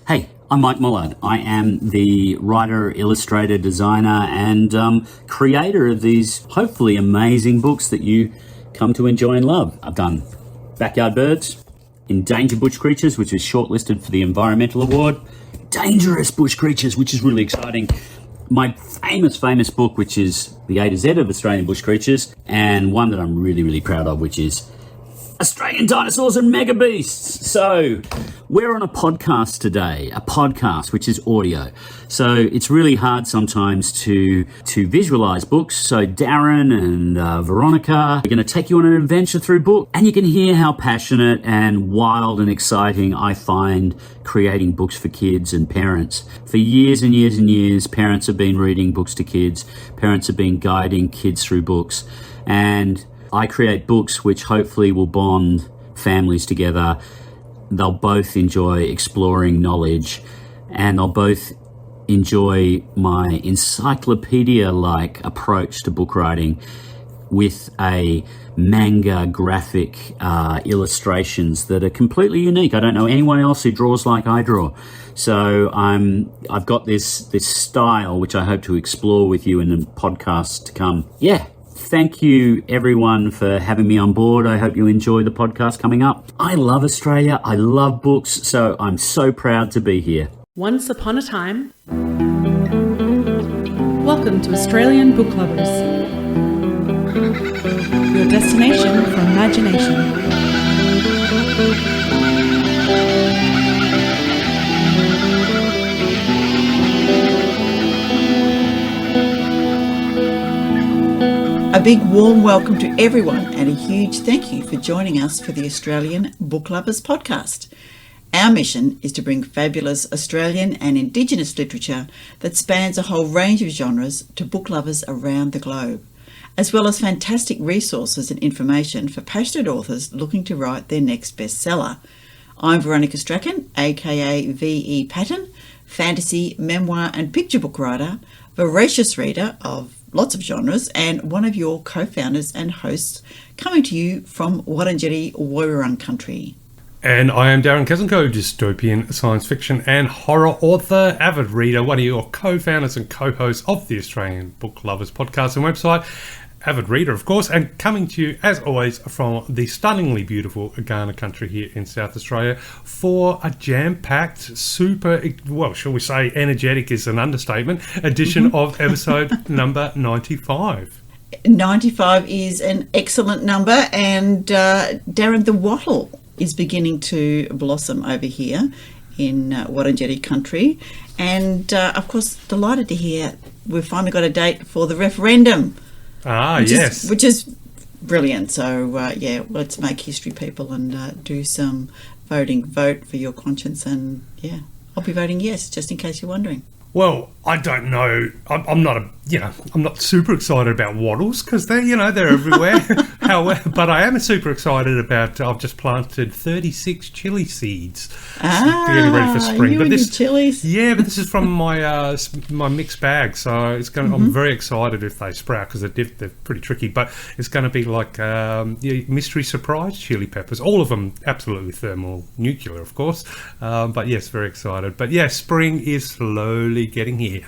Hey, I'm Myke Mollard. I am the writer, illustrator, designer, and creator of these hopefully amazing books that you come to enjoy and love. I've done Backyard Birds, Endangered Bush Creatures, which was shortlisted for the Environmental Award, Dangerous Bush Creatures, which is really exciting, my famous book, which is The A to Z of Australian Bush Creatures, and one that I'm really proud of, which is Australian Dinosaurs and Mega Beasts. So we're on a podcast today, a podcast which is audio. So it's really hard sometimes to visualize books. So Darren and Veronica are going to take you on an adventure through book, and you can hear how passionate and wild and exciting I find creating books for kids and parents. For years and years and years, parents have been reading books to kids. Parents have been guiding kids through books, and I create books which hopefully will bond families together. They'll both enjoy exploring knowledge, and they'll both enjoy my encyclopedia-like approach to book writing with a manga graphic illustrations that are completely unique. I don't know anyone else who draws like I draw. So I've got this style which I hope to explore with you in the podcast to come. Yeah. Thank you, everyone, for having me on board. I hope you enjoy the podcast coming up. I love Australia. I love books, so I'm so proud to be here. Once upon a time. Welcome to Australian Book Lovers, your destination for imagination. A big warm welcome to everyone and a huge thank you for joining us for the Australian Book Lovers podcast. Our mission is to bring fabulous Australian and Indigenous literature that spans a whole range of genres to book lovers around the globe, as well as fantastic resources and information for passionate authors looking to write their next bestseller. I'm Veronica Strachan, aka V.E. Patton, fantasy, memoir and picture book writer, voracious reader of lots of genres, and one of your co-founders and hosts, coming to you from Wurundjeri Woiwurrung country. And I am Darren Kesenko, dystopian science fiction and horror author, avid reader, one of your co-founders and co-hosts of the Australian Book Lovers podcast and website. Avid reader, of course, and coming to you, as always, from the stunningly beautiful Kaurna country here in South Australia for a jam-packed, super, well, shall we say energetic is an understatement, edition of episode number 95. 95 is an excellent number, and Darren, the wattle is beginning to blossom over here in Wurundjeri country, and of course, delighted to hear we've finally got a date for the referendum. Which is brilliant. So, let's make history, people, and do some voting. Vote for your conscience, and I'll be voting yes, just in case you're wondering. Well, I don't know. I'm not super excited about wattles because they're everywhere. However, but I am super excited about. I've just planted 36 chili seeds, getting ready for spring. You but and this your chilies. Yeah, but this is from my my mixed bag, so it's going. I'm very excited if they sprout because they're pretty tricky. But it's going to be like mystery surprise chili peppers. All of them absolutely thermonuclear, of course. But yes, very excited. But yeah, spring is slowly getting here.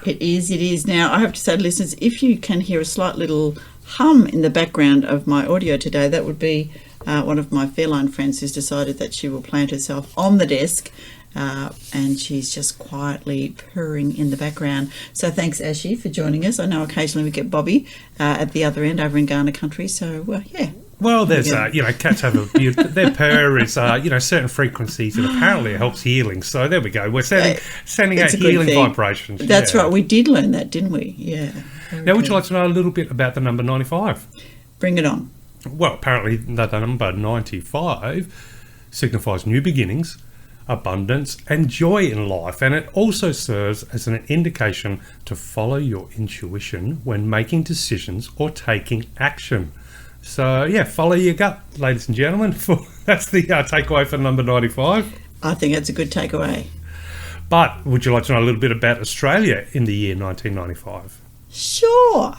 It is. Now, I have to say, listeners, if you can hear a slight little hum in the background of my audio today, that would be one of my feline friends who's decided that she will plant herself on the desk, and she's just quietly purring in the background. So thanks, Ashi, for joining us. I know occasionally we get Bobby at the other end over in Kaurna country, so yeah. Well, there's, cats have their purr is, certain frequencies and apparently it helps healing. So there we go. We're sending out healing vibrations. That's right. We did learn that, didn't we? Yeah. Now, would you like to know a little bit about the number 95? Bring it on. Well, apparently the number 95 signifies new beginnings, abundance and joy in life. And it also serves as an indication to follow your intuition when making decisions or taking action. So, yeah, follow your gut, ladies and gentlemen. That's the takeaway for number 95. I think that's a good takeaway. But would you like to know a little bit about Australia in the year 1995? Sure.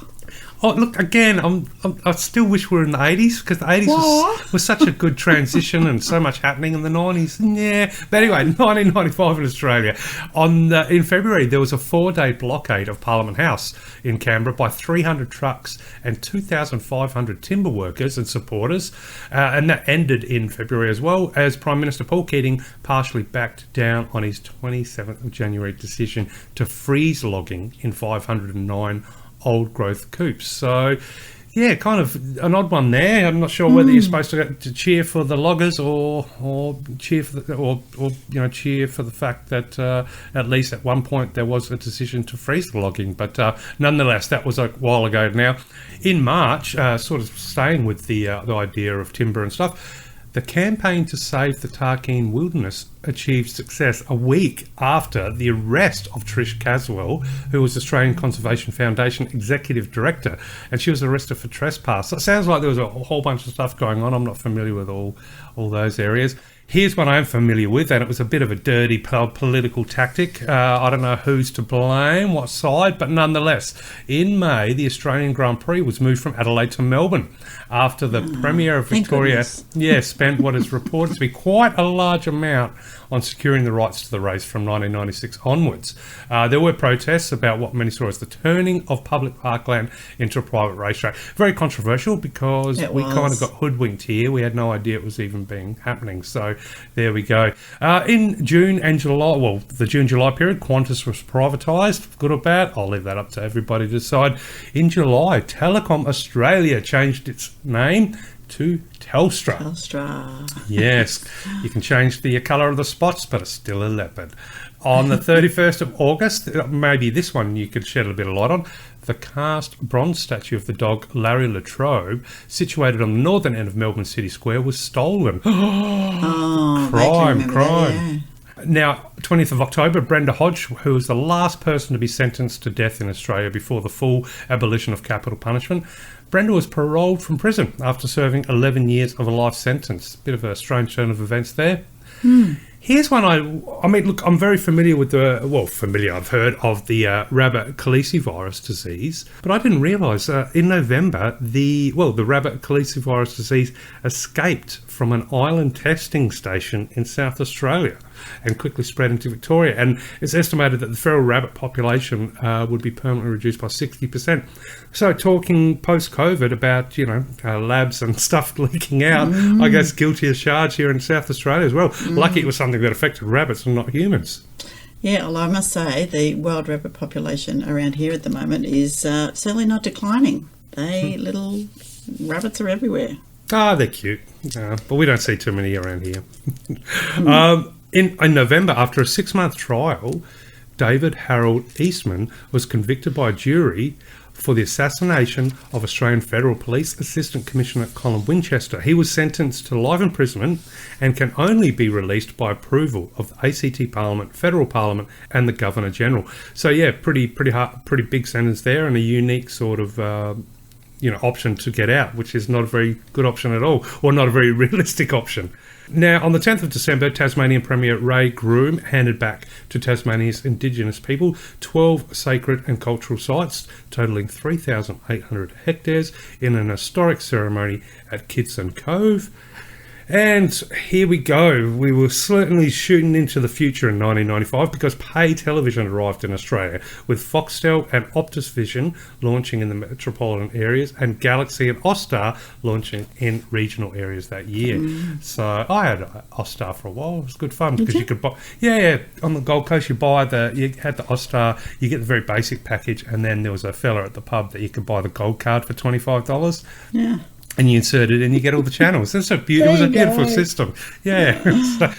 Oh, look, again, I still wish we were in the 80s, because the 80s was such a good transition and so much happening in the 90s. Yeah. But anyway, 1995 in Australia. In February, there was a 4-day blockade of Parliament House in Canberra by 300 trucks and 2,500 timber workers and supporters. And that ended in February as well, as Prime Minister Paul Keating partially backed down on his 27th of January decision to freeze logging in 509 old growth coops. So yeah, kind of an odd one there. I'm not sure whether you're supposed to cheer for the loggers or cheer for the, cheer for the fact that at least at one point there was a decision to freeze the logging. But nonetheless, that was a while ago now. In March, sort of staying with the idea of timber and stuff, the campaign to save the Tarkine wilderness achieved success a week after the arrest of Trish Caswell, who was Australian Conservation Foundation Executive Director, and she was arrested for trespass. So it sounds like there was a whole bunch of stuff going on. I'm not familiar with all those areas. Here's one I am familiar with, and it was a bit of a dirty political tactic. I don't know who's to blame, what side, but nonetheless, in May, the Australian Grand Prix was moved from Adelaide to Melbourne after the Premier of Victoria spent what is reported to be quite a large amount on securing the rights to the race from 1996 onwards. There were protests about what many saw as the turning of public parkland into a private racetrack. Very controversial, because we kind of got hoodwinked here. We had no idea it was even happening. So there we go. In June and July, the June-July period, Qantas was privatised. Good or bad? I'll leave that up to everybody to decide. In July, Telecom Australia changed its name to Telstra. Yes, you can change the colour of the spots, but it's still a leopard. On the 31st of August, maybe this one you could shed a bit of light on, the cast bronze statue of the dog Larry Latrobe, situated on the northern end of Melbourne City Square, was stolen. Crime. That, yeah. Now, 20th of October, Brenda Hodge, who was the last person to be sentenced to death in Australia before the full abolition of capital punishment, Brenda was paroled from prison after serving 11 years of a life sentence. Bit of a strange turn of events there. Here's one I mean, look, I'm very familiar with I've heard of the rabbit calicivirus disease, but I didn't realise in November the rabbit calicivirus disease escaped from an island testing station in South Australia and quickly spread into Victoria. And it's estimated that the feral rabbit population would be permanently reduced by 60%. So talking post-COVID about, labs and stuff leaking out, I guess guilty as charged here in South Australia as well. Lucky it was something that affected rabbits and not humans. Yeah, although I must say the wild rabbit population around here at the moment is certainly not declining. Little rabbits are everywhere. They're cute, but we don't see too many around here. In November, after a 6-month trial, David Harold Eastman was convicted by a jury for the assassination of Australian Federal Police Assistant Commissioner Colin Winchester. He was sentenced to life imprisonment and can only be released by approval of the ACT Parliament, Federal Parliament and the Governor-General. So yeah, pretty big sentence there, and a unique sort of option to get out, which is not a very good option at all, or not a very realistic option. Now, on the 10th of December, Tasmanian Premier Ray Groom handed back to Tasmania's Indigenous people 12 sacred and cultural sites, totalling 3,800 hectares, in an historic ceremony at Kidston Cove. And here we go. We were certainly shooting into the future in 1995 because pay television arrived in Australia, with Foxtel and Optus Vision launching in the metropolitan areas and Galaxy and Austar launching in regional areas that year. So I had Austar for a while. It was good fun because you could buy, on the Gold Coast you had the Austar, you get the very basic package, and then there was a fella at the pub that you could buy the gold card for $25. Yeah. And you insert it and you get all the channels. It was a beautiful system. Yeah. So,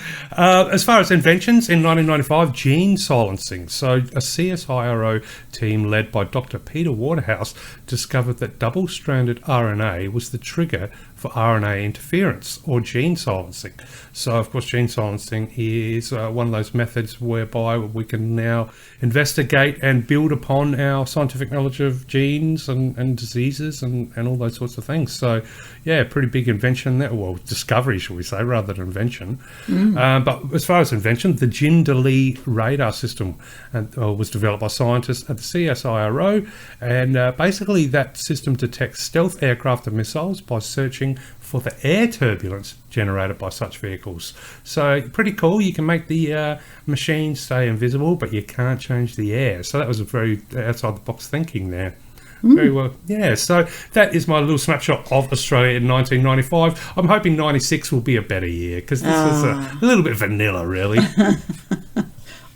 as far as inventions, in 1995, gene silencing. So a CSIRO team led by Dr. Peter Waterhouse discovered that double-stranded RNA was the trigger for RNA interference or gene silencing. So, of course, gene silencing is one of those methods whereby we can now investigate and build upon our scientific knowledge of genes and diseases and all those sorts of things. So, yeah, pretty big invention there. Well, discovery, shall we say, rather than invention. But as far as invention, the Jindalee radar system was developed by scientists at the CSIRO, and basically that system detects stealth aircraft and missiles by searching for the air turbulence generated by such vehicles. So pretty cool. You can make the machine stay invisible, but you can't change the air. So that was a very outside the box thinking there. Very well. Yeah, so that is my little snapshot of Australia in 1995. I'm hoping 96 will be a better year, because this was a little bit vanilla, really.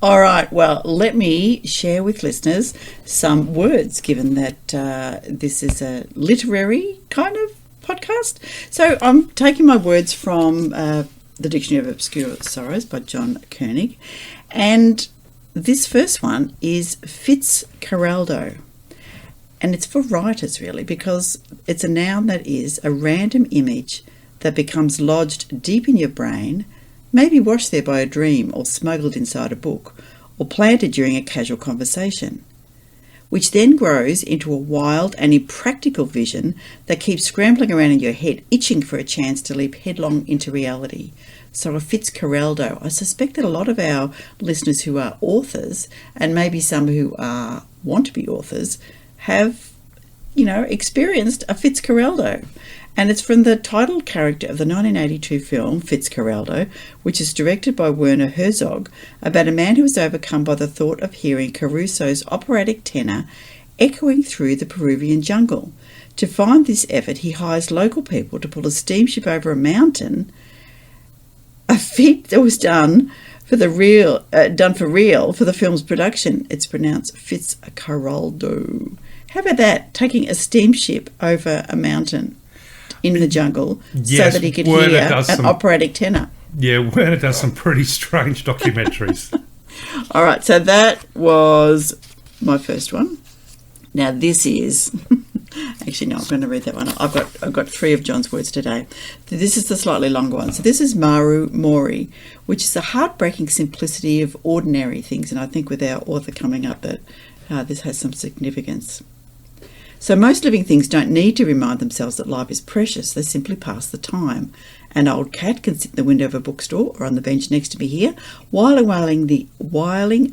All right, well, let me share with listeners some words, given that this is a literary kind of podcast. So I'm taking my words from the Dictionary of Obscure Sorrows by John Koenig, and this first one is Fitzgerald. And it's for writers, really, because it's a noun that is a random image that becomes lodged deep in your brain, maybe washed there by a dream or smuggled inside a book or planted during a casual conversation, which then grows into a wild and impractical vision that keeps scrambling around in your head, itching for a chance to leap headlong into reality. So a Fitzgeraldo. I suspect that a lot of our listeners who are authors, and maybe some who want to be authors, have, experienced a Fitzgeraldo. And it's from the titled character of the 1982 film Fitzgeraldo, which is directed by Werner Herzog, about a man who is overcome by the thought of hearing Caruso's operatic tenor echoing through the Peruvian jungle. To find this effort, he hires local people to pull a steamship over a mountain, a feat that was done for real for the film's production. It's pronounced Fitzgeraldo. How about that? Taking a steamship over a mountain in the jungle, so that he could hear an operatic tenor. Yeah, Werner does some pretty strange documentaries. All right, so that was my first one. Now this is actually no, I'm going to read that one. I've got 3 of John's words today. This is the slightly longer one. So this is Maru Mori, which is the heartbreaking simplicity of ordinary things, and I think with our author coming up that this has some significance. So most living things don't need to remind themselves that life is precious. They simply pass the time. An old cat can sit in the window of a bookstore or on the bench next to me here, whiling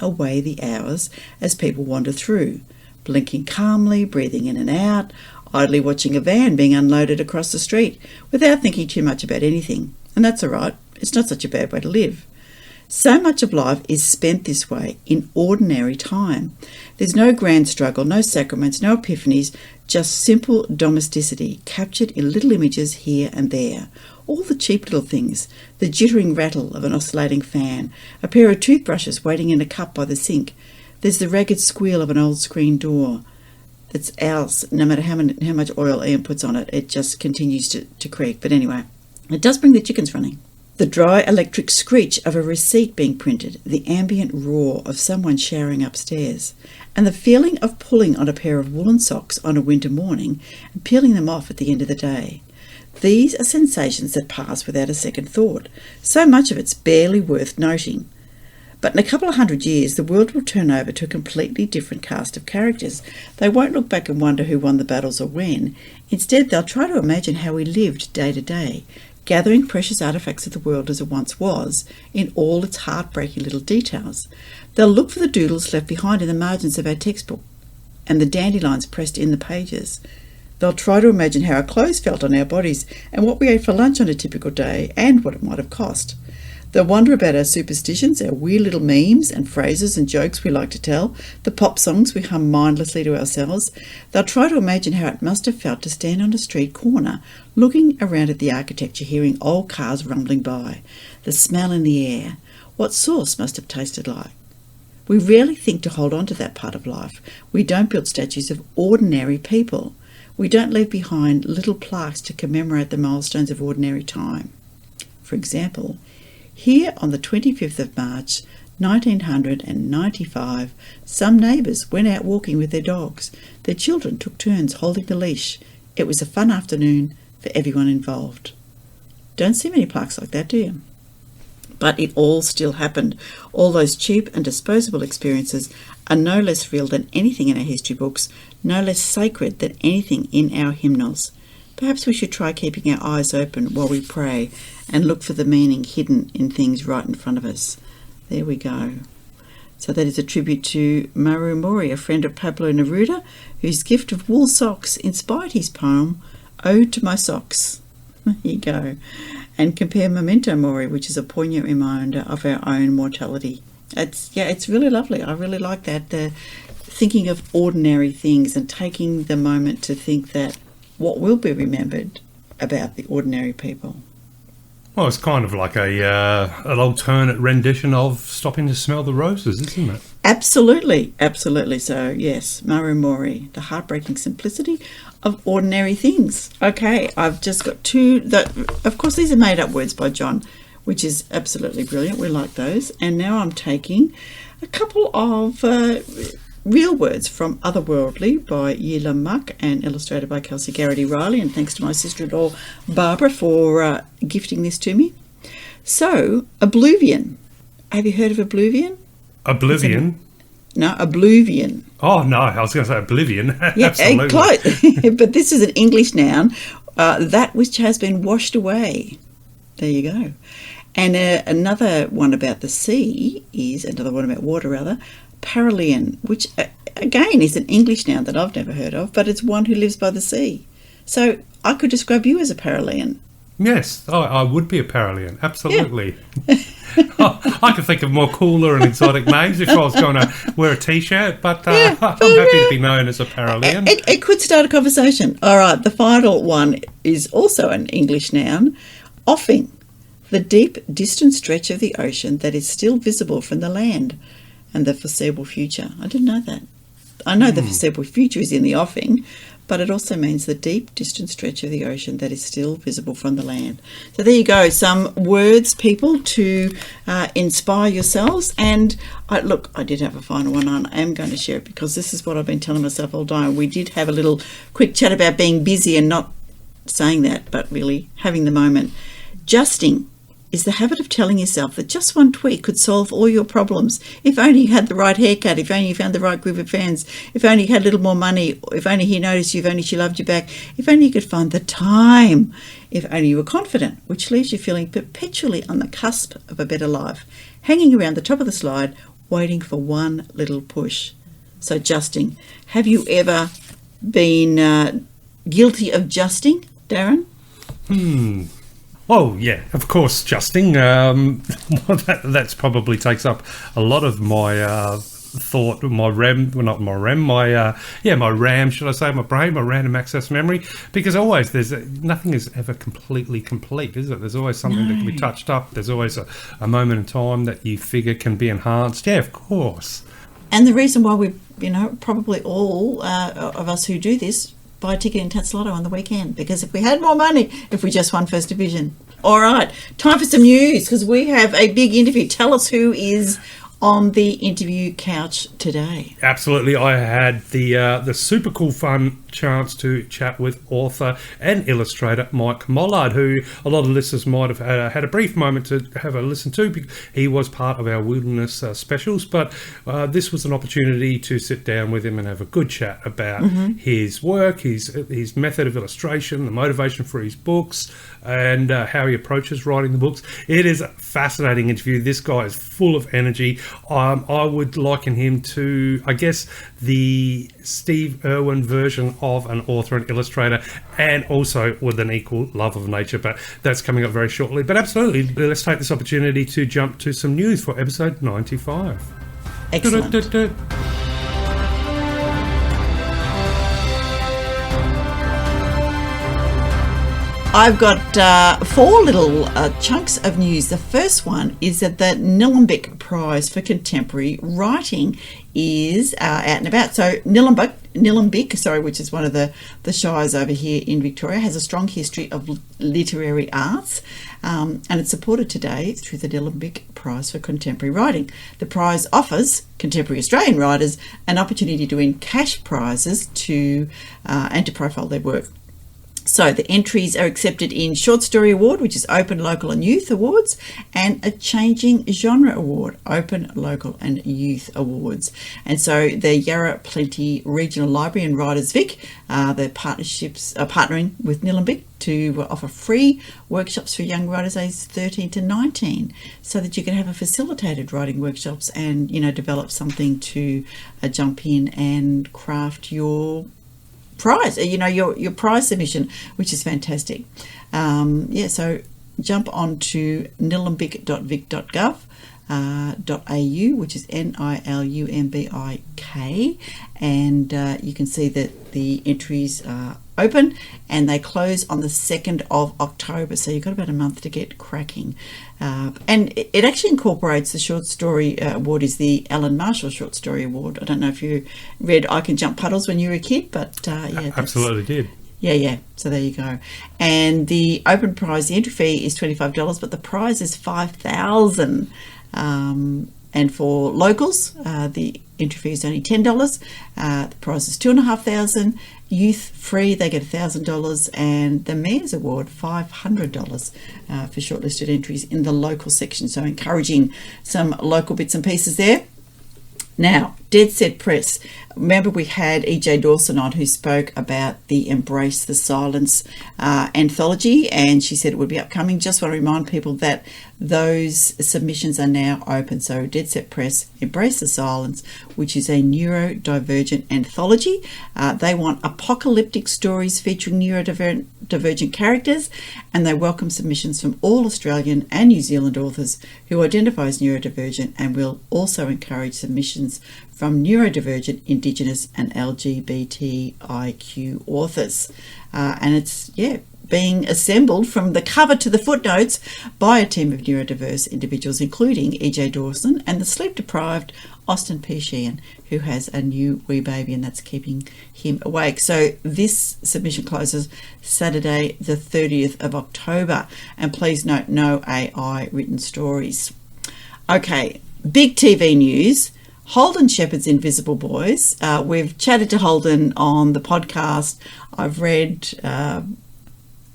away the hours as people wander through, blinking calmly, breathing in and out, idly watching a van being unloaded across the street without thinking too much about anything. And that's all right. It's not such a bad way to live. So much of life is spent this way, in ordinary time. There's no grand struggle, no sacraments, no epiphanies, just simple domesticity, captured in little images here and there. All the cheap little things, the jittering rattle of an oscillating fan, a pair of toothbrushes waiting in a cup by the sink. There's the ragged squeal of an old screen door that's ours. No matter how much oil Ian puts on it, it just continues to creak. But anyway, it does bring the chickens running. The dry electric screech of a receipt being printed, the ambient roar of someone showering upstairs, and the feeling of pulling on a pair of woolen socks on a winter morning and peeling them off at the end of the day. These are sensations that pass without a second thought. So much of it's barely worth noting. But in a couple of 100 years, the world will turn over to a completely different cast of characters. They won't look back and wonder who won the battles or when. Instead, they'll try to imagine how we lived day to day, gathering precious artefacts of the world as it once was, in all its heartbreaking little details. They'll look for the doodles left behind in the margins of our textbook and the dandelions pressed in the pages. They'll try to imagine how our clothes felt on our bodies and what we ate for lunch on a typical day and what it might have cost. They'll wonder about our superstitions, our weird little memes and phrases and jokes we like to tell, the pop songs we hum mindlessly to ourselves. They'll try to imagine how it must have felt to stand on a street corner, looking around at the architecture, hearing old cars rumbling by, the smell in the air, what sauce must have tasted like. We rarely think to hold on to that part of life. We don't build statues of ordinary people. We don't leave behind little plaques to commemorate the milestones of ordinary time. For example, here on the 25th of March, 1995, some neighbours went out walking with their dogs. Their children took turns holding the leash. It was a fun afternoon. for everyone involved. Don't see many plaques like that, do you? But it all still happened. All those cheap and disposable experiences are no less real than anything in our history books, no less sacred than anything in our hymnals. Perhaps we should try keeping our eyes open while we pray and look for the meaning hidden in things right in front of us. There we go. So that is a tribute to Maru Mori, a friend of Pablo Neruda, whose gift of wool socks inspired his poem, Ode to My Socks. There you go. And compare Memento Mori, which is a poignant reminder of our own mortality. It's really lovely. I really like that. Thinking of ordinary things and taking the moment to think that what will be remembered about the ordinary people. Well, it's kind of like an alternate rendition of Stopping to Smell the Roses, isn't it? Absolutely, absolutely. So, yes, Maru Mori, the heartbreaking simplicity of ordinary things. Okay, I've just got two. Of course, these are made-up words by John, which is absolutely brilliant. We like those. And now I'm taking a couple of real words from Otherworldly by Yila Muck and illustrated by Kelsey Garrity Riley. And thanks to my sister-in-law, Barbara, for gifting this to me. So, Oblivion. Have you heard of Oblivion? Oblivion? No, Oblivion. Oh, no, I was going to say Oblivion. Yeah, Absolutely. close. But this is an English noun, that which has been washed away. There you go. And another one about the sea is, another one about water rather, Paralian, which again is an English noun that I've never heard of, but it's one who lives by the sea. So I could describe you as a Paralian. Yes, I would be a Paralian, absolutely. Yeah. I could think of more cooler and exotic names if I was going to wear a T-shirt, but I'm happy to be known as a Paralian. It could start a conversation. All right, the final one is also an English noun, offing, the deep, distant stretch of the ocean that is still visible from the land and the foreseeable future. I didn't know that. I know the foreseeable future is in the offing, but it also means the deep, distant stretch of the ocean that is still visible from the land. So there you go, some words, people, to inspire yourselves. And I did have a final one on. I am going to share it because this is what I've been telling myself all day. We did have a little quick chat about being busy and not saying that, but really having the moment. Justing is the habit of telling yourself that just one tweak could solve all your problems. If only you had the right haircut, if only you found the right group of friends, if only you had a little more money, if only he noticed you, if only she loved you back, if only you could find the time, if only you were confident, which leaves you feeling perpetually on the cusp of a better life, hanging around the top of the slide, waiting for one little push. So justing. Have you ever been guilty of justing, Darren? Oh, yeah, of course, justing. That's probably takes up a lot of my thought, my RAM, well, not my RAM, my RAM, should I say, my brain, my random access memory, because always nothing is ever completely complete, is it? There's always something that can be touched up. There's always a moment in time that you figure can be enhanced. Yeah, of course. And the reason why we, probably all of us who do this, buy a ticket in Tatslotto on the weekend, because if we had more money, if we just won First Division. All right, time for some news, because we have a big interview. Tell us who is on the interview couch today. Absolutely. I had the super cool fun chance to chat with author and illustrator Myke Mollard, who a lot of listeners might have had a brief moment to have a listen to, because he was part of our wilderness specials, but this was an opportunity to sit down with him and have a good chat about his work, his method of illustration, the motivation for his books, and how he approaches writing the books. It is a fascinating interview. This guy is full of energy. I would liken him to, I guess, the Steve Irwin version of an author and illustrator, and also with an equal love of nature, but that's coming up very shortly. But absolutely, let's take this opportunity to jump to some news for episode 95. Excellent. I've got 4 little chunks of news. The first one is that the Nillumbik Prize for Contemporary Writing is out and about. So Nillumbik, which is one of the shires over here in Victoria, has a strong history of literary arts, and it's supported today through the Nillumbik Prize for Contemporary Writing. The prize offers contemporary Australian writers an opportunity to win cash prizes and to profile their work. So the entries are accepted in Short Story Award, which is Open, Local and Youth Awards, and a Changing Genre Award, Open, Local and Youth Awards. And so the Yarra Plenty Regional Library and Writers Vic, their partnerships are partnering with Nillumbik to offer free workshops for young writers aged 13 to 19, so that you can have a facilitated writing workshops and, develop something to jump in and craft your prize, your prize submission, which is fantastic. So jump on to nillumbik.vic.gov.au, which is NILUMBIK, and you can see that the entries are open and they close on the 2nd of October, so you've got about a month to get cracking. And it actually incorporates the short story award, is the Alan Marshall Short Story Award. I don't know if you read I Can Jump Puddles when you were a kid, but absolutely did. Yeah. So there you go. And the open prize, the entry fee is $25, but the prize is $5,000. And for locals, the entry fee is only $10. The prize is $2,500. Youth free, they get $1,000, and the Mayor's Award $500 for shortlisted entries in the local section. So encouraging some local bits and pieces there. Now, Dead Set Press. Remember we had EJ Dawson on, who spoke about the Embrace the Silence anthology, and she said it would be upcoming. Just want to remind people that those submissions are now open. So Dead Set Press, Embrace the Silence, which is a neurodivergent anthology. They want apocalyptic stories featuring neurodivergent characters, and they welcome submissions from all Australian and New Zealand authors who identify as neurodivergent, and will also encourage submissions from neurodivergent, Indigenous and LGBTIQ authors. And it's, being assembled from the cover to the footnotes by a team of neurodiverse individuals, including EJ Dawson and the sleep-deprived Austin P. Sheehan, who has a new wee baby, and that's keeping him awake. So this submission closes Saturday the 30th of October. And please note, no AI written stories. Okay, big TV news. Holden Shepherd's Invisible Boys. We've chatted to Holden on the podcast. I've read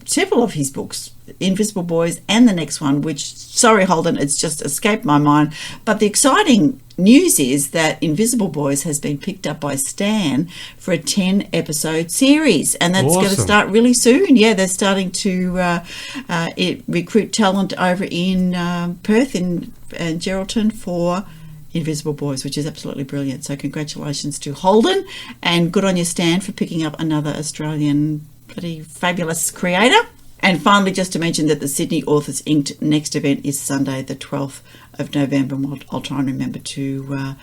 several of his books, Invisible Boys and the next one, which, sorry Holden, it's just escaped my mind. But the exciting news is that Invisible Boys has been picked up by Stan for a 10-episode series, and that's going to start really soon. Yeah, they're starting to recruit talent over in Perth and Geraldton for Invisible Boys, which is absolutely brilliant. So congratulations to Holden, and good on you, Stan, for picking up another Australian bloody fabulous creator. And finally, just to mention that the Sydney Authors Inked next event is Sunday the 12th of November, and I'll try and remember to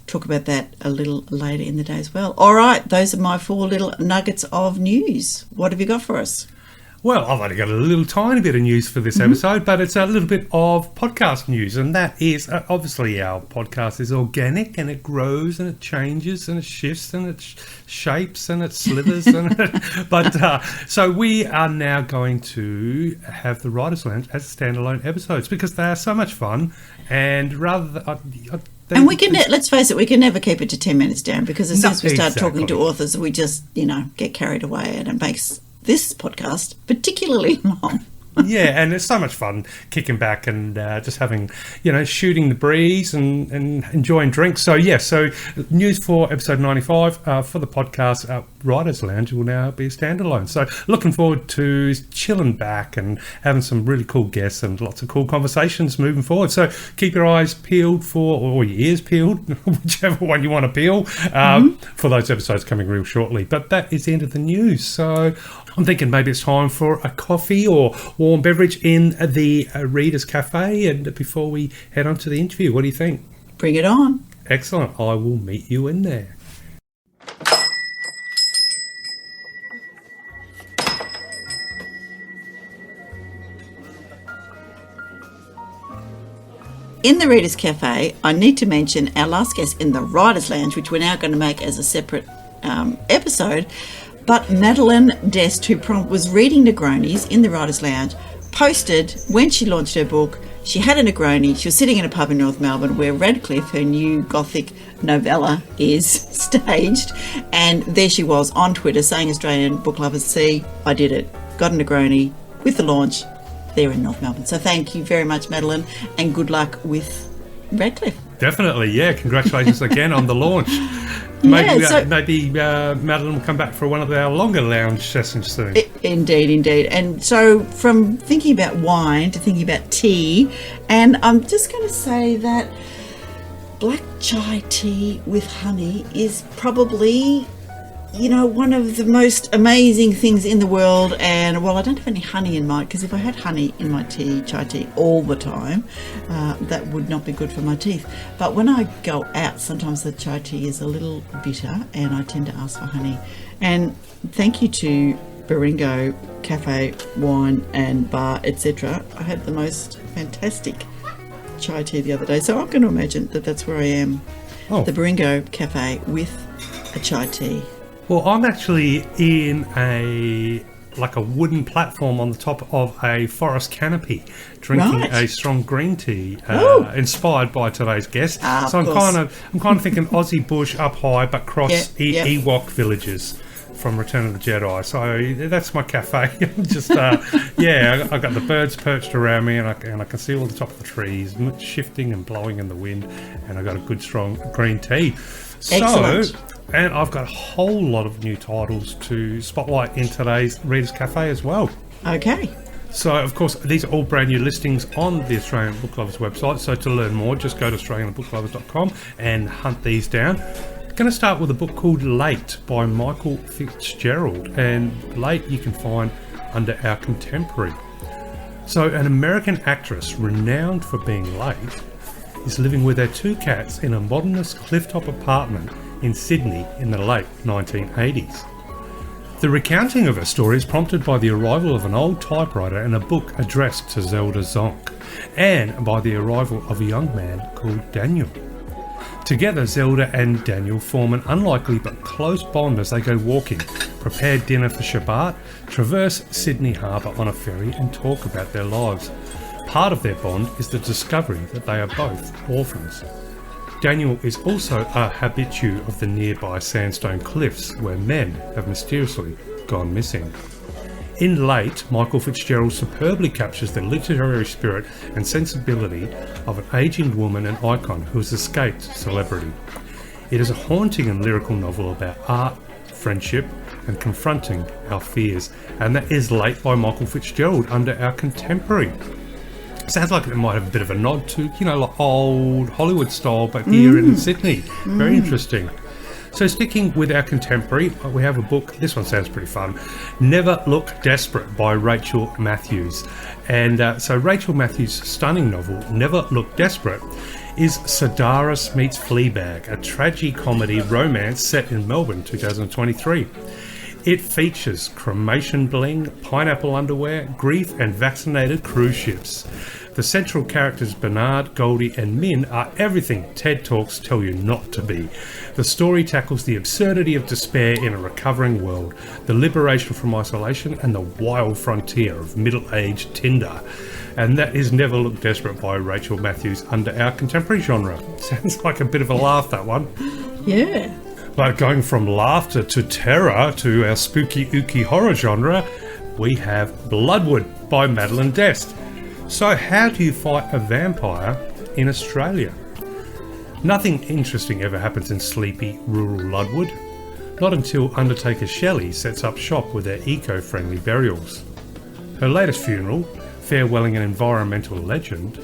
talk about that a little later in the day as well. All right, those are my 4 little nuggets of news. What have you got for us? Well, I've only got a little tiny bit of news for this episode, but it's a little bit of podcast news, and that is obviously our podcast is organic, and it grows and it changes and it shifts and it shapes and it slithers, so we are now going to have the Writers' Lounge as standalone episodes because they are so much fun, and rather than and we can, let's face it, we can never keep it to 10 minutes down, because as soon as we start talking to authors, we just, get carried away, and it makes this podcast particularly long. Yeah, and it's so much fun kicking back and just having, shooting the breeze and enjoying drinks. So, so news for episode 95 for the podcast, Writers' Lounge will now be a standalone. So looking forward to chilling back and having some really cool guests and lots of cool conversations moving forward. So keep your eyes peeled or your ears peeled, whichever one you want to peel, for those episodes coming real shortly. But that is the end of the news. So I'm thinking maybe it's time for a coffee or warm beverage in the Reader's Cafe, and before we head on to the interview, what do you think? Bring it on. Excellent. I will meet you in there. In the Reader's Cafe, I need to mention our last guest in the Writers' Lounge, which we're now going to make as a separate episode. But Madeleine Dest, who was reading Negronis in the Writers' Lounge, posted when she launched her book, she had a Negroni, she was sitting in a pub in North Melbourne where Radcliffe, her new Gothic novella, is staged, and there she was on Twitter saying, Australian book lovers, see, I did it. got a Negroni with the launch there in North Melbourne. So thank you very much, Madeleine, and good luck with Radcliffe. Definitely, yeah. Congratulations again on the launch. Maybe, Yeah, so- maybe Madeleine will come back for one of our longer lounge sessions soon. Indeed. And so from thinking about wine to thinking about tea, and I'm just going to say that black chai tea with honey is probably, one of the most amazing things in the world. And well, I don't have any honey in mine, because if I had honey in my chai tea all the time, that would not be good for my teeth. But when I go out, sometimes the chai tea is a little bitter and I tend to ask for honey. And thank you to Baringo Café, Wine and Bar, etc. I had the most fantastic chai tea the other day, so I'm going to imagine that that's where I am. The Baringo Cafe with a chai tea. Well, I'm actually in a wooden platform on the top of a forest canopy, drinking Right. a strong green tea, Oh. inspired by today's guest. Of So I'm course. kind of thinking Aussie bush up high, but cross Yeah. Ewok villages from Return of the Jedi. So that's my cafe. Just I got the birds perched around me, and I can see all the top of the trees shifting and blowing in the wind, and I got a good strong green tea. Excellent. And I've got a whole lot of new titles to spotlight in today's Readers Cafe as well. Okay. So, of course, these are all brand new listings on the Australian Book Lovers website. So to learn more, just go to australianbooklovers.com and hunt these down. Going to start with a book called Late by Michael Fitzgerald. And Late you can find under Our Contemporary. So an American actress renowned for being late is living with her two cats in a modernist clifftop apartment in Sydney in the late 1980s. The recounting of her story is prompted by the arrival of an old typewriter and a book addressed to Zelda Zonk, and by the arrival of a young man called Daniel. Together, Zelda and Daniel form an unlikely but close bond as they go walking, prepare dinner for Shabbat, traverse Sydney Harbour on a ferry, and talk about their lives. Part of their bond is the discovery that they are both orphans. Daniel is also a habitué of the nearby sandstone cliffs where men have mysteriously gone missing. In Late, Michael Fitzgerald superbly captures the literary spirit and sensibility of an ageing woman and icon who has escaped celebrity. It is a haunting and lyrical novel about art, friendship, and confronting our fears, and that is Late by Michael Fitzgerald under Our Contemporary. Sounds like it might have a bit of a nod to, like old Hollywood style, but here in Sydney. Very interesting. So sticking with Our Contemporary, we have a book, this one sounds pretty fun, Never Look Desperate by Rachel Matthews. And so Rachel Matthews' stunning novel, Never Look Desperate, is Sedaris meets Fleabag, a tragi-comedy romance set in Melbourne 2023. It features cremation bling, pineapple underwear, grief and vaccinated cruise ships. The central characters Bernard, Goldie and Min are everything TED Talks tell you not to be. The story tackles the absurdity of despair in a recovering world, the liberation from isolation and the wild frontier of middle-aged Tinder. And that is Never Look Desperate by Rachel Matthews under Our Contemporary genre. Sounds like a bit of a laugh, that one. Yeah. But going from laughter to terror to our spooky ooky horror genre, we have Bloodwood by Madeleine Dest. So how do you fight a vampire in Australia? Nothing interesting ever happens in sleepy rural Ludwood. Not until Undertaker Shelley sets up shop with her eco-friendly burials. Her latest funeral, farewelling an environmental legend,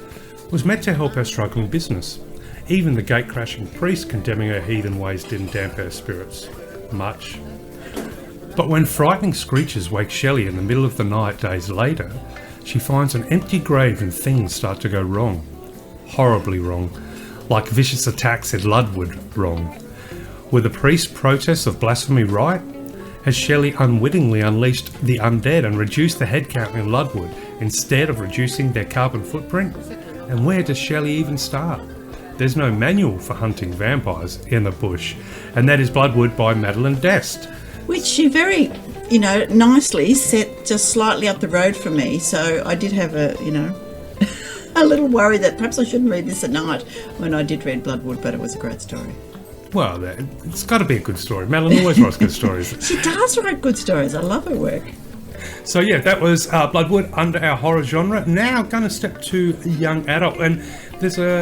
was meant to help her struggling business. Even the gate-crashing priest condemning her heathen ways didn't damp her spirits much. But when frightening screeches wake Shelley in the middle of the night days later, she finds an empty grave and things start to go wrong. Horribly wrong. Like vicious attacks in Ludwood wrong. Were the priest's protests of blasphemy right? Has Shelley unwittingly unleashed the undead and reduced the headcount in Ludwood instead of reducing their carbon footprint? And where does Shelley even start? There's no manual for hunting vampires in the bush, and that is Bloodwood by Madeleine Dest. Which she very, nicely set just slightly up the road from me. So I did have a little worry that perhaps I shouldn't read this at night when I did read Bloodwood, but it was a great story. Well, it's got to be a good story. Madeleine always writes good stories. She does write good stories. I love her work. So yeah, that was Bloodwood under our horror genre. Now going to step to young adult, and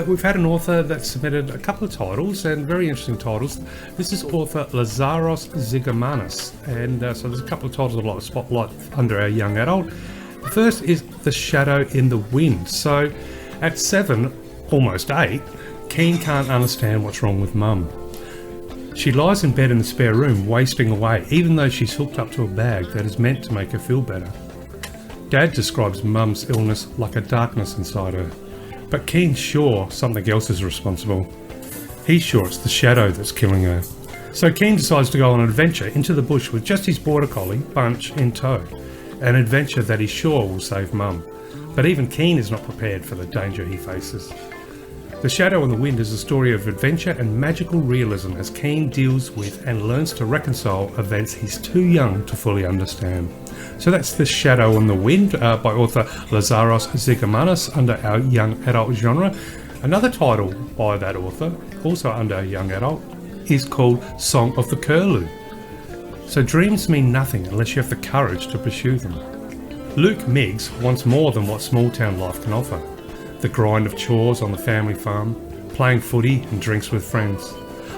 we've had an author that submitted a couple of titles, and very interesting titles. This is author Lazaros Zigomanis, and so there's a couple of titles, a lot of spotlight under our young adult. The first is The Shadow in the Wind. So at 7, almost 8, Keen can't understand what's wrong with Mum. She lies in bed in the spare room, wasting away, even though she's hooked up to a bag that is meant to make her feel better. Dad describes Mum's illness like a darkness inside her, but Keen's sure something else is responsible. He's sure it's the shadow that's killing her. So Keen decides to go on an adventure into the bush with just his border collie, Bunch, in tow. An adventure that he's sure will save Mum. But even Keen is not prepared for the danger he faces. The Shadow in the Wind is a story of adventure and magical realism as Keen deals with and learns to reconcile events he's too young to fully understand. So that's The Shadow in the Wind by author Lazaros Zigomanis under our young adult genre. Another title by that author, also under our young adult, is called Song of the Curlew. So dreams mean nothing unless you have the courage to pursue them. Luke Miggs wants more than what small town life can offer. The grind of chores on the family farm, playing footy and drinks with friends.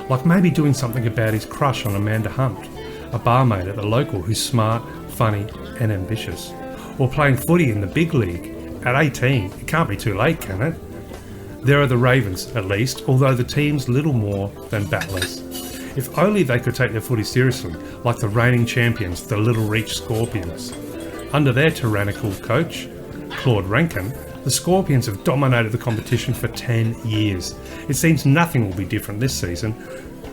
Like maybe doing something about his crush on Amanda Hunt, a barmaid at the local who's smart, funny and ambitious. Or playing footy in the big league. At 18, it can't be too late, can it? There are the Ravens, at least, although the team's little more than battlers. If only they could take their footy seriously, like the reigning champions, the Little Reach Scorpions. Under their tyrannical coach, Claude Rankin, the Scorpions have dominated the competition for 10 years. It seems nothing will be different this season,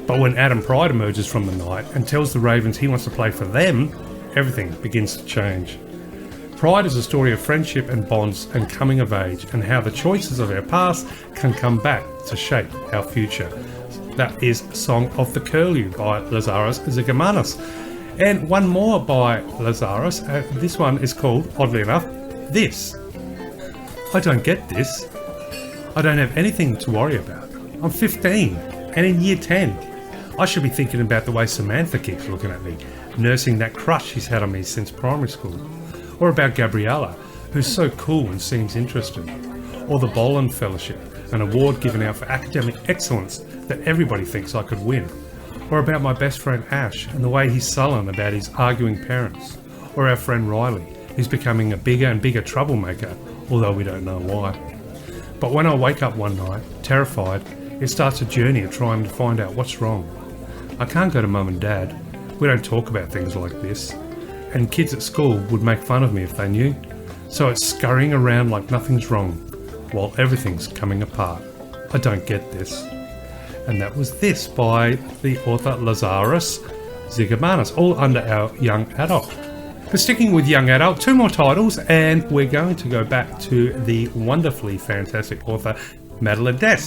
but when Adam Pride emerges from the night and tells the Ravens he wants to play for them, everything begins to change. Pride is a story of friendship and bonds and coming of age, and how the choices of our past can come back to shape our future. That is Song of the Curlew by Lazaros Zigomanis. And one more by Lazaros, this one is called, oddly enough, This. I don't get this. I don't have anything to worry about. I'm 15 and in year 10. I should be thinking about the way Samantha keeps looking at me, nursing that crush she's had on me since primary school. Or about Gabriella, who's so cool and seems interested. Or the Boland Fellowship, an award given out for academic excellence that everybody thinks I could win. Or about my best friend Ash and the way he's sullen about his arguing parents. Or our friend Riley, who's becoming a bigger and bigger troublemaker, although we don't know why. But when I wake up one night, terrified, it starts a journey of trying to find out what's wrong. I can't go to Mum and Dad. We don't talk about things like this. And kids at school would make fun of me if they knew. So it's scurrying around like nothing's wrong, while everything's coming apart. I don't get this. And that was This by the author Lazaros Zigomanis, all under our young adult. But sticking with young adult, 2 more titles, and we're going to go back to the wonderfully fantastic author Madeleine.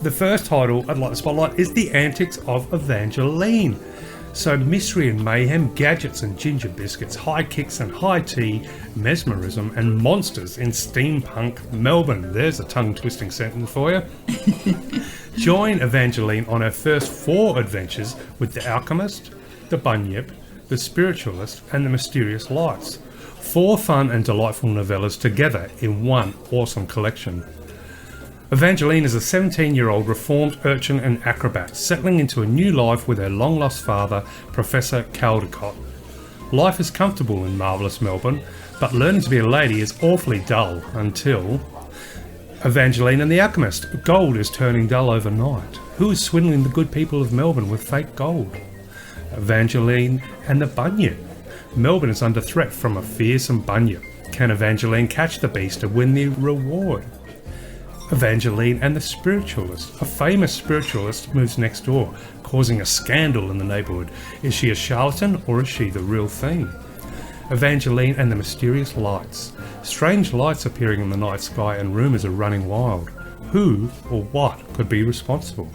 The first title I'd like to spotlight is The Antics of Evangeline. So mystery and mayhem, gadgets and ginger biscuits, high kicks and high tea, mesmerism and monsters in steampunk Melbourne. There's a tongue-twisting sentence for you. Join Evangeline on her first 4 adventures with the Alchemist, the Bunyip, the Spiritualist and the Mysterious Lights. 4 fun and delightful novellas together in one awesome collection. Evangeline is a 17-year-old reformed urchin and acrobat, settling into a new life with her long-lost father, Professor Caldecott. Life is comfortable in marvellous Melbourne, but learning to be a lady is awfully dull until... Evangeline and the Alchemist. Gold is turning dull overnight. Who is swindling the good people of Melbourne with fake gold? Evangeline and the Bunyip. Melbourne is under threat from a fearsome Bunyip. Can Evangeline catch the beast and win the reward? Evangeline and the Spiritualist. A famous spiritualist moves next door, causing a scandal in the neighbourhood. Is she a charlatan or is she the real thing? Evangeline and the Mysterious Lights. Strange lights appearing in the night sky and rumours are running wild. Who or what could be responsible?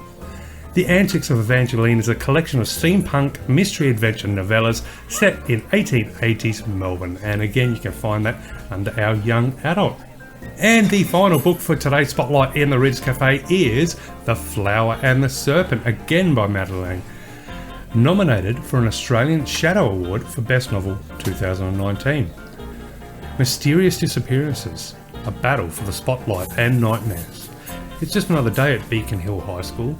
The Antics of Evangeline is a collection of steampunk mystery adventure novellas set in 1880s Melbourne, and again you can find that under our young adult. And the final book for today's spotlight in the Readers Cafe is The Flower and the Serpent, again by Madeleine. nominated for an Australian Shadow Award for Best Novel 2019. Mysterious disappearances, a battle for the spotlight and nightmares. It's just another day at Beacon Hill High School.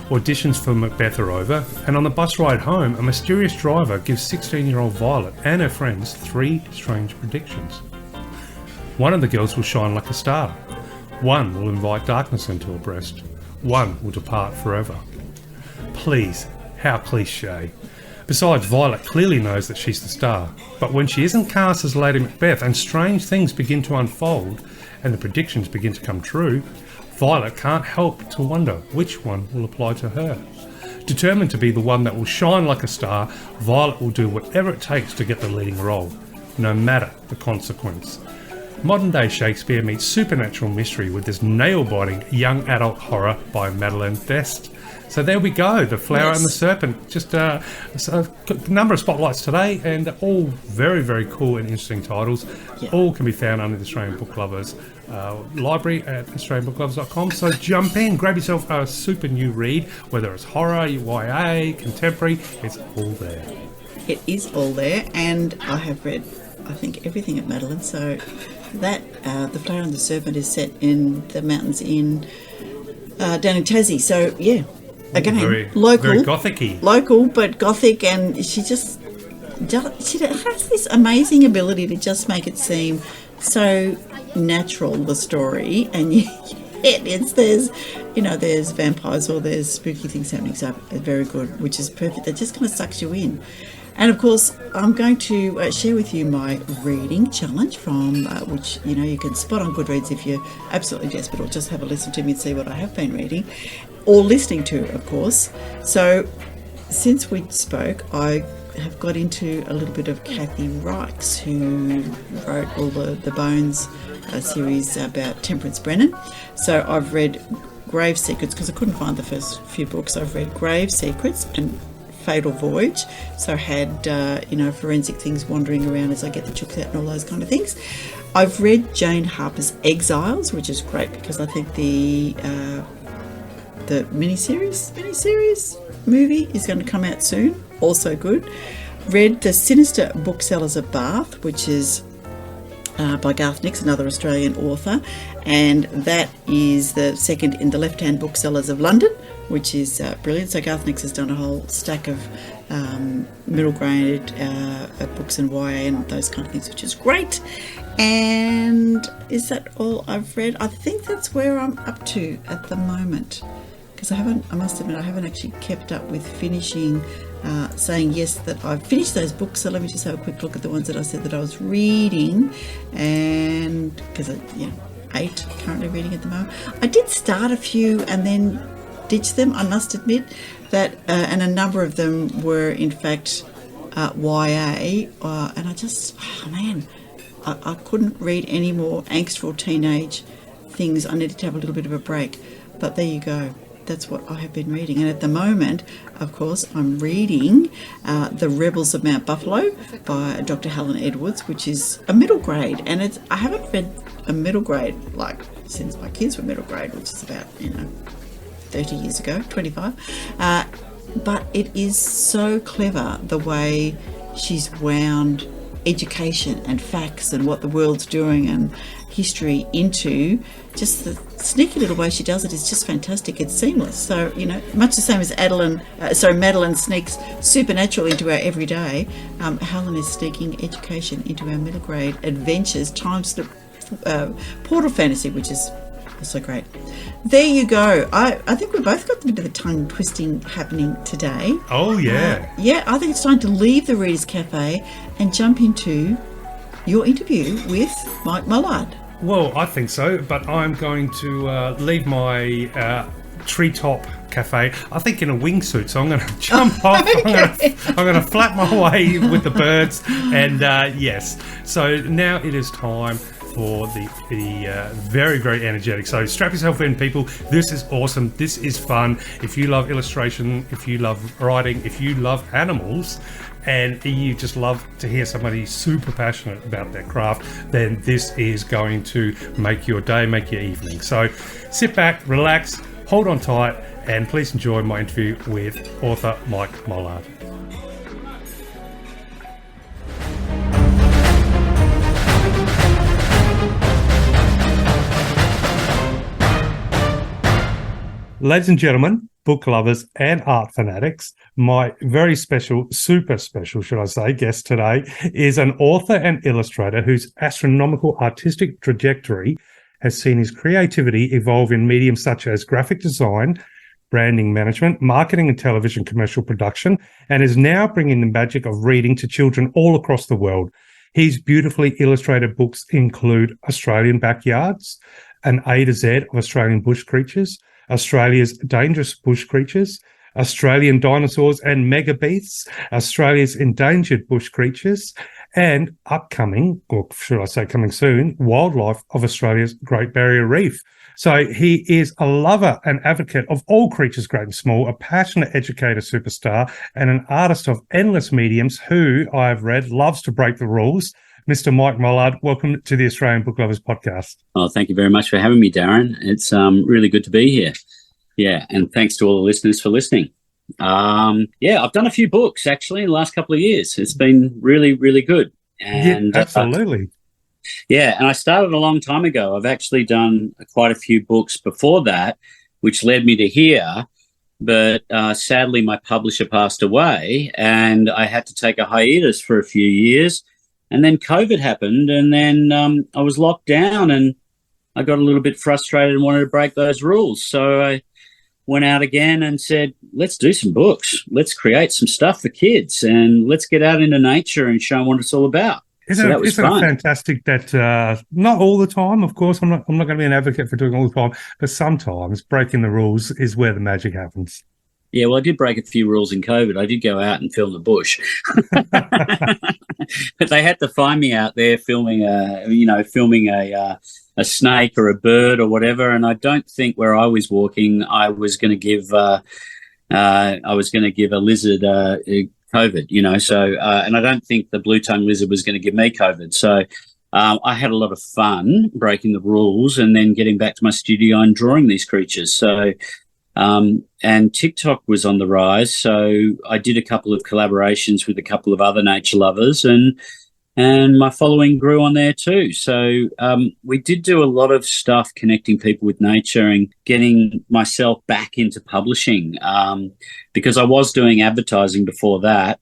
Auditions for Macbeth are over, and on the bus ride home, a mysterious driver gives 16-year-old Violet and her friends 3 strange predictions. One of the girls will shine like a star. One will invite darkness into her breast. One will depart forever. Please, how cliche. Besides, Violet clearly knows that she's the star, but when she isn't cast as Lady Macbeth and strange things begin to unfold and the predictions begin to come true, Violet can't help to wonder which one will apply to her. Determined to be the one that will shine like a star, Violet will do whatever it takes to get the leading role, no matter the consequence. Modern day Shakespeare meets supernatural mystery with this nail-biting young adult horror by Madeleine Best. So there we go, The Flower and the Serpent. Just a number of spotlights today, and all very, very cool and interesting titles. Yeah. All can be found under the Australian Book Lovers library at australianbooklovers.com. So jump in, grab yourself a super new read, whether it's horror, YA, contemporary, it's all there. It is all there, and I have read, I think, everything of Madeleine. So that The Flower and the Serpent is set in the mountains in down in Tassie. So yeah. Again, local, very gothic-y. Local, but gothic, and she has this amazing ability to just make it seem so natural, the story, and there's vampires or there's spooky things happening, so very good, which is perfect. That just kind of sucks you in. And of course, I'm going to share with you my reading challenge from which you can spot on Goodreads if you're absolutely desperate, or just have a listen to me and see what I have been reading or listening to, of course. So since we spoke, I have got into a little bit of Kathy Reichs, who wrote all the Bones series about Temperance Brennan. So I've read Grave Secrets, because I couldn't find the first few books. I've read Grave Secrets and Fatal Voyage, so I had forensic things wandering around as I get the chooks out and all those kind of things. I've read Jane Harper's Exiles, which is great because I think the miniseries movie is going to come out soon, also good. Read The Sinister Booksellers of Bath, which is by Garth Nix, another Australian author, and that is the second in the Left Hand Booksellers of London, which is brilliant. So Garth Nix has done a whole stack of middle grade books and YA and those kind of things, which is great. And is that all I've read? I think that's where I'm up to at the moment, because I must admit, I haven't actually kept up with finishing saying yes that I've finished those books. So let me just have a quick look at the ones that I said that I was reading, and because 8 currently reading at the moment. I did start a few and then ditch them, I must admit, that and a number of them were in fact YA, and I just I couldn't read any more angstful teenage things. I needed to have a little bit of a break, but there you go. That's what I have been reading. And at the moment, of course, I'm reading The Rebels of Mount Buffalo by Dr. Helen Edwards, which is a middle grade. And I haven't read a middle grade since my kids were middle grade, which is about 30 years ago, 25. But it is so clever the way she's wound education and facts and what the world's doing and history into just the sneaky little way she does it is just fantastic. It's seamless. So, much the same as Madeleine sneaks supernatural into our everyday, Helen is sneaking education into our middle grade adventures, time slip, portal fantasy, which is also great. There you go. I think we both got a bit of the tongue twisting happening today. Oh, yeah. I think it's time to leave the Readers Cafe and jump into your interview with Myke Mollard. Well, I think so, but I'm going to leave my treetop cafe, I think, in a wingsuit. So I'm going to jump off. Okay. I'm going to flap my way with the birds. And yes, so now it is time for the very, very energetic. So strap yourself in, people. This is awesome. This is fun. If you love illustration, if you love writing, if you love animals, and you just love to hear somebody super passionate about their craft, then this is going to make your day, make your evening. So sit back, relax, hold on tight, and please enjoy my interview with author Myke Mollard. Ladies and gentlemen, book lovers and art fanatics, my very special, super special, should I say, guest today is an author and illustrator whose astronomical artistic trajectory has seen his creativity evolve in mediums such as graphic design, branding management, marketing and television commercial production, and is now bringing the magic of reading to children all across the world. His beautifully illustrated books include Australian Backyards, an A to Z of Australian bush creatures, Australia's Dangerous Bush Creatures, Australian Dinosaurs and Mega Beasts, Australia's Endangered Bush Creatures, and upcoming, or should I say coming soon, Wildlife of Australia's Great Barrier Reef. So he is a lover and advocate of all creatures great and small, a passionate educator superstar, and an artist of endless mediums who, I have read, loves to break the rules. Mr. Myke Mollard, welcome to the Australian Book Lovers podcast. Oh, thank you very much for having me, Darren. It's really good to be here. Yeah, and thanks to all the listeners for listening. I've done a few books, actually, in the last couple of years. It's been really, really good. And, yeah, absolutely. And I started a long time ago. I've actually done quite a few books before that, which led me to here. But sadly, my publisher passed away, and I had to take a hiatus for a few years. And then COVID happened, and then I was locked down, and I got a little bit frustrated and wanted to break those rules. So I went out again and said, let's do some books. Let's create some stuff for kids, and let's get out into nature and show them what it's all about. Isn't it fantastic that not all the time, of course, I'm not going to be an advocate for doing all the time, but sometimes breaking the rules is where the magic happens. Yeah, well, I did break a few rules in COVID. I did go out and film the bush, but they had to find me out there filming a snake or a bird or whatever. And I don't think where I was walking, I was going to give a lizard COVID. So and I don't think the blue-tongued lizard was going to give me COVID. So I had a lot of fun breaking the rules and then getting back to my studio and drawing these creatures. So. And TikTok was on the rise, so I did a couple of collaborations with a couple of other nature lovers, and my following grew on there too. So we did do a lot of stuff connecting people with nature and getting myself back into publishing because I was doing advertising before that,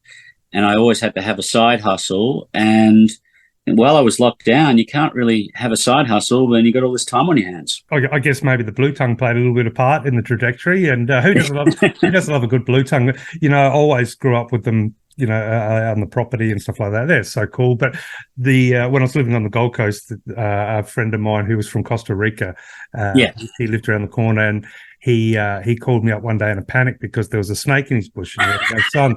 and I always had to have a side hustle. And while I was locked down, you can't really have a side hustle when you got all this time on your hands. I guess maybe the blue tongue played a little bit of part in the trajectory. And who doesn't love a good blue tongue? I always grew up with them, on the property and stuff like that. They're so cool. But when I was living on the Gold Coast, a friend of mine who was from Costa Rica, he lived around the corner, and he called me up one day in a panic because there was a snake in his bush. And he had no son.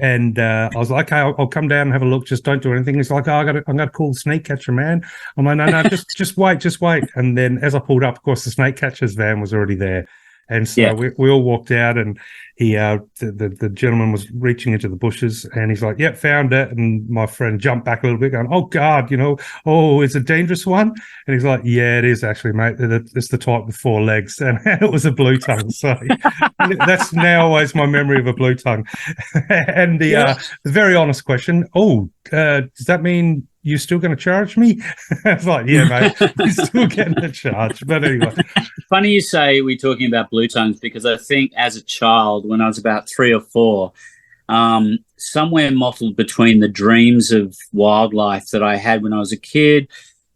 And I was like, okay, I'll come down and have a look. Just don't do anything. He's like, I'm going to call the snake catcher, man. I'm like, no, just wait. And then as I pulled up, of course, the snake catcher's van was already there. And so we all walked out, and he, the gentleman was reaching into the bushes, and he's like, "Yep, found it." And my friend jumped back a little bit, going, "Oh God, it's a dangerous one." And he's like, "Yeah, it is actually, mate. It's the type with 4 legs," and it was a blue tongue. So that's now always my memory of a blue tongue. And the very honest question: does that mean you're still going to charge me? I was like, yeah, mate, you're still getting a charge. But anyway. Funny you say we're talking about blue tongues, because I think as a child, when I was about 3 or 4, somewhere mottled between the dreams of wildlife that I had when I was a kid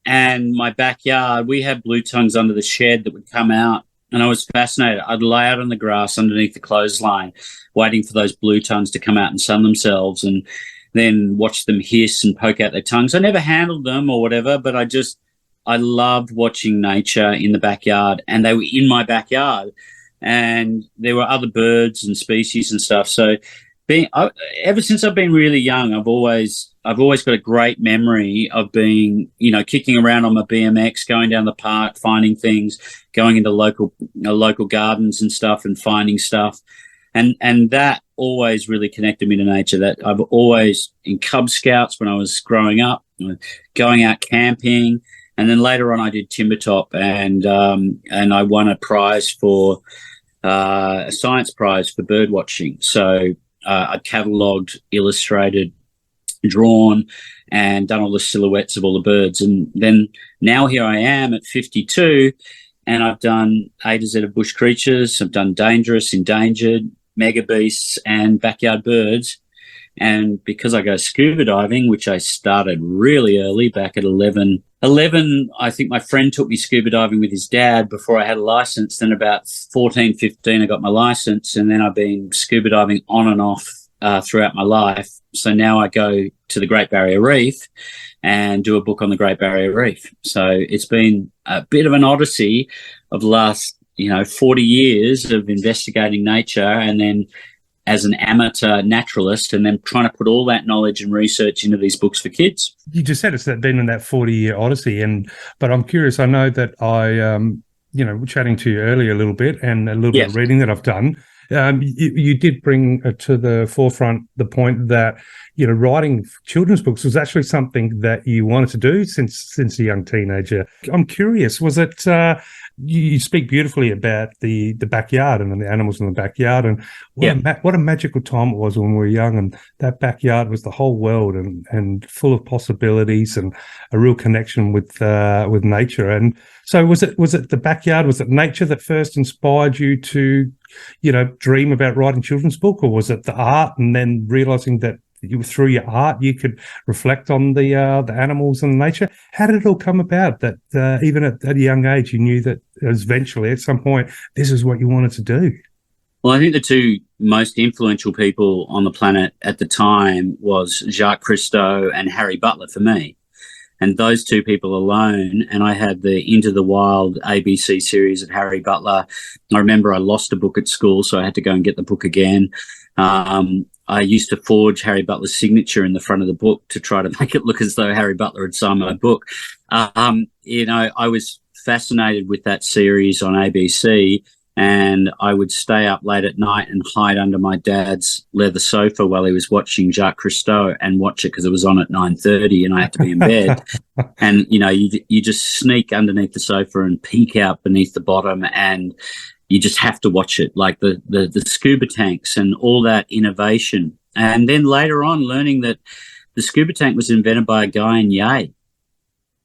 and my backyard, we had blue tongues under the shed that would come out. And I was fascinated. I'd lay out on the grass underneath the clothesline, waiting for those blue tongues to come out and sun themselves, and then watch them hiss and poke out their tongues. I never handled them or whatever, but I loved watching nature in the backyard, and they were in my backyard, and there were other birds and species and stuff. So ever since I've been really young, I've always got a great memory of being, kicking around on my BMX, going down the park, finding things, going into local gardens and stuff and finding stuff. And that always really connected me to nature. That I've always, in Cub Scouts when I was growing up, going out camping, and then later on I did timber top, and I won a prize for a science prize for bird watching. So I catalogued, illustrated, drawn, and done all the silhouettes of all the birds. And then now here I am at 52, and I've done A to Z of bush creatures. I've done dangerous, endangered, mega beasts, and backyard birds. And because I go scuba diving, which I started really early, back at 11, I think my friend took me scuba diving with his dad before I had a license. Then about 14, 15, I got my license, and then I've been scuba diving on and off throughout my life. So now I go to the Great Barrier Reef and do a book on the Great Barrier Reef. So it's been a bit of an odyssey of the last, 40 years of investigating nature, and then as an amateur naturalist, and then trying to put all that knowledge and research into these books for kids. You just said it's been in that 40-year odyssey, but I'm curious. I know that chatting to you earlier a little bit, and a little bit of reading that I've done, you did bring to the forefront the point that writing children's books was actually something that you wanted to do since a young teenager. I'm curious, was it? You speak beautifully about the backyard and the animals in the backyard, and what a magical time it was when we were young, and that backyard was the whole world and full of possibilities and a real connection with nature. And so was it the backyard, was it nature that first inspired you to dream about writing children's book, or was it the art, and then realizing that through your art you could reflect on the animals and nature? How did it all come about that even at a young age you knew that eventually at some point this is what you wanted to do? Well, I think the two most influential people on the planet at the time was Jacques Cousteau and Harry Butler for me. And those two people alone, and I had the Into the Wild ABC series of Harry Butler. I remember I lost a book at school, so I had to go and get the book again. I used to forge Harry Butler's signature in the front of the book to try to make it look as though Harry Butler had signed my book. I was fascinated with that series on ABC, and I would stay up late at night and hide under my dad's leather sofa while he was watching Jacques Cousteau and watch it because it was on at 9:30 and I had to be in bed. And, you just sneak underneath the sofa and peek out beneath the bottom, and you just have to watch it, like the scuba tanks and all that innovation. And then later on, learning that the scuba tank was invented by a guy in Yale.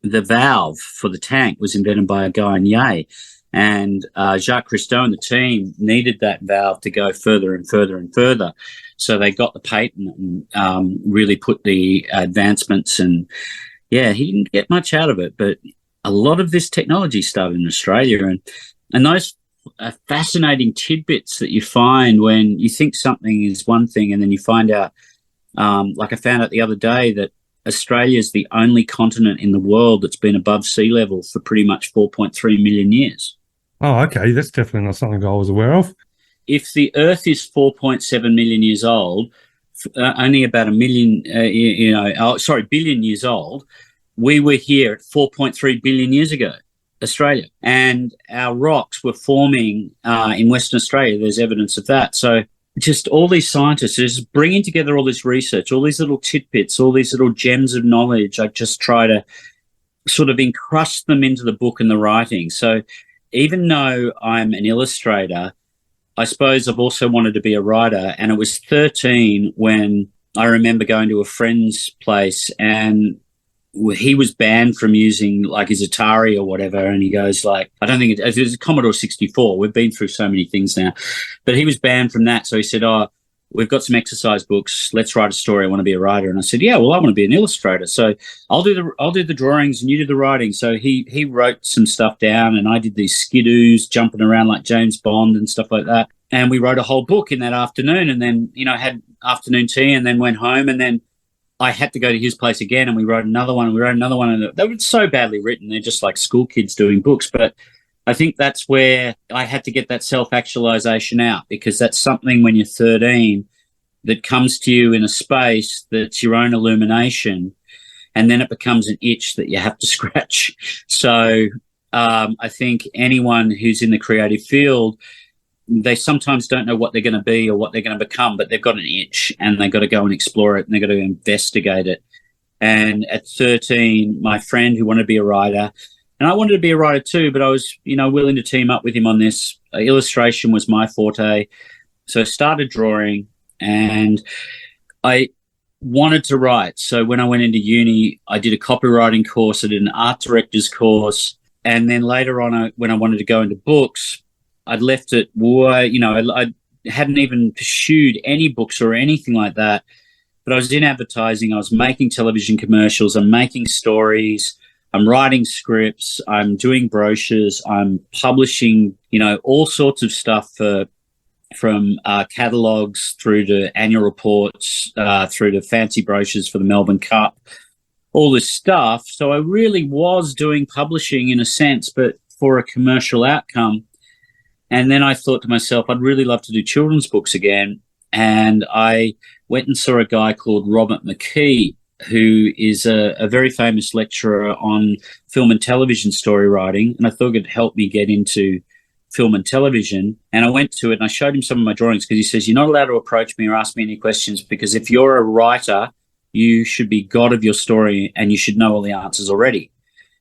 The valve for the tank was invented by a guy in Yale. And Jacques Cousteau and the team needed that valve to go further and further and further. So they got the patent and really put the advancements. And, he didn't get much out of it. But a lot of this technology started in Australia. And those fascinating tidbits that you find when you think something is one thing and then you find out, like I found out the other day, that Australia is the only continent in the world that's been above sea level for pretty much 4.3 million years. Oh, okay. That's definitely not something I was aware of. If the Earth is 4.7 million years old, only about billion years old, we were here at 4.3 billion years ago. Australia, and our rocks were forming in Western Australia. There's evidence of that. So just all these scientists just bringing together all this research, all these little tidbits, all these little gems of knowledge. I just try to sort of encrust them into the book and the writing. So even though I'm an illustrator, I suppose I've also wanted to be a writer. And it was 13 when I remember going to a friend's place, and he was banned from using like his Atari or whatever, and he goes like, I don't think it was a Commodore 64. We've been through so many things now, but he was banned from that. So he said, we've got some exercise books. Let's write a story. I want to be a writer. And I said, yeah, well, I want to be an illustrator. So I'll do the drawings and you do the writing. So he wrote some stuff down, and I did these skidoos jumping around like James Bond and stuff like that. And we wrote a whole book in that afternoon, and then, had afternoon tea and then went home, and then I had to go to his place again, and we wrote another one, and they were so badly written. They're just like school kids doing books. But I think that's where I had to get that self-actualization out, because that's something when you're 13 that comes to you in a space that's your own illumination, and then it becomes an itch that you have to scratch. So I think anyone who's in the creative field, they sometimes don't know what they're going to be or what they're going to become, but they've got an itch and they've got to go and explore it, and they've got to investigate it. And at 13, my friend who wanted to be a writer, and I wanted to be a writer too, but I was, willing to team up with him on this. illustration was my forte. So I started drawing, and I wanted to write. So when I went into uni, I did a copywriting course, I did an art director's course, and then later on, when I wanted to go into books, I'd left it. I hadn't even pursued any books or anything like that. But I was in advertising. I was making television commercials. I'm making stories. I'm writing scripts. I'm doing brochures. I'm publishing, all sorts of stuff from catalogs through to annual reports, through to fancy brochures for the Melbourne Cup, all this stuff. So I really was doing publishing in a sense, but for a commercial outcome. And then I thought to myself, I'd really love to do children's books again. And I went and saw a guy called Robert McKee, who is a very famous lecturer on film and television story writing. And I thought it could help me get into film and television. And I went to it and I showed him some of my drawings, because he says, you're not allowed to approach me or ask me any questions, because if you're a writer, you should be God of your story and you should know all the answers already.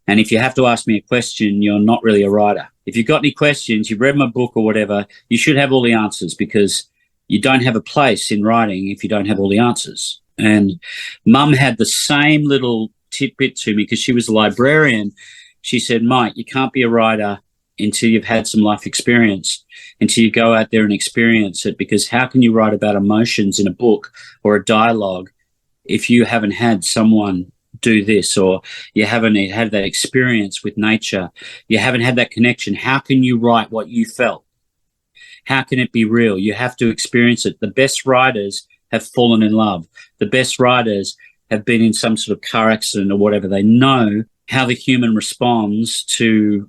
And if you have to ask me a question, you're not really a writer. If you've got any questions, you've read my book or whatever, you should have all the answers, because you don't have a place in writing if you don't have all the answers. And Mum had the same little tidbit to me, because she was a librarian. She said, Myke, you can't be a writer until you've had some life experience, until you go out there and experience it, because how can you write about emotions in a book or a dialogue if you haven't had someone do this, or you haven't had that experience with nature, you haven't had that connection? How can you write what you felt? How can it be real? You have to experience it. The best writers have fallen in love. The best writers have been in some sort of car accident or whatever. They know how the human responds to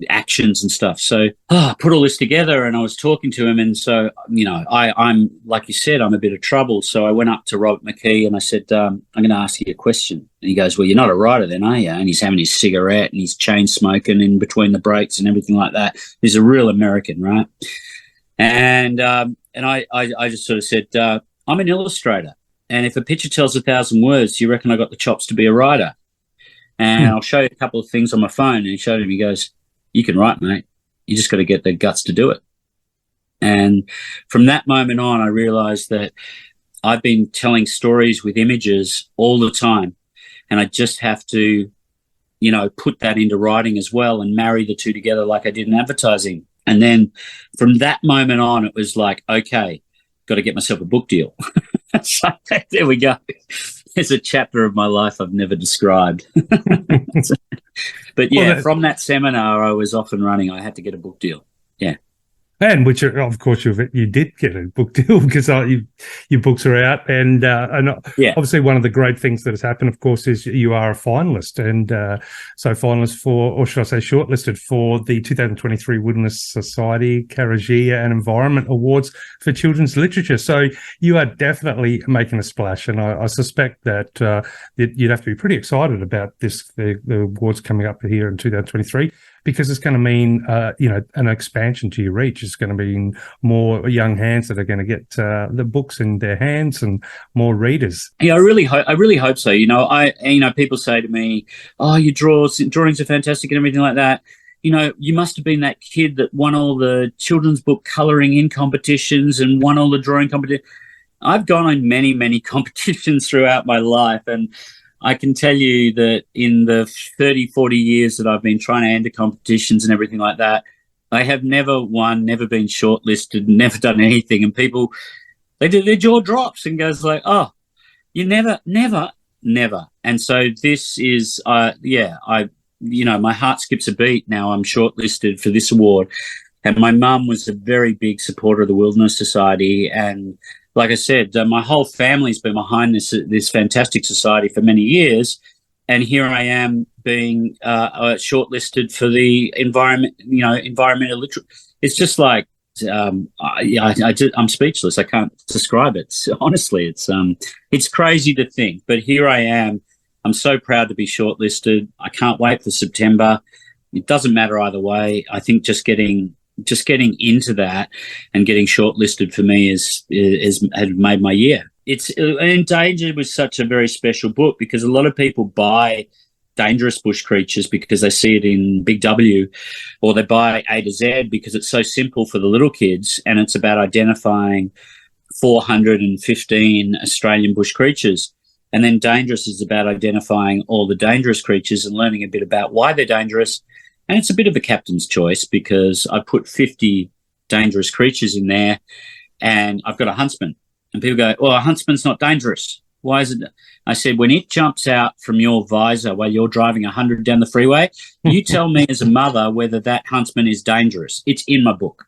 actions and stuff. So I put all this together, and I was talking to him, and so I'm like you said, I'm a bit of trouble. So I went up to Robert McKee and I said, I'm going to ask you a question. And he goes, well, you're not a writer then, are you? And he's having his cigarette and he's chain smoking in between the breaks and everything like that. He's a real American, right? And I just sort of said, I'm an illustrator, and if a picture tells 1,000 words, do you reckon I got the chops to be a writer? And I'll show you a couple of things on my phone. And he showed him. He goes, you can write, mate. You just got to get the guts to do it. And from that moment on, I realized that I've been telling stories with images all the time, and I just have to, put that into writing as well and marry the two together like I did in advertising. And then from that moment on, it was like, okay, got to get myself a book deal. So there we go. There's a chapter of my life I've never described. But yeah, from that seminar, I was off and running. I had to get a book deal. Yeah. And which, of course, you did get a book deal, because your books are out. And obviously one of the great things that has happened, of course, is you are a finalist. And so finalist for, or should I say shortlisted for, the 2023 Wilderness Society, Karagia and Environment Awards for Children's Literature. So you are definitely making a splash. And I suspect that you'd have to be pretty excited about the awards coming up here in 2023. Because it's going to mean, an expansion to your reach. It's going to mean more young hands that are going to get the books in their hands, and more readers. Yeah, I really hope so. People say to me, "Oh, your drawings are fantastic," and everything like that. You must have been that kid that won all the children's book colouring in competitions and won all the drawing competitions. I've gone on many, many competitions throughout my life, and I can tell you that in the 30, 40 years that I've been trying to enter competitions and everything like that, I have never won, never been shortlisted, never done anything. And people, their jaw drops and goes like, oh, you never. And so this is, my heart skips a beat now. I'm shortlisted for this award. And my mum was a very big supporter of the Wilderness Society, and like I said, my whole family's been behind this fantastic society for many years, and here I am being shortlisted for the environmental literature. It's just like I'm speechless. I can't describe it. Honestly, it's crazy to think, but here I am. I'm so proud to be shortlisted. I can't wait for September. It doesn't matter either way. I think just getting into that and getting shortlisted for me has made my year. It's Endangered was such a very special book, because a lot of people buy dangerous bush creatures because they see it in Big W, or they buy A to Z because it's so simple for the little kids, and it's about identifying 415 Australian bush creatures. And then dangerous is about identifying all the dangerous creatures and learning a bit about why they're dangerous. And it's a bit of a captain's choice because I put 50 dangerous creatures in there and I've got a huntsman. And people go, well, a huntsman's not dangerous. Why is it? I said, when it jumps out from your visor while you're driving 100 down the freeway, you tell me as a mother whether that huntsman is dangerous. It's in my book.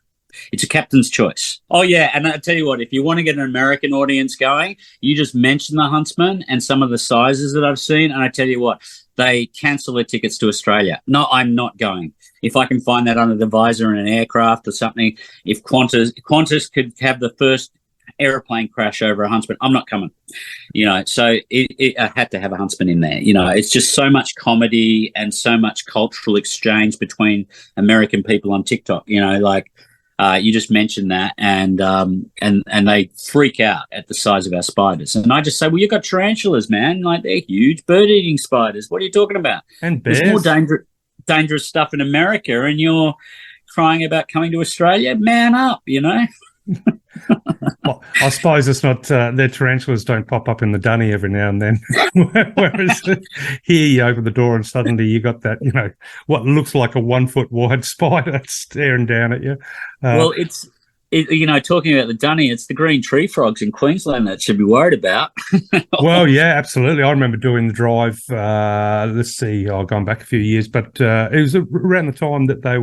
It's a captain's choice. Oh, yeah, and I tell you what, if you want to get an American audience going, you just mention the huntsman and some of the sizes that I've seen, and I tell you what, they cancel their tickets to Australia. No, I'm not going. If I can find that under the visor in an aircraft or something, if Qantas could have the first airplane crash over a huntsman, I'm not coming. So I had to have a huntsman in there. It's just so much comedy and so much cultural exchange between American people on TikTok. You just mentioned that, and they freak out at the size of our spiders. And I just say, well, you've got tarantulas, man. Like, they're huge bird-eating spiders. What are you talking about? And bears. There's more dangerous stuff in America, and you're crying about coming to Australia? Man up, Well, I suppose it's not their tarantulas don't pop up in the dunny every now and then. Whereas here you open the door and suddenly you got that, what looks like a 1 foot wide spider staring down at you. Well, talking about the dunny, it's the green tree frogs in Queensland that should be worried about. Well, yeah, absolutely. I remember doing the drive, going back a few years, but it was around the time that they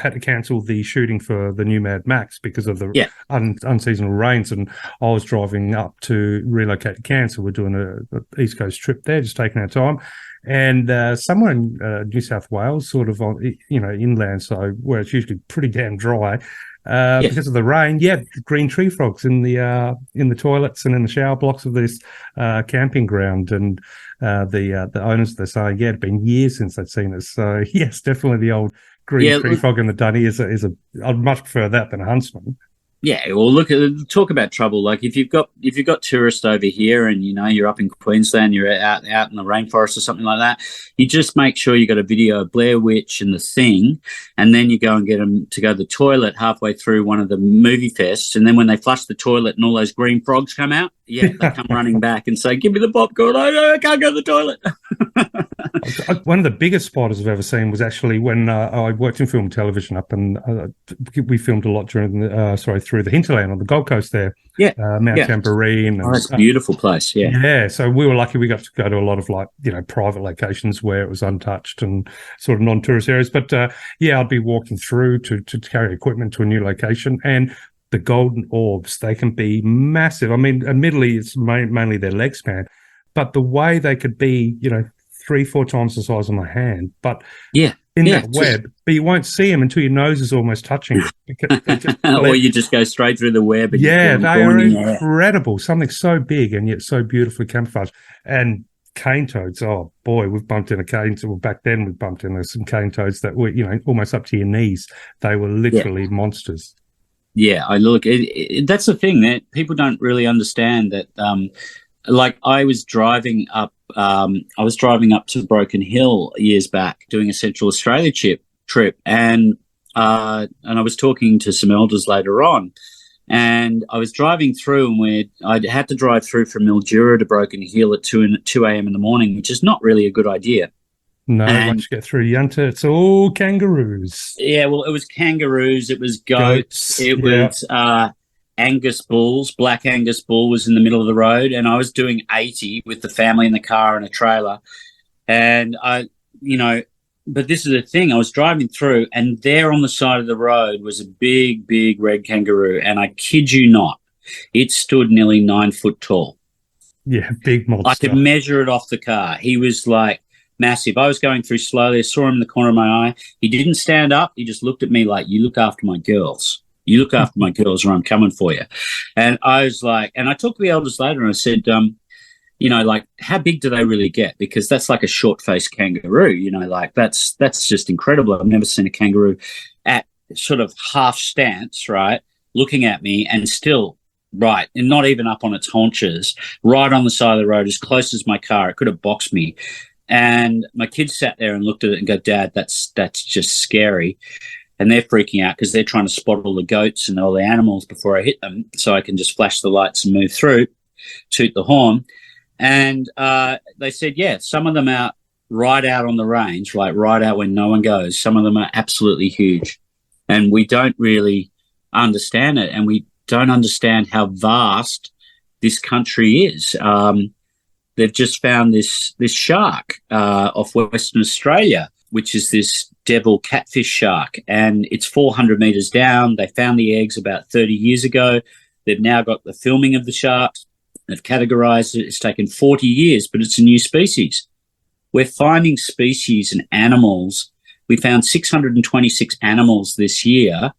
had to cancel the shooting for the new Mad Max because of the unseasonal rains, and I was driving up to relocate to Cairns, so we're doing a East Coast trip there, just taking our time, and somewhere in New South Wales, sort of on inland, so where it's usually pretty damn dry. Because of the rain, green tree frogs in the toilets and in the shower blocks of this camping ground, and the owners, they're saying, it'd been years since they'd seen it. So yes, definitely the old green tree frog in the dunny I'd much prefer that than a huntsman. Yeah, well, talk about trouble. Like if you've got tourists over here, and you're up in Queensland, you're out in the rainforest or something like that, you just make sure you got a video of Blair Witch and The Thing, and then you go and get them to go to the toilet halfway through one of the movie fests, and then when they flush the toilet and all those green frogs come out, they come running back and say, "Give me the popcorn! I can't go to the toilet." One of the biggest spiders I've ever seen was actually when I worked in film and television up, and we filmed a lot through the hinterland on the Gold Coast there. Mount Tamborine. And, that's a beautiful place. Yeah. So we were lucky. We got to go to a lot of private locations where it was untouched and sort of non-tourist areas. But I'd be walking through to carry equipment to a new location, and the golden orbs, they can be massive. I mean, admittedly, it's mainly their leg span, but the way they could be, 3-4 times the size of my hand, but that web, but you won't see them until your nose is almost touching it. Or you just go straight through the web. And they are incredible. Something so big and yet so beautifully camouflaged. And cane toads, oh boy, we've bumped into cane toads. Well, back then we bumped into some cane toads that were, almost up to your knees. They were literally monsters. Yeah, that's the thing that people don't really understand, that I was driving up to Broken Hill years back doing a Central Australia trip, and I was talking to some elders later on, and I was driving through, and I had to drive through from Mildura to Broken Hill at 2 a.m. in the morning, which is not really a good idea. No, once you get through Yunta, it's all kangaroos. Yeah, well, it was kangaroos, it was goats. It was Angus bulls. Black Angus bull was in the middle of the road, and I was doing 80 with the family in the car and a trailer. And but this is the thing, I was driving through, and there on the side of the road was a big, big red kangaroo, and I kid you not, it stood nearly 9 foot tall. Yeah, big monster. I could measure it off the car. He was massive. I was going through slowly. I saw him in the corner of my eye. He didn't stand up. He just looked at me like, "You look after my girls. You look after my girls, or I'm coming for you." And I was and I talked to the elders later, and I said, how big do they really get? Because that's like a short-faced kangaroo, that's just incredible. I've never seen a kangaroo at sort of half stance, right, looking at me and still right, and not even up on its haunches, right on the side of the road, as close as my car. It could have boxed me. And my kids sat there and looked at it and go, Dad, that's just scary. And they're freaking out because they're trying to spot all the goats and all the animals before I hit them, so I can just flash the lights and move through, toot the horn. And they said, yeah, some of them out right out on the range, like right out when no one goes. Some of them are absolutely huge. And we don't really understand it, and we don't understand how vast this country is. They've just found this shark off Western Australia, which is this devil catfish shark, and it's 400 metres down. They found the eggs about 30 years ago. They've now got the filming of the sharks. They've categorised it. It's taken 40 years, but it's a new species. We're finding species and animals. We found 626 animals this year.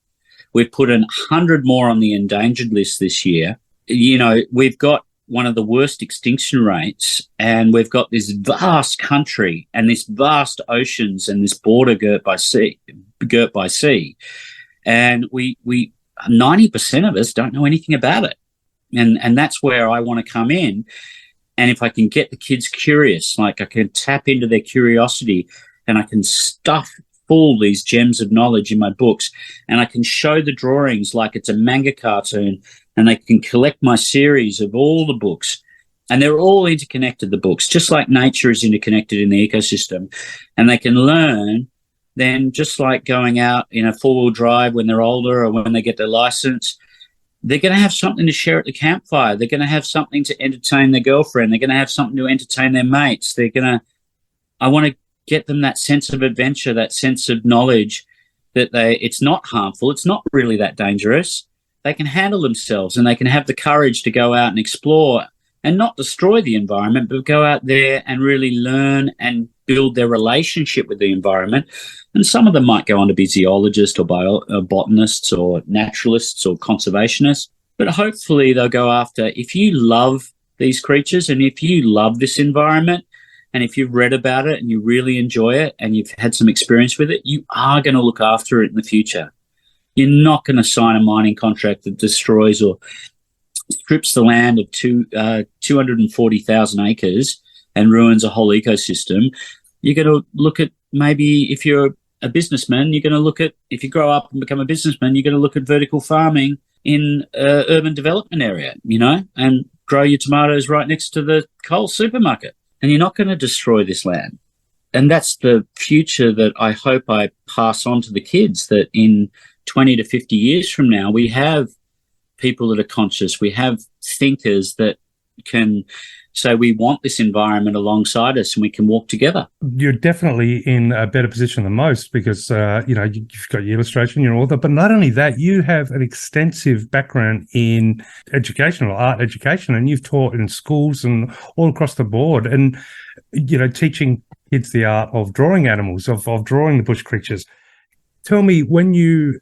We've put 100 more on the endangered list this year. You know, we've got one of the worst extinction rates, and we've got this vast country and this vast oceans and this border girt by sea. And we 90% of us don't know anything about it. And that's where I want to come in. And if I can get the kids curious, like I can tap into their curiosity, and I can stuff full these gems of knowledge in my books, and I can show the drawings like it's a manga cartoon, and they can collect my series of all the books. And they're all interconnected, the books, just like nature is interconnected in the ecosystem. And they can learn then, just like going out in a four-wheel drive when they're older or when they get their license. They're going to have something to share at the campfire. They're going to have something to entertain their girlfriend. They're going to have something to entertain their mates. I want to get them that sense of adventure, that sense of knowledge that it's not harmful. It's not really that dangerous. They can handle themselves, and they can have the courage to go out and explore and not destroy the environment, but go out there and really learn and build their relationship with the environment. And some of them might go on to be zoologists or botanists or naturalists or conservationists, but hopefully they'll go after, if you love these creatures and if you love this environment, and if you've read about it and you really enjoy it and you've had some experience with it, you are going to look after it in the future. You're not going to sign a mining contract that destroys or strips the land of 240,000 acres and ruins a whole ecosystem. You're going to look at, maybe if you're a businessman, you're going to look at, if you grow up and become a businessman, you're going to look at vertical farming in an urban development area, you know, and grow your tomatoes right next to the Coles supermarket. And you're not going to destroy this land. And that's the future that I hope I pass on to the kids, that in 20 to 50 years from now, we have people that are conscious. We have thinkers that can say, we want this environment alongside us and we can walk together. You're definitely in a better position than most because, you've got your illustration, your author, but not only that, you have an extensive background in educational art education, and you've taught in schools and all across the board, and, you know, teaching kids the art of drawing animals, of drawing the bush creatures. Tell me, when you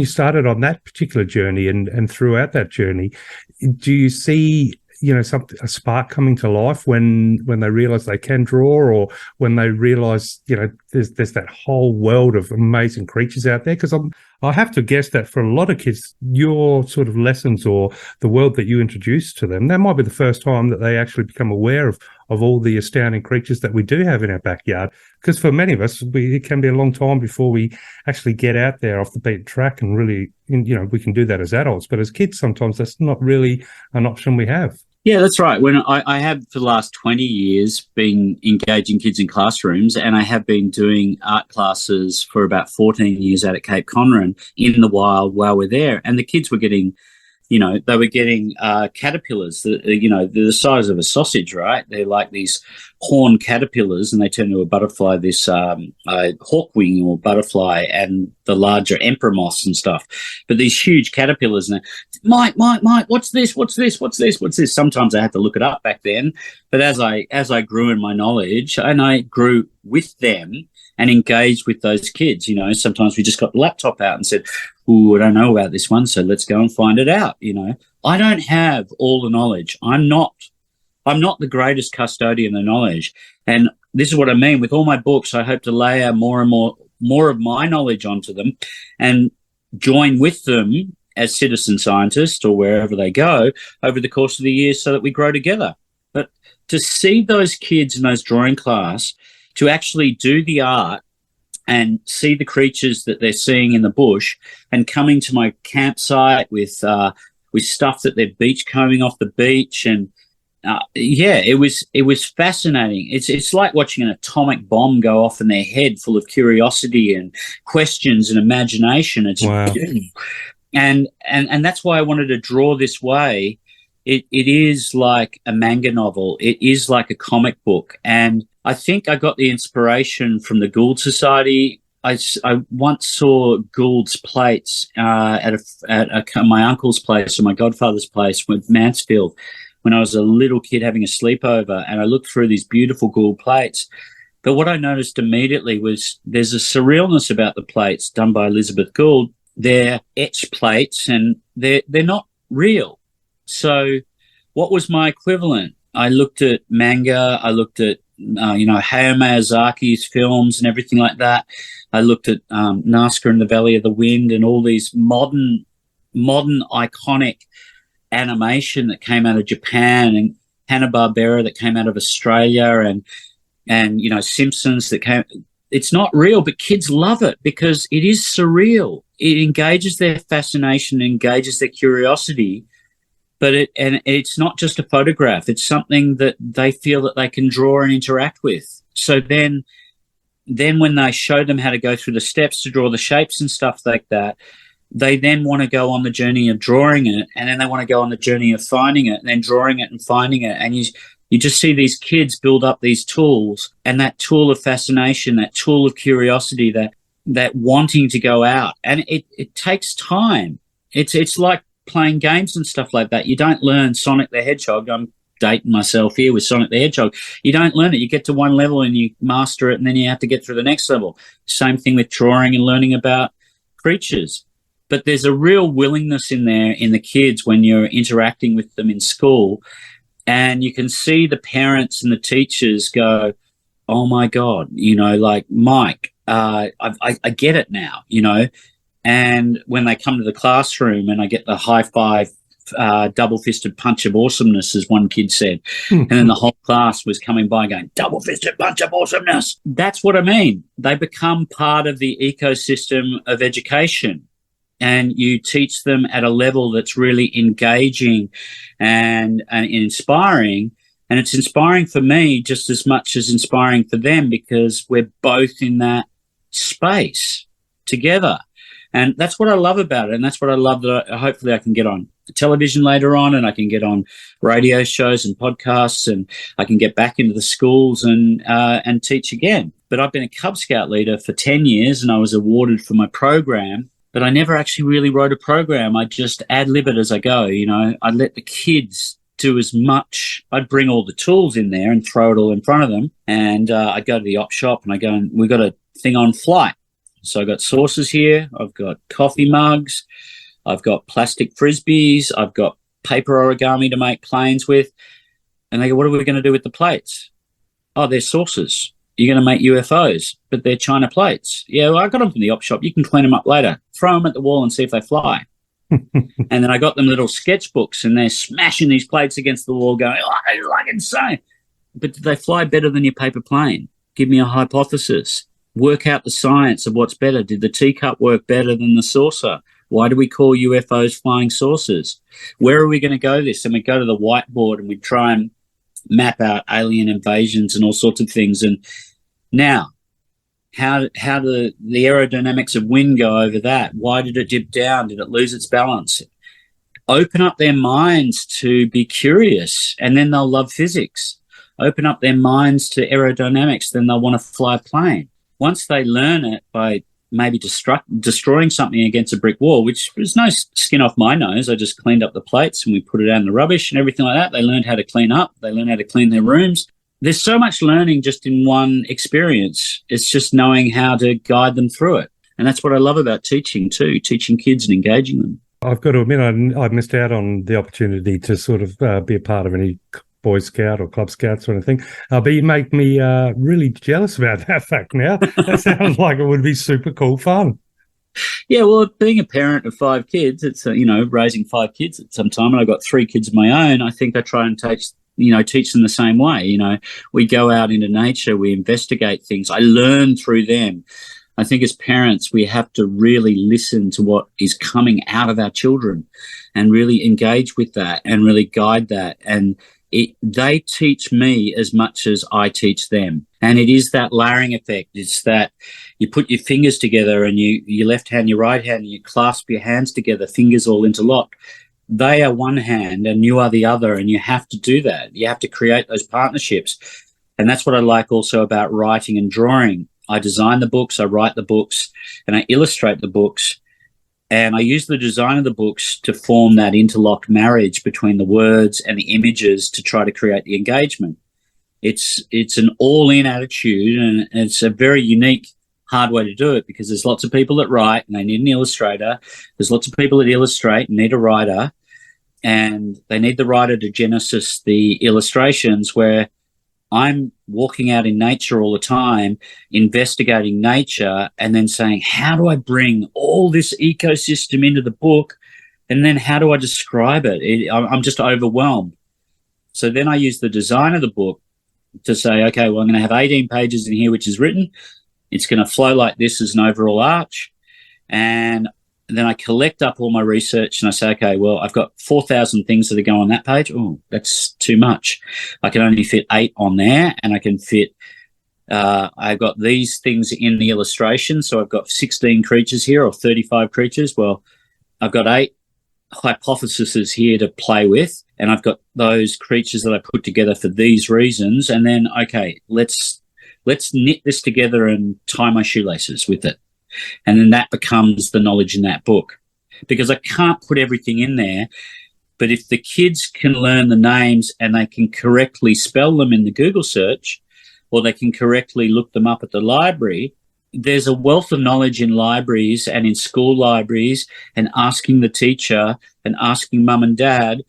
started on that particular journey and throughout that journey, do you see, you know, a spark coming to life when they realize they can draw, or when they realize, you know, there's that whole world of amazing creatures out there? Because I have to guess that for a lot of kids, your sort of lessons or the world that you introduce to them, that might be the first time that they actually become aware of all the astounding creatures that we do have in our backyard. Because for many of us, it can be a long time before we actually get out there off the beaten track and really, you know, we can do that as adults. But as kids, sometimes that's not really an option we have. Yeah, that's right. When I have for the last 20 years been engaging kids in classrooms, and I have been doing art classes for about 14 years out at Cape Conran in the wild while we're there. And the kids were getting, you know, they were getting caterpillars, you know, they're the size of a sausage, right? They're like these horn caterpillars, and they turn into a butterfly, this hawkwing or butterfly, and the larger emperor moths and stuff. But these huge caterpillars, and Myke, what's this? Sometimes I had to look it up back then. But as I grew in my knowledge, and I grew with them and engaged with those kids, you know, sometimes we just got the laptop out and said, "Ooh, I don't know about this one, so let's go and find it out." You know, I don't have all the knowledge. I'm not the greatest custodian of knowledge. And this is what I mean. With all my books, I hope to layer more and more of my knowledge onto them and join with them as citizen scientists or wherever they go over the course of the years, so that we grow together. But to see those kids in those drawing class, to actually do the art and see the creatures that they're seeing in the bush, and coming to my campsite with stuff that they're beachcombing off the beach, and it was fascinating. It's like watching an atomic bomb go off in their head, full of curiosity and questions and imagination. It's wow. And that's why I wanted to draw this way. It is like a manga novel. It is like a comic book. And I think I got the inspiration from the Gould Society. I once saw Gould's plates at my uncle's place or my godfather's place with Mansfield when I was a little kid having a sleepover, and I looked through these beautiful Gould plates. But what I noticed immediately was there's a surrealness about the plates done by Elizabeth Gould. They're etched plates, and they're not real. So what was my equivalent? I looked at manga. I looked at, Hayao Miyazaki's films and everything like that. I looked at Nazca and the Valley of the Wind and all these modern iconic animation that came out of Japan, and Hanna-Barbera that came out of Australia, and Simpsons that came. It's not real, but kids love it because it is surreal. It engages their fascination, engages their curiosity. But it's not just a photograph. It's something that they feel that they can draw and interact with. So then when they show them how to go through the steps to draw the shapes and stuff like that, they then want to go on the journey of drawing it, and then they want to go on the journey of finding it, and then drawing it and finding it. And you just see these kids build up these tools, and that tool of fascination, that tool of curiosity, that wanting to go out. And it takes time. It's like playing games and stuff like that. You don't learn Sonic the Hedgehog. I'm dating myself here with Sonic the Hedgehog. You don't learn it. You get to one level and you master it, and then you have to get through the next level. Same thing with drawing and learning about creatures. But there's a real willingness in there in the kids when you're interacting with them in school, and you can see the parents and the teachers go, oh my God, like Mike, I get it now, And when they come to the classroom and I get the high five, double-fisted punch of awesomeness, as one kid said, and then the whole class was coming by going, double-fisted punch of awesomeness. That's what I mean. They become part of the ecosystem of education, and you teach them at a level that's really engaging and inspiring. And it's inspiring for me just as much as inspiring for them, because we're both in that space together. And that's what I love about it. And that's what I love that hopefully I can get on television later on, and I can get on radio shows and podcasts, and I can get back into the schools and teach again. But I've been a Cub Scout leader for 10 years, and I was awarded for my program, but I never actually really wrote a program. I just ad-lib it as I go. I'd let the kids do as much. I'd bring all the tools in there and throw it all in front of them. And I'd go to the op shop and I go, and we've got a thing on flight. So I've got saucers here, I've got coffee mugs, I've got plastic frisbees, I've got paper origami to make planes with. And they go, what are we going to do with the plates? Oh, they're saucers. You're going to make UFOs, but they're China plates. Yeah, well, I got them from the op shop. You can clean them up later. Throw them at the wall and see if they fly. And then I got them little sketchbooks, and they're smashing these plates against the wall going, oh, it's like insane. But did they fly better than your paper plane? Give me a hypothesis. Work out the science of what's better. Did the teacup work better than the saucer? Why do we call UFOs flying saucers? Where are we going to go this? And we go to the whiteboard and we try and map out alien invasions and all sorts of things. And now, how the aerodynamics of wind go over that? Why did it dip down? Did it lose its balance? Open up their minds to be curious, and then they'll love physics. Open up their minds to aerodynamics, then they'll want to fly a plane. Once they learn it by maybe destroying something against a brick wall, which was no skin off my nose, I just cleaned up the plates and we put it out in the rubbish and everything like that. They learned how to clean up. They learned how to clean their rooms. There's so much learning just in one experience. It's just knowing how to guide them through it. And that's what I love about teaching too, teaching kids and engaging them. I've got to admit, I missed out on the opportunity to sort of be a part of any Boy Scout or Club Scout sort of thing. But you make me really jealous about that fact now. That sounds like it would be super cool fun. Yeah, well, being a parent of 5 kids, it's, raising 5 kids at some time, and I've got 3 kids of my own. I think I try and teach them the same way. We go out into nature, we investigate things. I learn through them. I think as parents, we have to really listen to what is coming out of our children and really engage with that and really guide that. And they teach me as much as I teach them. And it is that layering effect. It's that you put your fingers together and your left hand, your right hand, and you clasp your hands together, fingers all interlocked. They are one hand and you are the other, and you have to do that. You have to create those partnerships. And that's what I like also about writing and drawing. I design the books, I write the books, and I illustrate the books. And I use the design of the books to form that interlocked marriage between the words and the images to try to create the engagement. It's an all-in attitude, and it's a very unique, hard way to do it, because there's lots of people that write and they need an illustrator. There's lots of people that illustrate and need a writer, and they need the writer to genesis the illustrations, where I'm walking out in nature all the time, investigating nature, and then saying, how do I bring all this ecosystem into the book? And then how do I describe it? I'm just overwhelmed. So then I use the design of the book to say, okay, well, I'm going to have 18 pages in here, which is written. It's going to flow like this as an overall arch. And then I collect up all my research and I say, okay, well, I've got 4,000 things that are going on that page. Oh, that's too much. I can only fit 8 on there, and I can fit, I've got these things in the illustration. So I've got 16 creatures here, or 35 creatures. Well, I've got 8 hypotheses here to play with, and I've got those creatures that I put together for these reasons. And then, okay, let's knit this together and tie my shoelaces with it. And then that becomes the knowledge in that book, because I can't put everything in there. But if the kids can learn the names and they can correctly spell them in the Google search, or they can correctly look them up at the library, there's a wealth of knowledge in libraries and in school libraries, and asking the teacher and asking mum and dad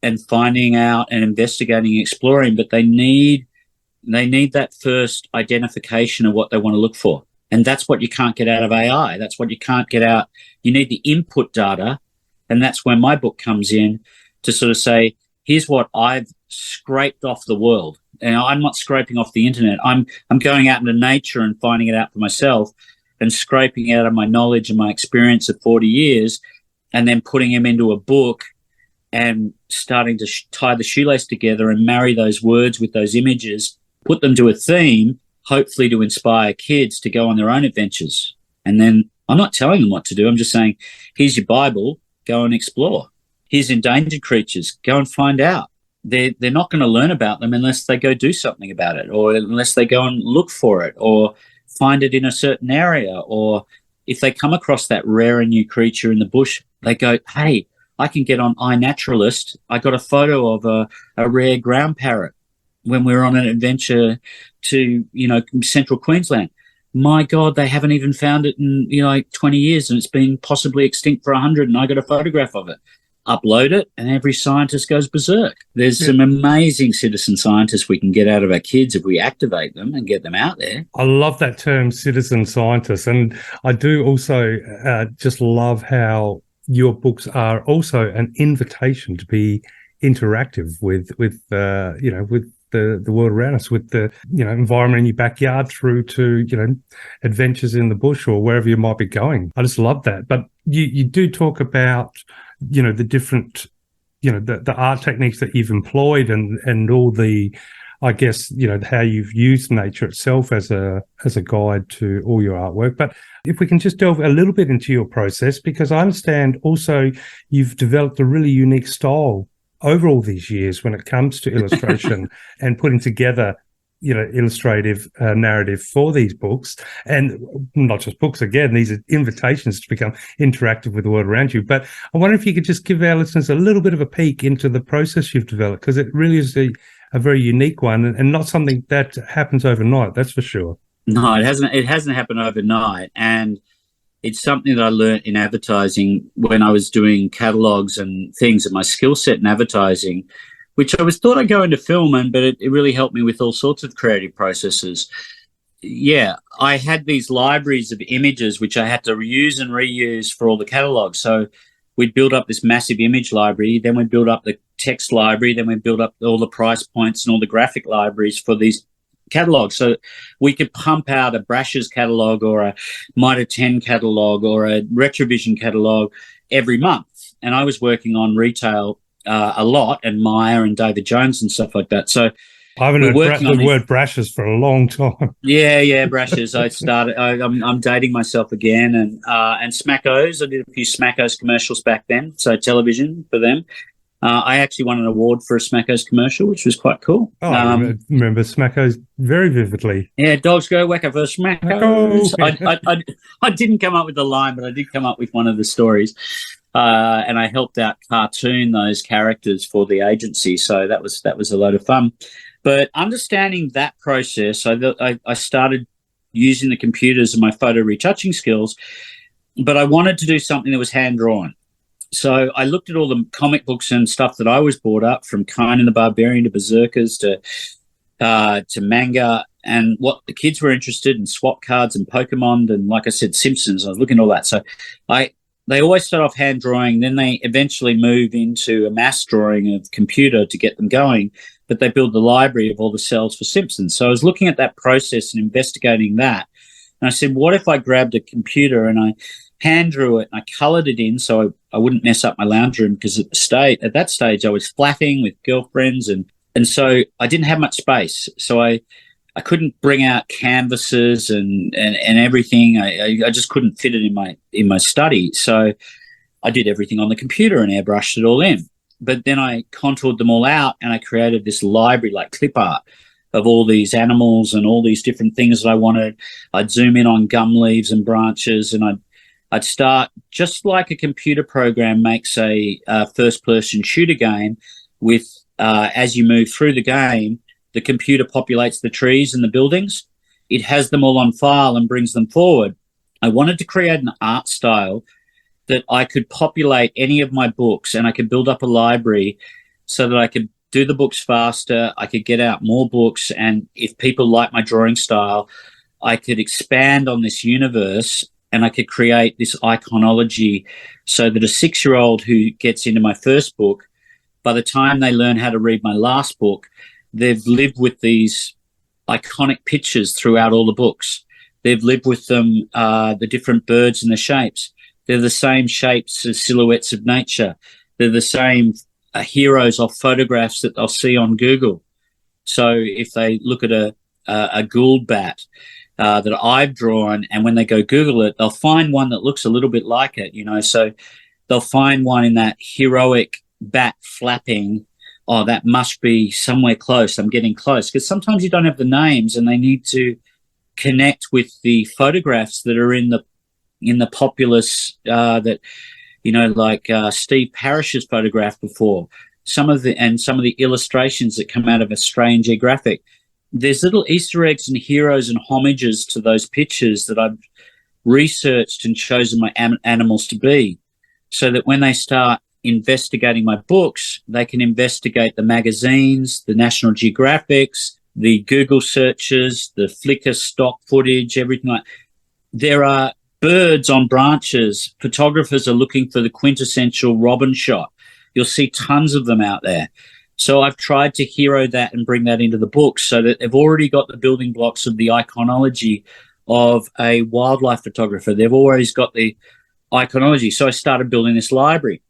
and finding out and investigating and exploring. But they need that first identification of what they want to look for. And that's what you can't get out of AI. That's what you can't get out. You need the input data. And that's where my book comes in, to sort of say, here's what I've scraped off the world. And I'm not scraping off the internet. I'm going out into nature and finding it out for myself, and scraping out of my knowledge and my experience of 40 years, and then putting them into a book and starting to tie the shoelace together and marry those words with those images, put them to a theme, hopefully to inspire kids to go on their own adventures. And then I'm not telling them what to do. I'm just saying, here's your Bible, go and explore. Here's endangered creatures, go and find out. They're not going to learn about them unless they go do something about it, or unless they go and look for it, or find it in a certain area. Or if they come across that rare and new creature in the bush, they go, hey, I can get on iNaturalist. I got a photo of a rare ground parrot when we were on an adventure to, central Queensland. My God, they haven't even found it in, 20 years, and it's been possibly extinct for 100, and I got a photograph of it. Upload it, and every scientist goes berserk. There's some amazing citizen scientists we can get out of our kids if we activate them and get them out there. I love that term, citizen scientist. And I do also just love how your books are also an invitation to be interactive with the world around us, with the environment in your backyard, through to adventures in the bush or wherever you might be going. I just love that. But you do talk about the different the art techniques that you've employed, and all the, I guess, how you've used nature itself as a guide to all your artwork. But if we can just delve a little bit into your process, because I understand also you've developed a really unique style over all these years when it comes to illustration and putting together, illustrative narrative for these books, and not just books. Again, these are invitations to become interactive with the world around you. But I wonder if you could just give our listeners a little bit of a peek into the process you've developed, because it really is a very unique one, and not something that happens overnight. That's for sure. No, it hasn't. It hasn't happened overnight, and it's something that I learned in advertising when I was doing catalogs and things. And my skill set in advertising, which I thought I'd go into film, but it really helped me with all sorts of creative processes. Yeah, I had these libraries of images which I had to reuse and reuse for all the catalogs. So we'd build up this massive image library, then we'd build up the text library. Then we built up all the price points and all the graphic libraries for these catalogs. So we could pump out a Brash's catalogue or a Mitre 10 catalogue or a Retrovision catalogue every month. And I was working on retail a lot, and Myer and David Jones and stuff like that. So I haven't heard the word Brash's for a long time. Yeah, Brash's. I'm dating myself again, and Smackos. I did a few Smackos commercials back then, so television for them. I actually won an award for a Smackos commercial, which was quite cool. Oh, I remember Smackos very vividly. Yeah, dogs go whacker for Smackos. I didn't come up with the line, but I did come up with one of the stories. And I helped out cartoon those characters for the agency, so that was a load of fun. But understanding that process, I started using the computers and my photo retouching skills, but I wanted to do something that was hand-drawn. So I looked at all the comic books and stuff that I was brought up, from Conan the Barbarian to Berserkers to manga, and what the kids were interested in, swap cards and Pokemon, and like I said, Simpsons. I was looking at all that. So they always start off hand drawing, then they eventually move into a mass drawing of computer to get them going, but they build the library of all the cells for Simpsons. So I was looking at that process and investigating that. And I said, what if I grabbed a computer and I hand drew it and I coloured it in so I wouldn't mess up my lounge room, because at that stage I was flatting with girlfriends, and so I didn't have much space. So I couldn't bring out canvases and everything. I just couldn't fit it in my study. So I did everything on the computer and airbrushed it all in. But then I contoured them all out, and I created this library, like clip art, of all these animals and all these different things that I wanted. I'd zoom in on gum leaves and branches, and I'd start, just like a computer program makes a first-person shooter game with, as you move through the game, the computer populates the trees and the buildings. It has them all on file and brings them forward. I wanted to create an art style that I could populate any of my books, and I could build up a library so that I could do the books faster, I could get out more books, and if people like my drawing style, I could expand on this universe, and I could create this iconology so that a 6-year-old who gets into my first book, by the time they learn how to read my last book, they've lived with these iconic pictures throughout all the books. They've lived with them, the different birds and the shapes. They're the same shapes as silhouettes of nature. They're the same heroes of photographs that they'll see on Google. So if they look at a Gould bat that I've drawn, and when they go Google it, they'll find one that looks a little bit like it, So they'll find one in that heroic bat flapping. Oh, that must be somewhere close. I'm getting close. Because sometimes you don't have the names, and they need to connect with the photographs that are in the populace that, like Steve Parrish's photograph before. Some of the illustrations that come out of Australian Geographic. There's little Easter eggs and heroes and homages to those pictures that I've researched and chosen my animals to be, so that when they start investigating my books, they can investigate the magazines, the National Geographics, the Google searches, the Flickr stock footage, everything like that. There are birds on branches. Photographers are looking for the quintessential robin shot. You'll see tons of them out there. So I've tried to hero that and bring that into the books, so that they've already got the building blocks of the iconology of a wildlife photographer. They've always got the iconology. So I started building this library,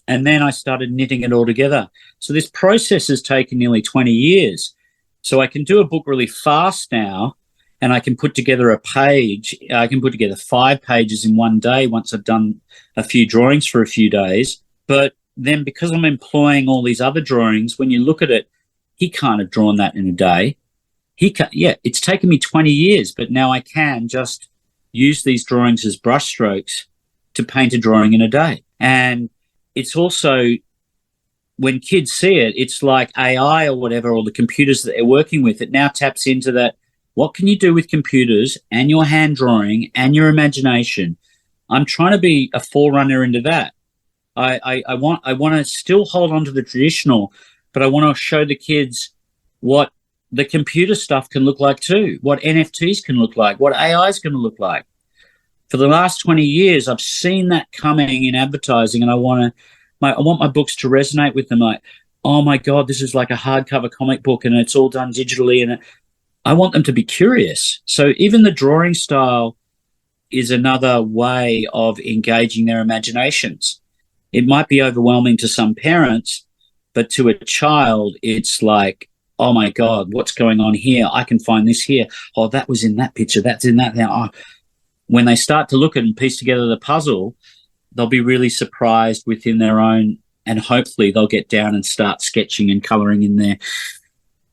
and then I started knitting it all together. So this process has taken nearly 20 years. So I can do a book really fast now, and I can put together a page. I can put together 5 pages in one day once I've done a few drawings for a few days. But then, because I'm employing all these other drawings, when you look at it, he can't have drawn that in a day. It's taken me 20 years, but now I can just use these drawings as brushstrokes to paint a drawing in a day. And it's also, when kids see it, it's like AI or whatever, or the computers that they're working with. It now taps into that. What can you do with computers and your hand drawing and your imagination? I'm trying to be a forerunner into that. I want to still hold on to the traditional, but I want to show the kids what the computer stuff can look like too, what NFTs can look like, what AI is going to look like. For the last 20 years, I've seen that coming in advertising, and I want my books to resonate with them. Like, oh my God, this is like a hardcover comic book and it's all done digitally. And I want them to be curious. So even the drawing style is another way of engaging their imaginations. It might be overwhelming to some parents, but to a child, it's like, oh my God, what's going on here? I can find this here. Oh, that was in that picture. That's in that now. Oh. When they start to look at and piece together the puzzle, they'll be really surprised within their own, and hopefully they'll get down and start sketching and colouring in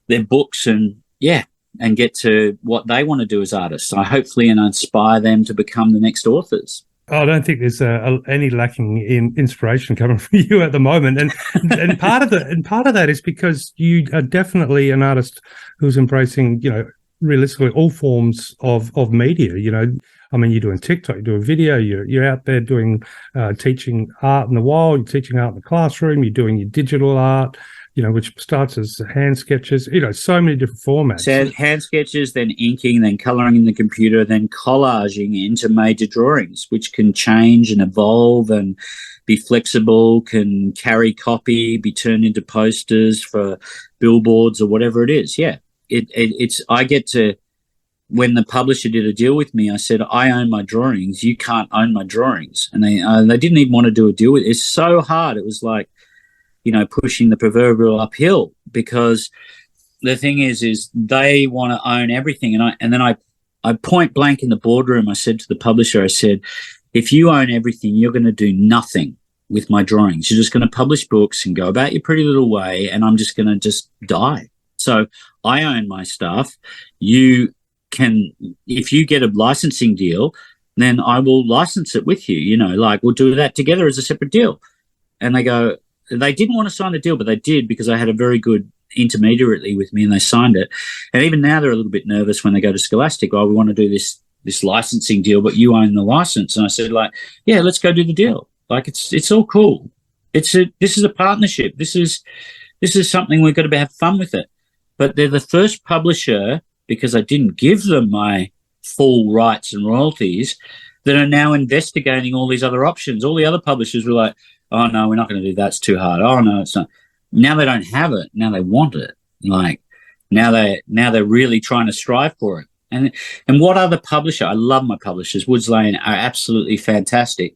their books and get to what they want to do as artists. I hopefully and inspire them to become the next authors. I don't think there's any lacking in inspiration coming from you at the moment, and part of that is because you are definitely an artist who's embracing, realistically all forms of media. I mean, you're doing TikTok, you're doing video, you're out there doing teaching art in the wild, you're teaching art in the classroom, you're doing your digital art, which starts as hand sketches, so many different formats. So hand sketches, then inking, then colouring in the computer, then collaging into major drawings, which can change and evolve and be flexible, can carry copy, be turned into posters for billboards or whatever it is. Yeah, it's I get to, when the publisher did a deal with me, I said, I own my drawings. You can't own my drawings. And they didn't even want to do a deal with it. It's so hard. It was like, pushing the proverbial uphill, because the thing is they want to own everything. And then I point blank in the boardroom, I said to the publisher, I said, if you own everything, you're going to do nothing with my drawings. You're just going to publish books and go about your pretty little way, and I'm just going to just die. So I own my stuff. You can, if you get a licensing deal, then I will license it with you, we'll do that together as a separate deal. And they didn't want to sign the deal, but they did, because I had a very good intermediary with me and they signed it. And even now they're a little bit nervous when they go to Scholastic. Oh, we want to do this licensing deal, but you own the license. And I said, yeah, let's go do the deal. It's all cool. This is a partnership. This is something we've got to have fun with it. But they're the first publisher, because I didn't give them my full rights and royalties, that are now investigating all these other options. All the other publishers were like, oh, no, we're not going to do that. It's too hard. Oh, no, it's not. Now they don't have it. Now they want it. Now they're really trying to strive for it. And what other publisher? I love my publishers. Woods Lane are absolutely fantastic.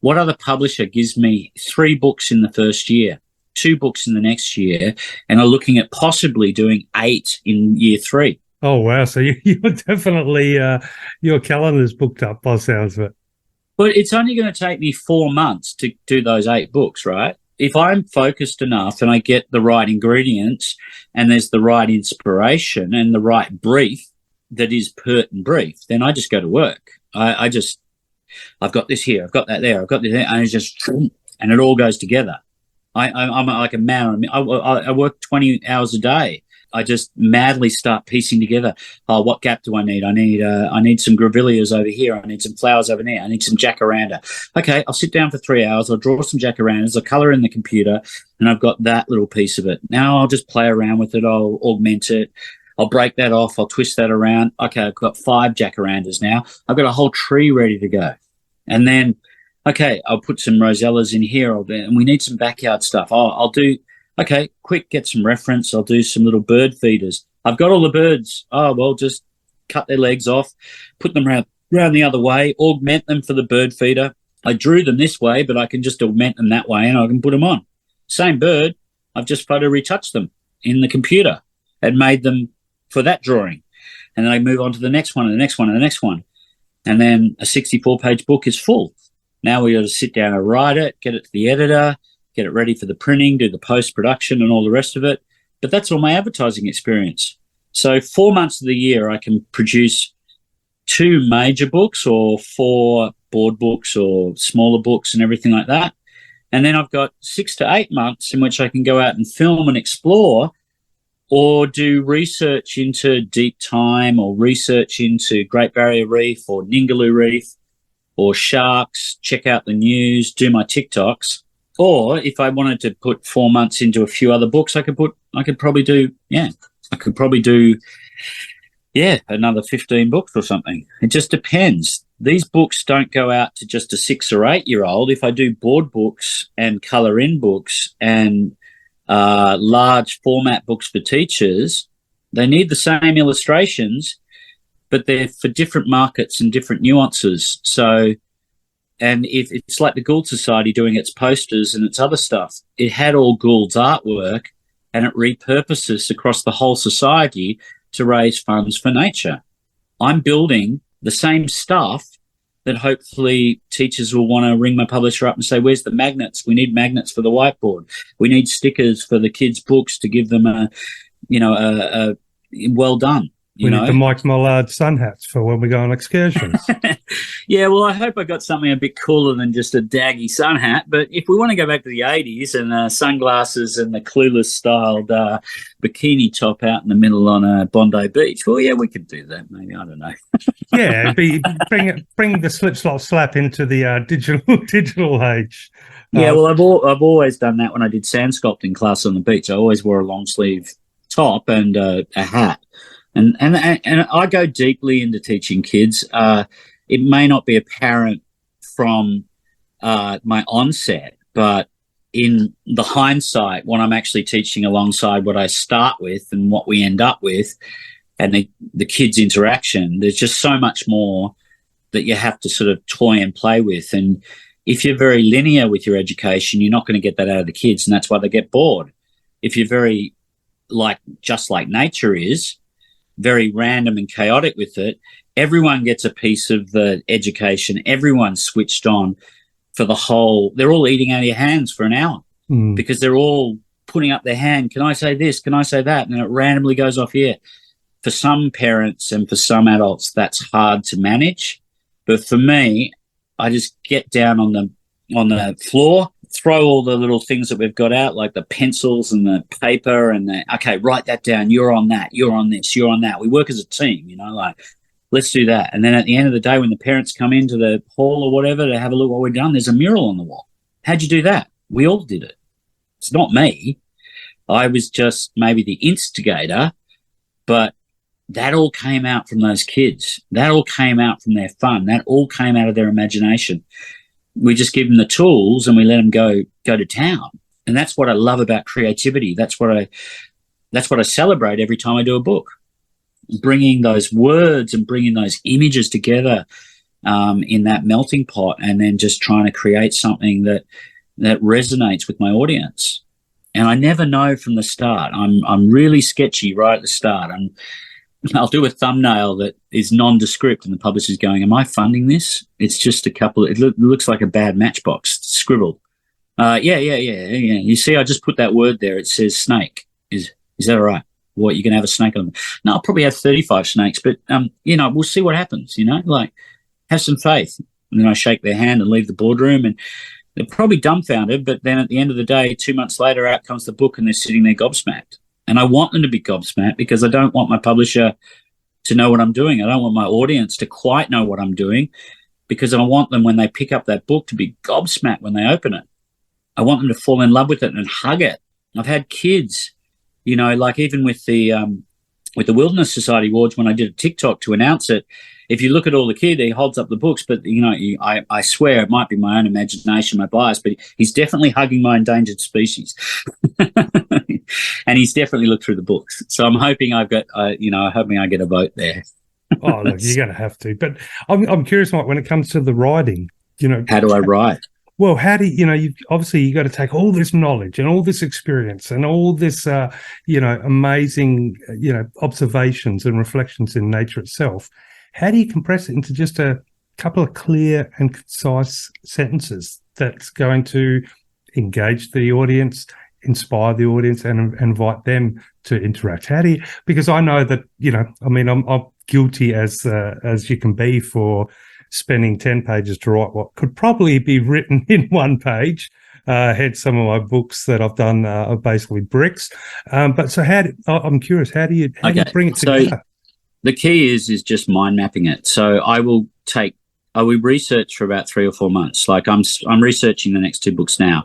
What other publisher gives me 3 books in the first year, 2 books in the next year, and are looking at possibly doing 8 in year 3? Oh, wow. So you're definitely, your calendar's booked up by the sounds of it. But it's only going to take me 4 months to do those 8 books, right? If I'm focused enough and I get the right ingredients and there's the right inspiration and the right brief that is pert and brief, then I just go to work. I've got this here, I've got that there, I've got this there, and it all goes together. I'm like a man. I work 20 hours a day. I just madly start piecing together. Oh, what gap do I need? I need some grevilleas over here. I need some flowers over there. I need some jacaranda. Okay, I'll sit down for 3 hours. I'll draw some jacarandas. I'll colour in the computer, and I've got that little piece of it. Now I'll just play around with it. I'll augment it. I'll break that off. I'll twist that around. Okay, I've got 5 jacarandas now. I've got a whole tree ready to go. And then, okay, I'll put some rosellas in here. And we need some backyard stuff. I'll do... Okay, quick, get some reference. I'll do some little bird feeders. I've got all the birds. Oh, well, just cut their legs off, put them round the other way, augment them for the bird feeder. I drew them this way, but I can just augment them that way and I can put them on. Same bird, I've just photo retouched them in the computer and made them for that drawing. And then I move on to the next one and the next one and the next one. And then a 64-page book is full. Now we got to sit down and write it, get it to the editor, get it ready for the printing, do the post-production and all the rest of it. But that's all my advertising experience. So 4 months of the year, I can produce 2 major books or 4 board books or smaller books and everything like that. And then I've got 6 to 8 months in which I can go out and film and explore or do research into deep time or research into Great Barrier Reef or Ningaloo Reef or sharks, check out the news, do my TikToks. Or if I wanted to put 4 months into a few other books, I could probably do another 15 books or something. It just depends. These books don't go out to just a 6 or 8 year old. If I do board books and colour in books and large format books for teachers, they need the same illustrations, but they're for different markets and different nuances. So, and if it's like the Gould Society doing its posters and its other stuff, it had all Gould's artwork and it repurposes across the whole society to raise funds for nature. I'm building the same stuff that hopefully teachers will want to ring my publisher up and say, where's the magnets? We need magnets for the whiteboard. We need stickers for the kids' books to give them a well done. We need the Myke Mollard sun hats for when we go on excursions. Yeah, well, I hope I got something a bit cooler than just a daggy sun hat. But if we want to go back to the 80s and sunglasses and the Clueless-styled bikini top out in the middle on a Bondi Beach, well, yeah, we could do that. Maybe, I don't know. Yeah, bring the slap into the digital age. Yeah, well, I've always done that when I did sand sculpting class on the beach. I always wore a long sleeve top and a hat. And I go deeply into teaching kids. It may not be apparent from my onset, but in the hindsight, when I'm actually teaching alongside what I start with and what we end up with and the kids' interaction, there's just so much more that you have to sort of toy and play with. And if you're very linear with your education, you're not going to get that out of the kids, and that's why they get bored. If you're very just like nature is, very random and chaotic with it, everyone gets a piece of the education. Everyone's switched on for the whole. They're all eating out of your hands for an hour because they're all putting up their hand. Can I say this? Can I say that? And it randomly goes off here. For some parents and for some adults, that's hard to manage. But for me, I just get down on the floor, throw all the little things that we've got out, like the pencils and the paper and okay, write that down. You're on that. You're on this. You're on that. We work as a team, let's do that. And then at the end of the day, when the parents come into the hall or whatever to have a look what we've done, there's a mural on the wall. How'd you do that? We all did it. It's not me. I was just maybe the instigator, but that all came out from those kids. That all came out from their fun. That all came out of their imagination. We just give them the tools and we let them go to town. And that's what I love about creativity. That's what I celebrate every time I do a book, bringing those words and bringing those images together in that melting pot, and then just trying to create something that resonates with my audience. And I never know from the start. I'm really sketchy right at the start. I'll do a thumbnail that is nondescript and the publisher's going, am I funding this? It's just it looks like a bad matchbox scribbled. Yeah. You see, I just put that word there. It says snake. Is that all right? What, you're going to have a snake on them? No, I'll probably have 35 snakes, but, we'll see what happens, have some faith. And then I shake their hand and leave the boardroom, and they're probably dumbfounded, but then at the end of the day, 2 months later, out comes the book and they're sitting there gobsmacked. And I want them to be gobsmacked because I don't want my publisher to know what I'm doing. I don't want my audience to quite know what I'm doing, because I want them, when they pick up that book, to be gobsmacked when they open it. I want them to fall in love with it and hug it. I've had kids, even with the Wilderness Society Awards, when I did a TikTok to announce it, if you look at all the kid, he holds up the books, but I swear it might be my own imagination, my bias, but he's definitely hugging my endangered species, and he's definitely looked through the books. So I'm hoping I get a vote there. Oh, look, you're going to have to. But I'm curious, Mike, when it comes to the writing, how do I write? Well, how do you obviously you got to take all this knowledge and all this experience and all this, amazing, observations and reflections in nature itself. How do you compress it into just a couple of clear and concise sentences that's going to engage the audience, inspire the audience, and invite them to interact? How do you? Because I know that I'm guilty as you can be for spending 10 pages to write what could probably be written in 1 page. Hence some of my books that I've done are basically bricks. But so I'm curious, how do you bring it together? So the key is just mind mapping it. So I will research for about 3 or 4 months. Like I'm researching the next 2 books now,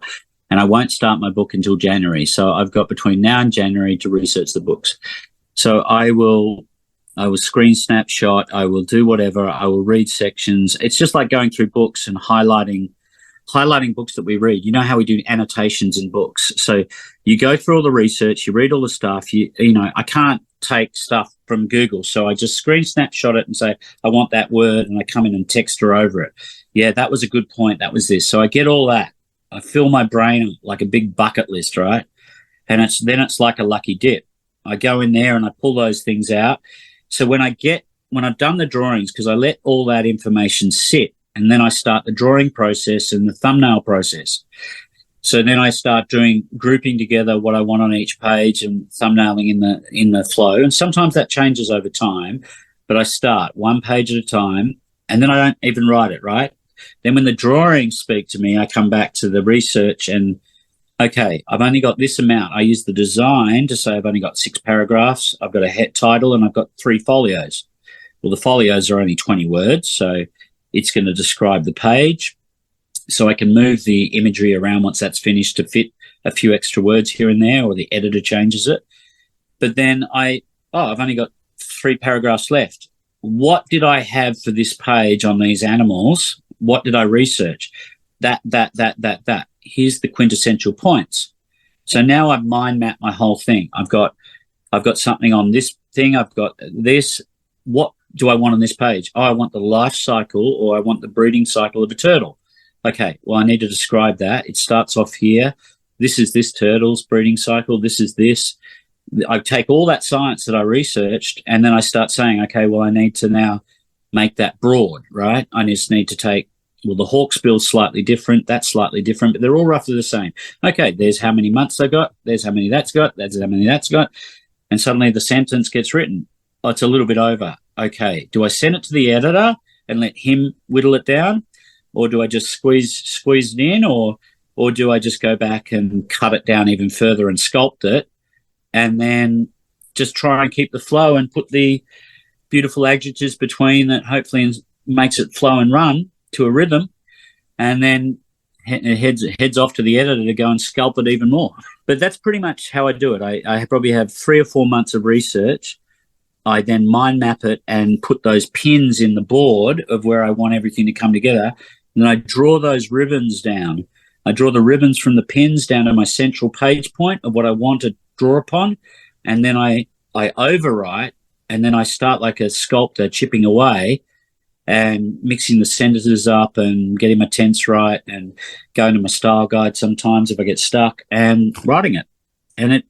and I won't start my book until January. So I've got between now and January to research the books. So I will screen snapshot. I will do whatever. I will read sections. It's just like going through books and highlighting highlighting books that we read. You know how we do annotations in books. So you go through all the research, you read all the stuff. You know, I can't take stuff from Google, so I just screen snapshot it and say, I want that word, and I come in and text her over it. Yeah, that was a good point. That was this. So I get all that. I fill my brain like a big bucket list, right? And it's like a lucky dip. I go in there and I pull those things out. So when I've done the drawings, because I let all that information sit, and then I start the drawing process and the thumbnail process. So then I start grouping together what I want on each page and thumbnailing in the flow. And sometimes that changes over time, but I start one page at a time, and then I don't even write it, right? Then when the drawings speak to me, I come back to the research and, okay, I've only got this amount. I use the design to say I've only got 6 paragraphs. I've got a head title and I've got 3 folios. Well, the folios are only 20 words, so it's going to describe the page. So I can move the imagery around once that's finished to fit a few extra words here and there, or the editor changes it. But then I've only got 3 paragraphs left. What did I have for this page on these animals? What did I research? That. Here's the quintessential points. So now I've mind mapped my whole thing. I've got something on this thing. I've got this. What do I want on this page? Oh, I want the life cycle, or I want the breeding cycle of a turtle. Okay, well, I need to describe that. It starts off here. This is this turtle's breeding cycle. This is this. I take all that science that I researched, and then I start saying, okay, well, I need to now make that broad, right? I just need to take, well, the hawksbill's slightly different. That's slightly different, but they're all roughly the same. Okay, there's how many months they got. There's how many that's got. There's how many that's got. And suddenly the sentence gets written. Oh, it's a little bit over. Okay, do I send it to the editor and let him whittle it down? Or do I just squeeze it in, or do I just go back and cut it down even further and sculpt it, and then just try and keep the flow and put the beautiful adjectives between that hopefully makes it flow and run to a rhythm, and then it heads off to the editor to go and sculpt it even more. But that's pretty much how I do it. I probably have 3 or 4 months of research. I then mind map it and put those pins in the board of where I want everything to come together. And then I draw those ribbons down. I draw the ribbons from the pins down to my central page point of what I want to draw upon. And then I overwrite, and then I start like a sculptor chipping away and mixing the sentences up and getting my tense right and going to my style guide sometimes if I get stuck and writing it. And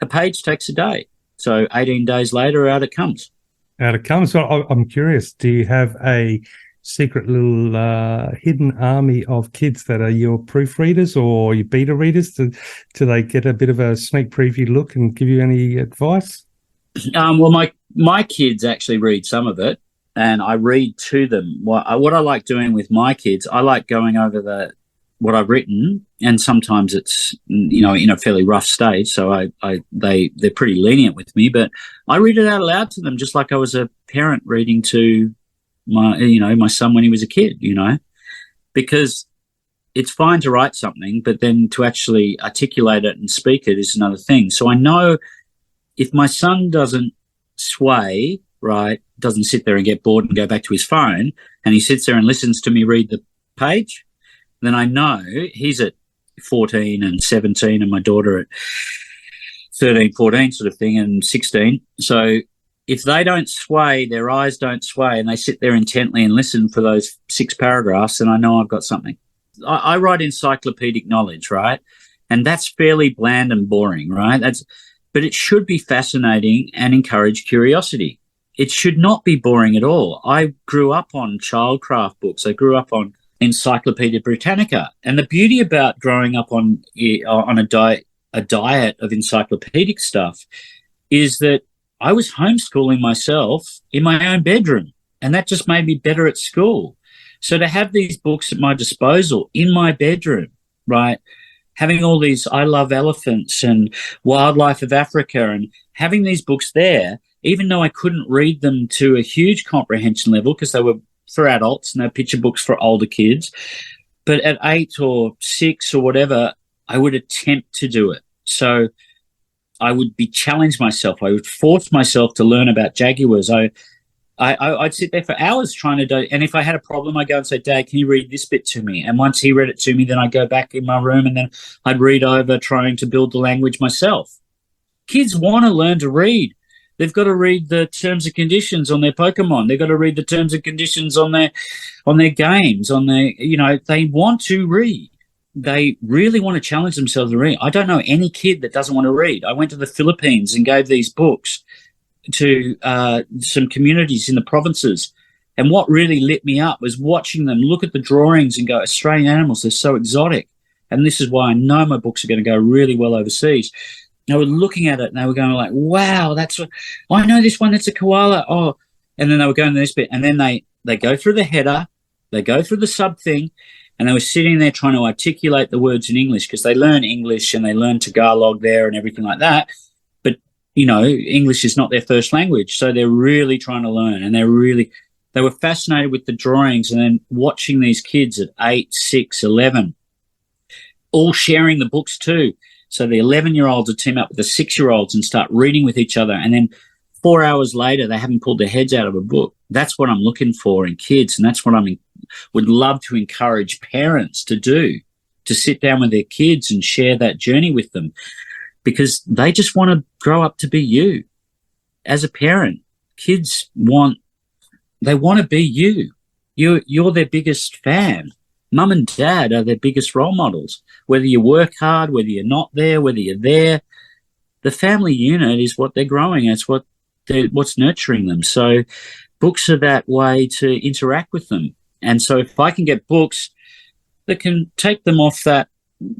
a page takes a day. So 18 days later, out it comes. Out it comes. So I'm curious, do you have a secret little hidden army of kids that are your proofreaders or your beta readers? Do they get a bit of a sneak preview look and give you any advice? Well, my kids actually read some of it, and I read to them. What I like doing with my kids, I like going over what I've written, and sometimes it's, you know, in a fairly rough stage, so they're pretty lenient with me, but I read it out loud to them just like I was a parent reading to my son when he was a kid, you know, because it's fine to write something, but then to actually articulate it and speak it is another thing. So I know if my son doesn't sway, right, doesn't sit there and get bored and go back to his phone, and he sits there and listens to me read the page, then I know he's at 14 and 17 and my daughter at 13, 14 sort of thing, and 16. So if they don't sway, their eyes don't sway, and they sit there intently and listen for those 6 paragraphs, then I know I've got something. I write encyclopedic knowledge, right? And that's fairly bland and boring, right? But it should be fascinating and encourage curiosity. It should not be boring at all. I grew up on childcraft books. I grew up on Encyclopedia Britannica. And the beauty about growing up on a diet of encyclopedic stuff is that I was homeschooling myself in my own bedroom, and that just made me better at school. So to have these books at my disposal in my bedroom, right, having all these I Love Elephants and Wildlife of Africa, and having these books there, even though I couldn't read them to a huge comprehension level because they were for adults and they're picture books for older kids, but at 8 or 6 or whatever, I would attempt to do it. So I would challenge myself. I would force myself to learn about jaguars. I'd sit there for hours trying to do, and if I had a problem, I'd go and say, Dad, can you read this bit to me? And once he read it to me, then I'd go back in my room and then I'd read over trying to build the language myself. Kids want to learn to read. They've got to read the terms and conditions on their Pokemon. They've got to read the terms and conditions on their games, they want to read. They really want to challenge themselves to read. I don't know any kid that doesn't want to read. I went to the Philippines and gave these books to some communities in the provinces. And what really lit me up was watching them look at the drawings and go, Australian animals, they're so exotic. And this is why I know my books are going to go really well overseas. They were looking at it and they were going like, wow, I know this one, it's a koala. Oh, and then they were going to this bit. And then they go through the header, they go through the sub thing, and they were sitting there trying to articulate the words in English because they learn English and they learn Tagalog there and everything like that. But, English is not their first language. So they're really trying to learn, and they were fascinated with the drawings, and then watching these kids at 8, 6, 11, all sharing the books too. So the 11-year-olds would team up with the 6-year-olds and start reading with each other. And then 4 hours later, they haven't pulled their heads out of a book. That's what I'm looking for in kids. And that's what would love to encourage parents to do, to sit down with their kids and share that journey with them, because they just want to grow up to be you. As a parent, kids want to be you. You're their biggest fan. Mum and dad are their biggest role models. Whether you work hard, whether you're not there, whether you're there, the family unit is what they're growing. It's what's nurturing them. So books are that way to interact with them. And so if I can get books that can take them off that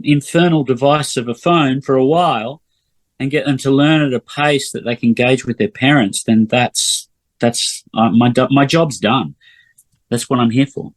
infernal device of a phone for a while and get them to learn at a pace that they can engage with their parents, then that's my job's done. That's what I'm here for.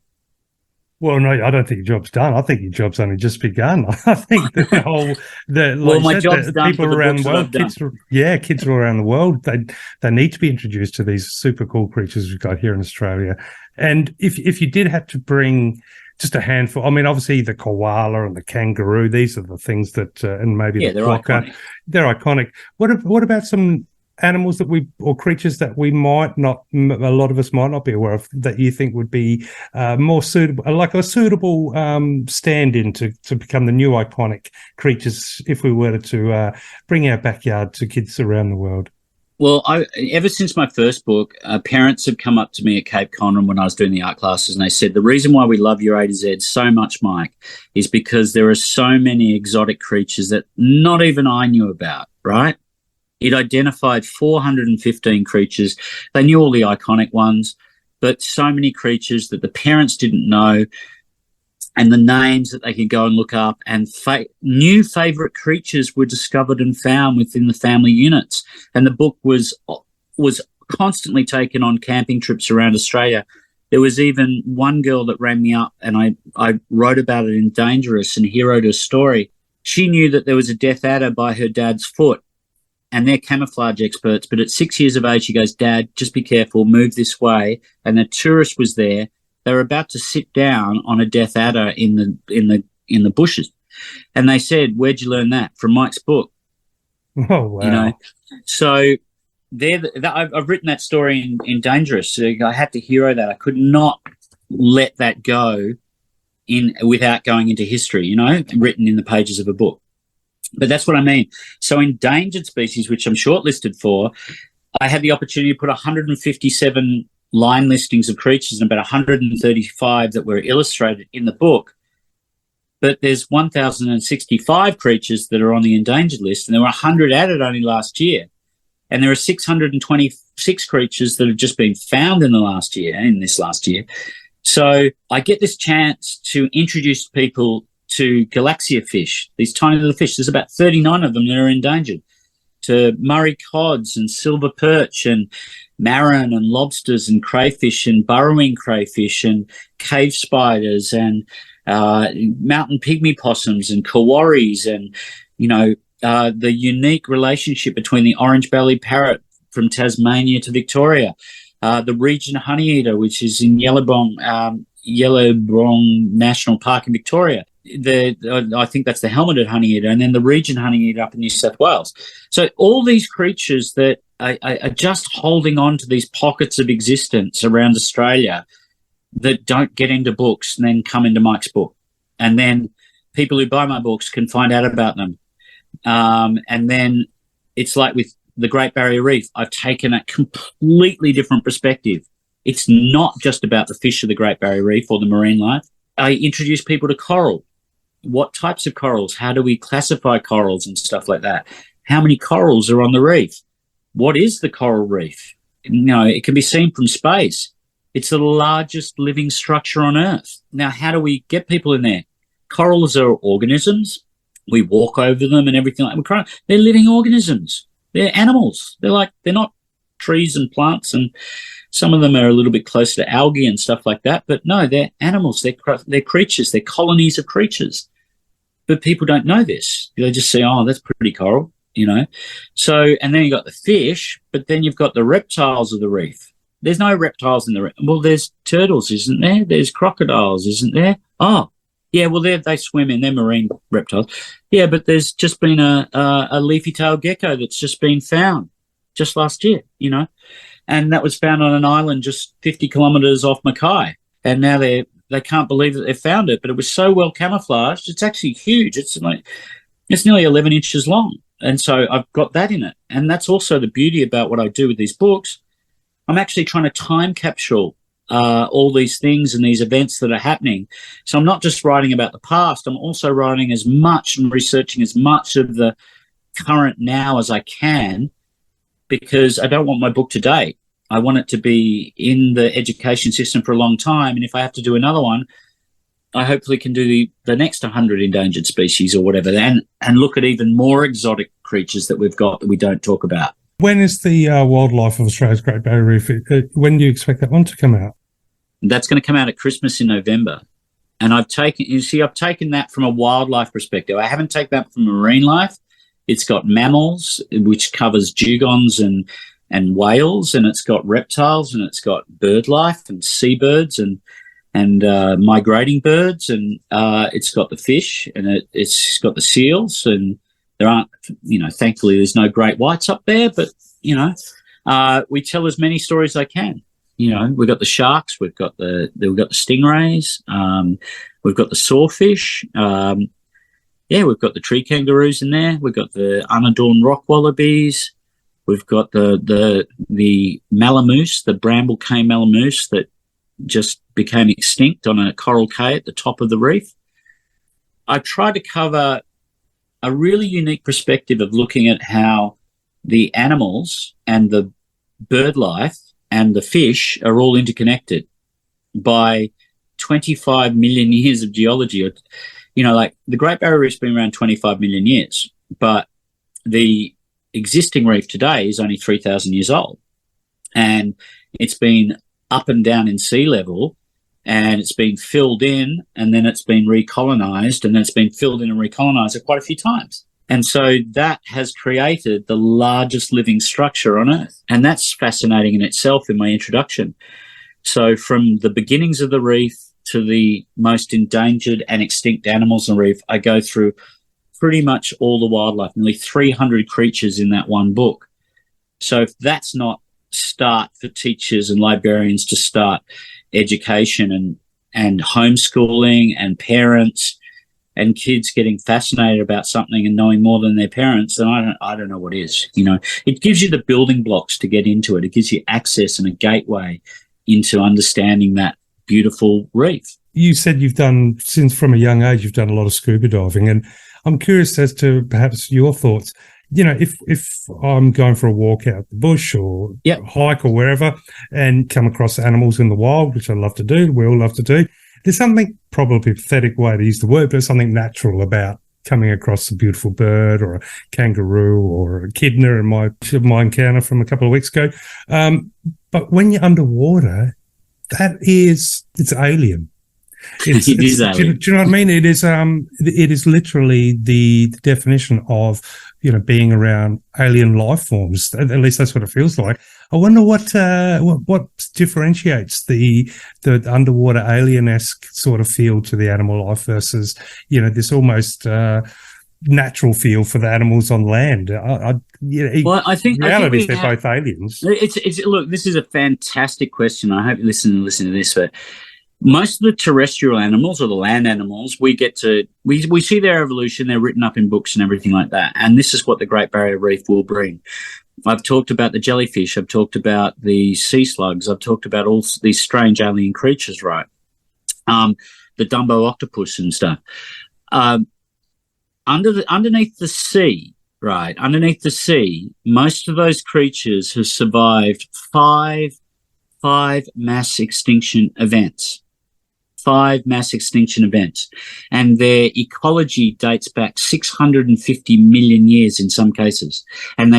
Well, no, I don't think your job's done. I think your job's only just begun. I think my job's done. People around the world, kids all around the world, they need to be introduced to these super cool creatures we've got here in Australia. And if you did have to bring just a handful, I mean, obviously the koala and the kangaroo, these are the things that, and maybe the quokka, they're iconic. What about some animals or creatures that we might not, a lot of us might not be aware of, that you think would be more suitable, like a suitable stand-in to become the new iconic creatures if we were to bring our backyard to kids around the world? Well, ever since my first book, parents have come up to me at Cape Cod when I was doing the art classes, and they said, the reason why we love your A to Z so much, Myke, is because there are so many exotic creatures that not even I knew about, right? It identified 415 creatures. They knew all the iconic ones, but so many creatures that the parents didn't know, and the names that they could go and look up, and new favourite creatures were discovered and found within the family units. And the book was constantly taken on camping trips around Australia. There was even one girl that rang me up, and I wrote about it in Dangerous and heroed her story. She knew that there was a death adder by her dad's foot, and they're camouflage experts. But at 6 years of age, she goes, Dad, just be careful, move this way. And the tourist was there. They were about to sit down on a death adder in the bushes. And they said, where'd you learn that? From Mike's book. Oh, wow. So I've written that story in Dangerous. So I had to hero that. I could not let that go without going into history, written in the pages of a book. But that's what I mean. So endangered species, which I'm shortlisted for, I had the opportunity to put 157 line listings of creatures and about 135 that were illustrated in the book. But there's 1,065 creatures that are on the endangered list, and there were 100 added only last year. And there are 626 creatures that have just been found in this last year. So I get this chance to introduce people to Galaxia fish, these tiny little fish. There's about 39 of them that are endangered, to Murray cods and silver perch and marron and lobsters and crayfish and burrowing crayfish and cave spiders and mountain pygmy possums and kawaris and, the unique relationship between the orange-bellied parrot from Tasmania to Victoria, the region honeyeater, which is in Yellowbong National Park in Victoria. I think that's the helmeted honeyeater, and then the region honeyeater up in New South Wales. So all these creatures that are just holding on to these pockets of existence around Australia that don't get into books and then come into Myke's book. And then people who buy my books can find out about them. And then it's like with the Great Barrier Reef, I've taken a completely different perspective. It's not just about the fish of the Great Barrier Reef or the marine life. I introduce people to coral. What types of corals? How do we classify corals and stuff like that? How many corals are on the reef? What is the coral reef? You know, it can be seen from space. It's the largest living structure on Earth. Now, how do we get people in there? Corals are organisms. We walk over them and everything like that. They're living organisms. They're animals. They're not trees and plants, and some of them are a little bit closer to algae and stuff like that. But no, they're animals. They're creatures. They're colonies of creatures. But people don't know this. They just say, oh, that's pretty coral, you know. So, and then you've got the fish, but then you've got the reptiles of the reef. There's no reptiles in the reef. Well, there's turtles, isn't there? There's crocodiles, isn't there? Oh, yeah, well, they swim in. They're marine reptiles. Yeah, but there's just been a leafy-tailed gecko that's just been found just last year, you know. And that was found on an island just 50 kilometres off Mackay. And now they can't believe that they found it, but it was so well camouflaged. It's actually huge. It's nearly 11 inches long. And so I've got that in it. And that's also the beauty about what I do with these books. I'm actually trying to time capsule all these things and these events that are happening. So I'm not just writing about the past. I'm also writing as much and researching as much of the current now as I can, because I don't want my book to date. I want it to be in the education system for a long time. And if I have to do another one, I hopefully can do the next 100 endangered species or whatever, and look at even more exotic creatures that we've got that we don't talk about. When is the Wildlife of Australia's Great Barrier Reef? When do you expect that one to come out? That's going to come out at Christmas in November. And I've taken that from a wildlife perspective. I haven't taken that from marine life. It's got mammals, which covers dugongs and whales, and it's got reptiles, and it's got bird life and seabirds and migrating birds, and it's got the fish, and it's got the seals, and there aren't, you know, thankfully there's no great whites up there, but, you know, we tell as many stories as I can. You know, we've got the sharks, we've got the stingrays, we've got the sawfish, we've got the tree kangaroos in there, we've got the unadorned rock wallabies, we've got the malamoose, the bramble cane malamoose that just became extinct on a coral cay at the top of the reef. I tried to cover a really unique perspective of looking at how the animals and the bird life and the fish are all interconnected by 25 million years of geology. You know, like the Great Barrier Reef's been around 25 million years, but the existing reef today is only 3,000 years old. And it's been up and down in sea level, and it's been filled in, and then it's been recolonized, and then it's been filled in and recolonized quite a few times. And so that has created the largest living structure on Earth. And that's fascinating in itself in my introduction. So from the beginnings of the reef to the most endangered and extinct animals on the reef, I go through pretty much all the wildlife, nearly 300 creatures in that one book. So if that's not start for teachers and librarians to start education and homeschooling and parents and kids getting fascinated about something and knowing more than their parents, then I don't know what is. You know, it gives you the building blocks to get into it. It gives you access and a gateway into understanding that beautiful reef. You said you've done, since from a young age, you've done a lot of scuba diving, and I'm curious as to perhaps your thoughts. You know, if I'm going for a walk out the bush or hike or wherever and come across animals in the wild, which I love to do, we all love to do, there's something, probably a pathetic way to use the word, but something natural about coming across a beautiful bird or a kangaroo or a echidna in my encounter from a couple of weeks ago. But when you're underwater, it's alien. It is alien. Do you know what I mean? It is literally the definition of, you know, being around alien life forms. At least that's what it feels like. I wonder what differentiates the underwater alien-esque sort of feel to the animal life versus, you know, this almost natural feel for the animals on land. Well, I think reality is we they're both aliens. It's look. This is a fantastic question. I hope you listen to this. But most of the terrestrial animals or the land animals, we see their evolution. They're written up in books and everything like that. And this is what the Great Barrier Reef will bring. I've talked about the jellyfish. I've talked about the sea slugs. I've talked about all these strange alien creatures, right? The Dumbo octopus and stuff. Underneath the sea, right? Underneath the sea, most of those creatures have survived five mass extinction events. 5 mass extinction events. And their ecology dates back 650 million years in some cases. And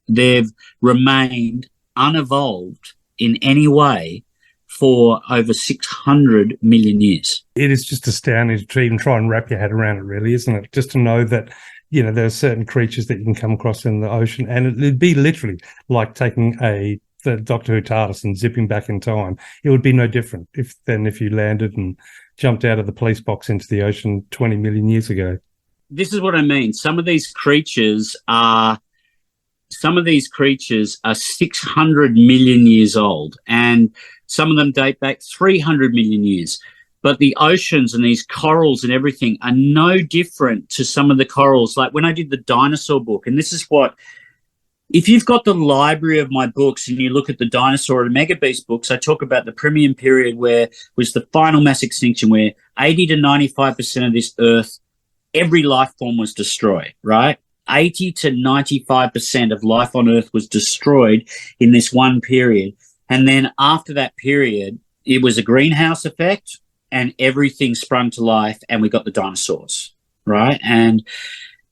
they've remained unevolved in any way for over 600 million years. It is just astounding to even try and wrap your head around it, really, isn't it? Just to know that, there are certain creatures that you can come across in the ocean, and it'd be literally like taking the Doctor Who TARDIS and zipping back in time. It would be no different if you landed and jumped out of the police box into the ocean 20 million years ago. This is what I mean. Some of these creatures are 600 million years old, and some of them date back 300 million years. But the oceans and these corals and everything are no different to some of the corals. Like when I did the dinosaur book, and this is what, if you've got the library of my books and you look at the dinosaur and mega beast books, I talk about the Permian period, where was the final mass extinction, where 80 to 95% of this earth, every life form was destroyed, right? 80 to 95% of life on earth was destroyed in this one period. And then after that period, it was a greenhouse effect and everything sprung to life and we got the dinosaurs, right?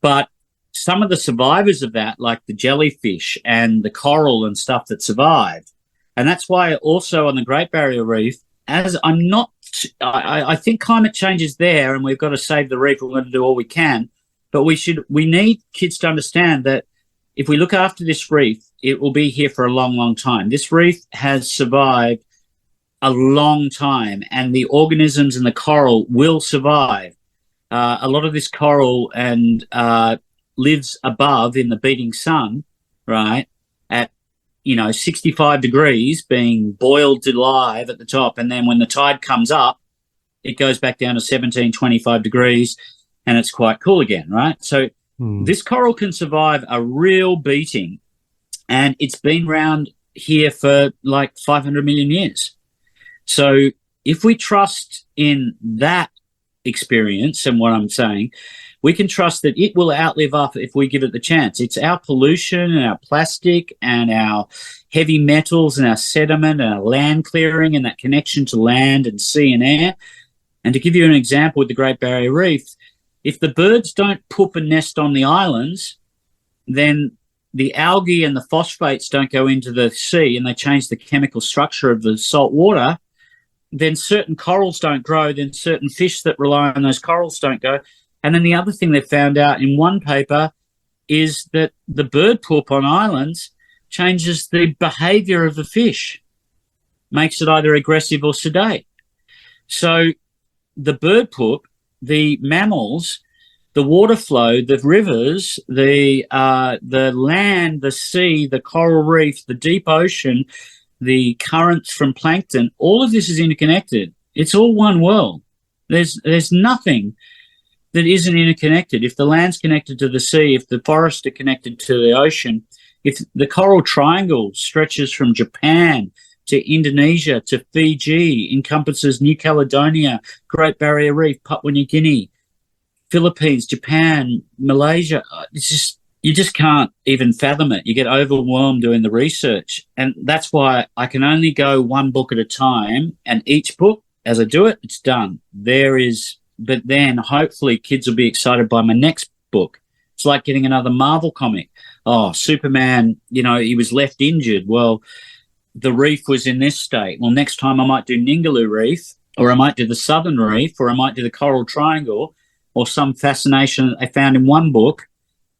But some of the survivors of that, like the jellyfish and the coral and stuff that survived. And that's why also on the Great Barrier Reef, I think climate change is there and we've got to save the reef. We're going to do all we can. But we need kids to understand that if we look after this reef, it will be here for a long, long time. This reef has survived a long time, and the organisms in the coral will survive. A lot of this coral lives above in the beating sun, right, at 65 degrees, being boiled alive at the top, and then when the tide comes up, it goes back down to 17, 25 degrees, and it's quite cool again, right? So this coral can survive a real beating, and it's been around here for like 500 million years. So if we trust in that experience and what I'm saying, we can trust that it will outlive us if we give it the chance. It's our pollution and our plastic and our heavy metals and our sediment and our land clearing and that connection to land and sea and air. And to give you an example with the Great Barrier Reef, if the birds don't poop and nest on the islands, then the algae and the phosphates don't go into the sea and they change the chemical structure of the salt water, then certain corals don't grow, then certain fish that rely on those corals don't go. And then the other thing they found out in one paper is that the bird poop on islands changes the behavior of the fish, makes it either aggressive or sedate. So the bird poop, the mammals, the water flow, the rivers, the land, the sea, the coral reef, the deep ocean, the currents from plankton, all of this is interconnected. It's all one world. There's nothing that isn't interconnected. If the land's connected to the sea, if the forests are connected to the ocean, if the coral triangle stretches from Japan to Indonesia to Fiji, encompasses New Caledonia, Great Barrier Reef, Papua New Guinea, Philippines, Japan, Malaysia, you just can't even fathom it. You get overwhelmed doing the research. And that's why I can only go one book at a time. And each book, as I do it, it's done. But then hopefully kids will be excited by my next book. It's like getting another Marvel comic. Oh, Superman, he was left injured. Well, the reef was in this state. Well, next time I might do Ningaloo Reef, or I might do the Southern Reef, or I might do the Coral Triangle, or some fascination that I found in one book.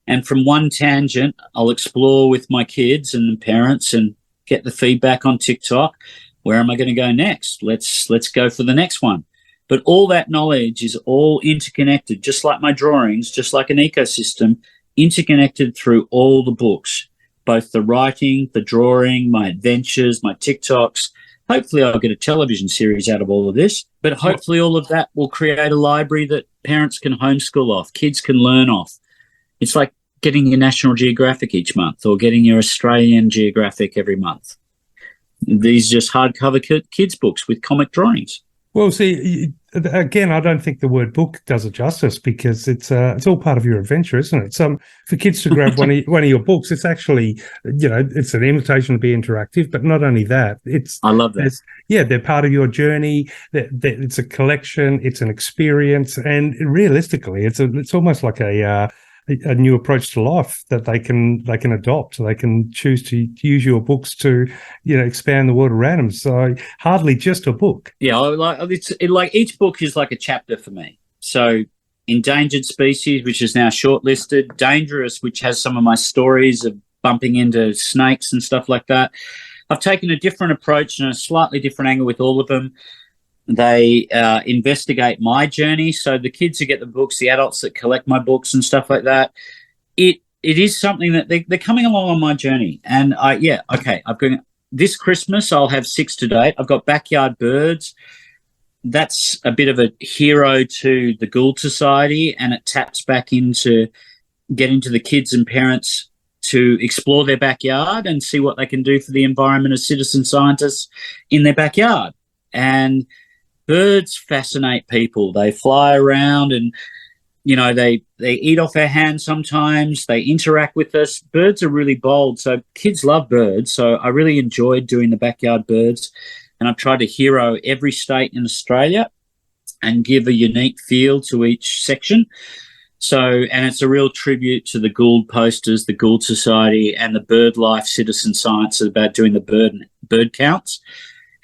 And from one tangent, I'll explore with my kids and the parents and get the feedback on TikTok. Where am I going to go next? Let's go for the next one. But all that knowledge is all interconnected, just like my drawings, just like an ecosystem, interconnected through all the books, both the writing, the drawing, my adventures, my TikToks. Hopefully I'll get a television series out of all of this, but hopefully all of that will create a library that parents can homeschool off, kids can learn off. It's like getting your National Geographic each month or getting your Australian Geographic every month. These just hardcover kids books with comic drawings. Well, see, again, I don't think the word book does it justice, because it's all part of your adventure, isn't it? So for kids to grab one of your books, it's actually, it's an invitation to be interactive. But not only that, I love that. They're part of your journey. It's a collection. It's an experience, and realistically, it's almost like a new approach to life that they can adopt. They can choose to use your books to, expand the world around them. So hardly just a book. Yeah, like each book is like a chapter for me. So Endangered Species, which is now shortlisted, Dangerous, which has some of my stories of bumping into snakes and stuff like that. I've taken a different approach and a slightly different angle with all of them. They investigate my journey. So the kids who get the books, the adults that collect my books and stuff like that, it is something that they're coming along on my journey. And I've got this Christmas, I'll have 6 to date. I've got Backyard Birds. That's a bit of a hero to the Gould Society, and it taps back into getting to the kids and parents to explore their backyard and see what they can do for the environment as citizen scientists in their backyard. And birds fascinate people. They fly around and, they eat off our hands sometimes. They interact with us. Birds are really bold. So kids love birds. So I really enjoyed doing the Backyard Birds. And I've tried to hero every state in Australia and give a unique feel to each section. So, and it's a real tribute to the Gould posters, the Gould Society, and the bird life citizen science about doing the bird counts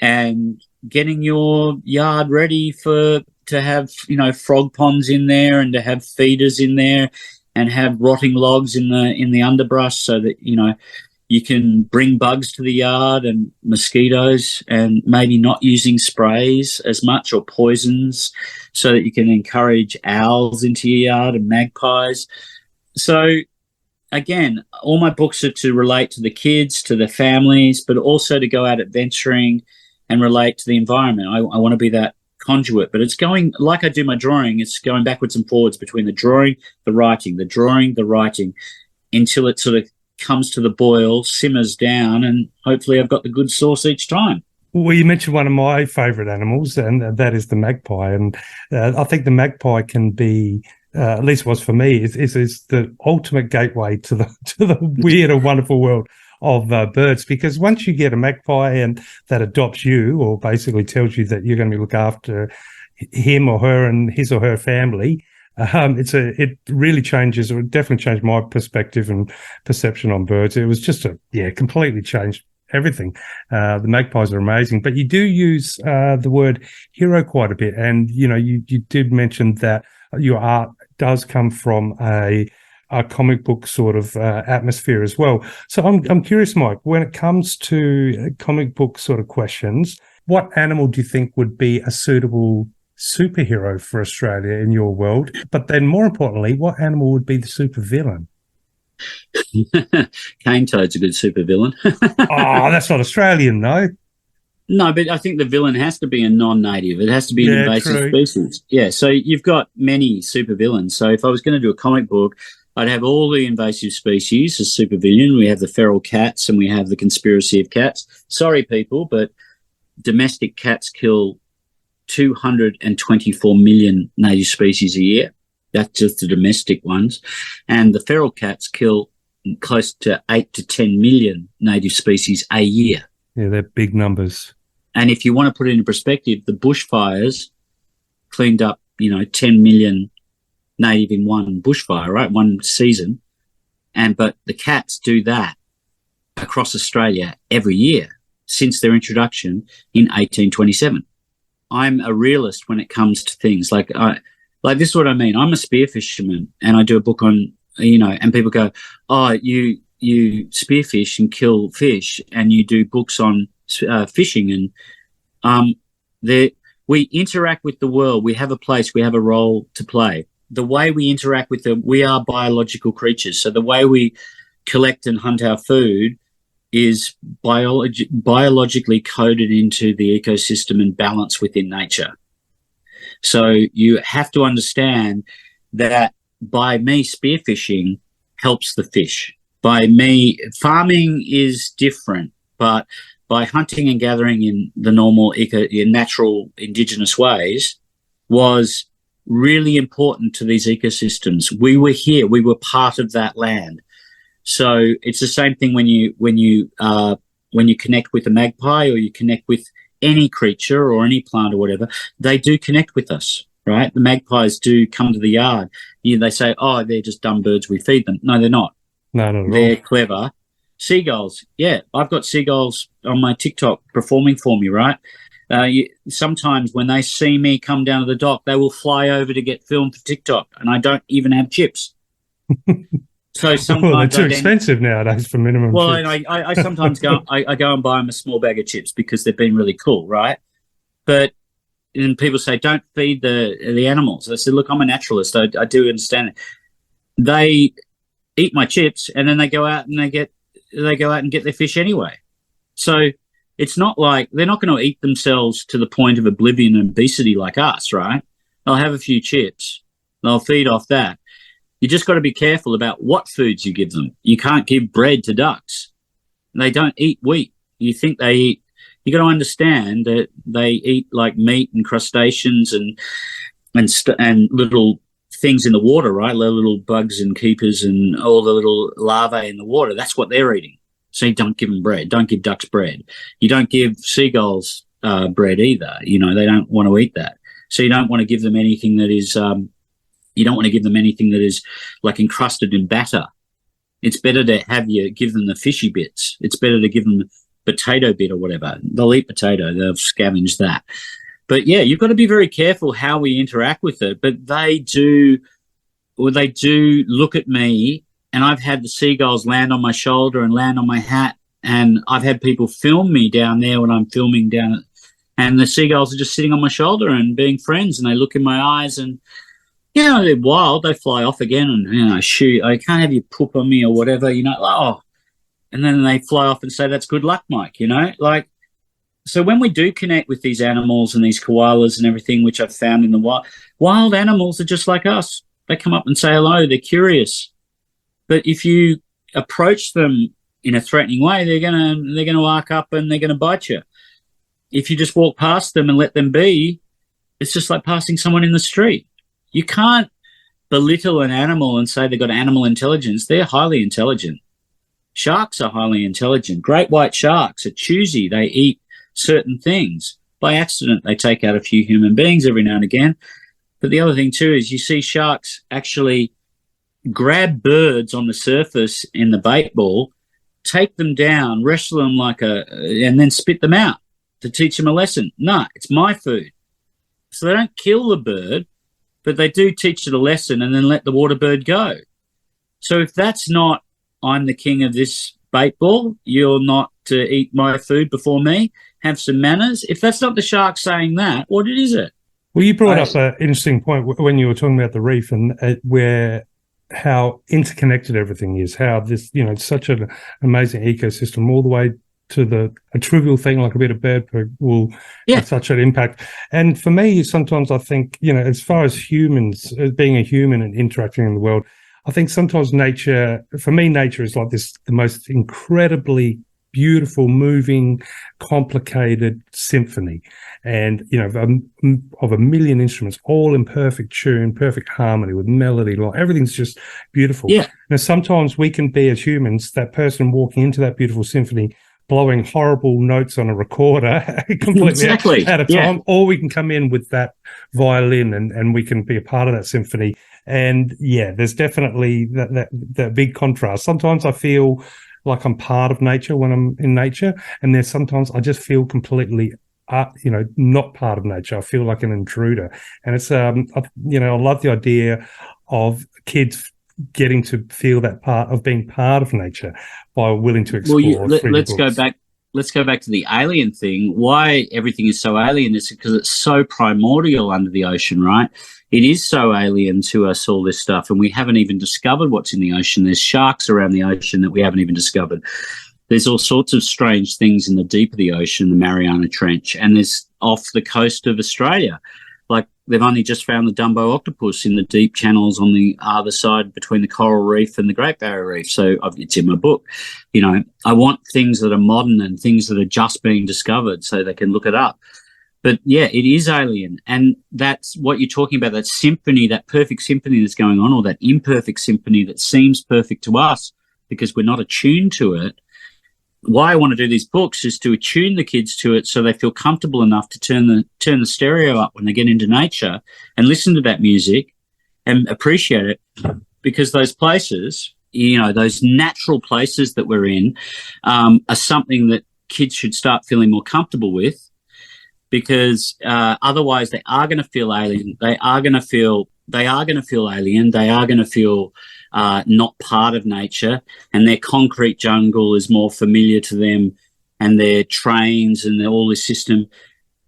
and getting your yard ready to have, frog ponds in there and to have feeders in there and have rotting logs in the underbrush so that, you can bring bugs to the yard and mosquitoes, and maybe not using sprays as much or poisons so that you can encourage owls into your yard and magpies. So again, all my books are to relate to the kids, to the families, but also to go out adventuring and relate to the environment. I want to be that conduit, but it's going, like I do my drawing, it's going backwards and forwards between the drawing, the writing, the drawing, the writing, until it sort of comes to the boil, simmers down, and hopefully I've got the good sauce each time. Well, you mentioned one of my favourite animals, and that is the magpie. And I think the magpie can be, at least was for me, is the ultimate gateway to the weird and wonderful world of birds, because once you get a magpie and that adopts you, or basically tells you that you're going to look after him or her and his or her family, it really changes, or it definitely changed my perspective and perception on birds. It was just completely changed everything. The magpies are amazing, but you do use the word hero quite a bit, and you did mention that your art does come from a comic book sort of atmosphere as well. So I'm curious, Myke, when it comes to comic book sort of questions, what animal do you think would be a suitable superhero for Australia in your world? But then more importantly, what animal would be the supervillain? Cane Toad's a good supervillain. Oh, that's not Australian, though. No, but I think the villain has to be a non-native. It has to be an invasive species. Yeah, so you've got many supervillains. So if I was going to do a comic book, I'd have all the invasive species as supervillain. We have the feral cats and we have the conspiracy of cats. Sorry, people, but domestic cats kill 224 million native species a year. That's just the domestic ones. And the feral cats kill close to 8 to 10 million native species a year. Yeah, they're big numbers. And if you want to put it in perspective, the bushfires cleaned up, 10 million native in one bushfire, right? One season. But the cats do that across Australia every year since their introduction in 1827. I'm a realist when it comes to things like this is what I mean. I'm a spear fisherman and I do a book on, and people go, oh, you spearfish and kill fish and you do books on fishing. And we interact with the world. We have a place, we have a role to play. The way we interact with them, we are biological creatures. So the way we collect and hunt our food is biologically coded into the ecosystem and balance within nature. So you have to understand that by me spearfishing helps the fish. By me, farming is different, but by hunting and gathering in the normal, in natural, indigenous ways was really important to these ecosystems. We were here. We were part of that land. So it's the same thing when you connect with a magpie or you connect with any creature or any plant or whatever. They do connect with us, right? The magpies do come to the yard. They say, "Oh, they're just dumb birds. We feed them." No, they're not. No, not at all. They're clever. Seagulls, yeah, I've got seagulls on my TikTok performing for me, right? Sometimes when they see me come down to the dock, they will fly over to get filmed for TikTok, and I don't even have chips. So sometimes they're too expensive nowadays for minimum. Well, chips. and I sometimes go and buy them a small bag of chips because they've been really cool, right? And people say, don't feed the animals. I said, look, I'm a naturalist. I do understand it. They eat my chips, and then they go out and get their fish anyway. So it's not like they're not going to eat themselves to the point of oblivion and obesity like us, right? They'll have a few chips. They'll feed off that. You just got to be careful about what foods you give them. You can't give bread to ducks. They don't eat wheat. You think they eat. You got to understand that they eat like meat and crustaceans and little things in the water, right? Little bugs and keepers and all the little larvae in the water. That's what they're eating. So you don't give them bread. Don't give ducks bread. You don't give seagulls bread either. They don't want to eat that. So you don't want to give them anything that is. You don't want to give them anything that is like encrusted in batter. It's better to give them the fishy bits. It's better to give them the potato bit or whatever. They'll eat potato. They'll scavenge that. But yeah, you've got to be very careful how we interact with it. But they do look at me, and I've had the seagulls land on my shoulder and land on my hat, and I've had people film me down there when I'm filming down, and the seagulls are just sitting on my shoulder and being friends, and they look in my eyes, and they're wild. They fly off again, and shoot, I can't have you poop on me or whatever, and then they fly off and say, "That's good luck, Mike," So when we do connect with these animals and these koalas and everything, which I've found in the wild animals are just like us. They come up and say hello. They're curious. But if you approach them in a threatening way, they're gonna arc up and they're gonna bite you. If you just walk past them and let them be, it's just like passing someone in the street. You can't belittle an animal and say they've got animal intelligence. They're highly intelligent. Sharks are highly intelligent. Great white sharks are choosy. They eat certain things. By accident, they take out a few human beings every now and again. But the other thing too is you see sharks actually grab birds on the surface in the bait ball, take them down, wrestle them and then spit them out to teach them a lesson. No, it's my food. So they don't kill the bird, but they do teach it a lesson and then let the water bird go. So if that's not, I'm the king of this bait ball, you're not to eat my food before me, have some manners. If that's not the shark saying that, what is it? Well, you brought up an interesting point when you were talking about the reef and how interconnected everything is, how this, it's such an amazing ecosystem all the way to a trivial thing like a bit of bird poo will have such an impact. And for me, sometimes I think, as far as humans, as being a human and interacting in the world, I think sometimes nature is like the most incredibly beautiful, moving, complicated symphony, and of a million instruments, all in perfect tune, perfect harmony with melody. Like everything's just beautiful. Yeah. Now sometimes we can be, as humans, that person walking into that beautiful symphony, blowing horrible notes on a recorder completely out of time, or we can come in with that violin and we can be a part of that symphony. And there's definitely that big contrast. Sometimes I feel like I'm part of nature when I'm in nature, and there's sometimes I just feel completely, not part of nature. I feel like an intruder, and it's, I love the idea of kids getting to feel that part of being part of nature by willing to explore. Well, let's go back. let's go back to the alien thing. Why everything is so alien is because it's so primordial under the ocean, right? It is so alien to us, all this stuff, and we haven't even discovered what's in the ocean. There's sharks around the ocean that we haven't even discovered. There's all sorts of strange things in the deep of the ocean, the Mariana Trench, and there's off the coast of Australia. Like, they've only just found the Dumbo octopus in the deep channels on the other side between the Coral Reef and the Great Barrier Reef. So it's in my book. You know, I want things that are modern and things that are just being discovered so they can look it up. But, yeah, it is alien. And that's what you're talking about, that symphony, that perfect symphony that's going on, or that imperfect symphony that seems perfect to us because we're not attuned to it. Why I want to do these books is to attune the kids to it so they feel comfortable enough to turn the stereo up when they get into nature and listen to that music and appreciate it, because those places, you know, those natural places that we're in are something that kids should start feeling more comfortable with, because otherwise they are going to feel alien. They are going to feel alien. They are going to feel not part of nature, and their concrete jungle is more familiar to them, and their trains and all this system.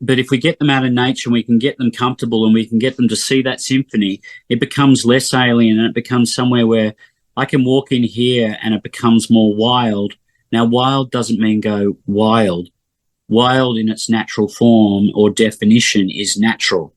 But if we get them out of nature and we can get them comfortable and we can get them to see that symphony, it becomes less alien, and it becomes somewhere where I can walk in here and it becomes more wild. Now, wild doesn't mean go wild. Wild in its natural form or definition is natural.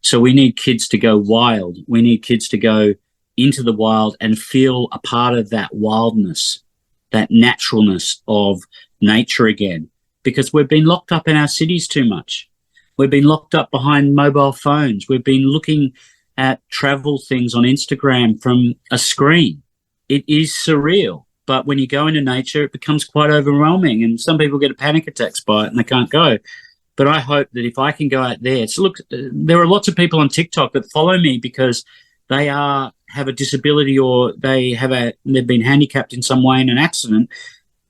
So we need kids to go wild. We need kids to go into the wild and feel a part of that wildness, that naturalness of nature again, because we've been locked up in our cities too much. We've been locked up behind mobile phones. We've been looking at travel things on Instagram from a screen. It is surreal, but when you go into nature, it becomes quite overwhelming, and some people get panic attacks by it and they can't go. But I hope that if I can go out there, so look, there are lots of people on TikTok that follow me because they have a disability, or they've been handicapped in some way in an accident.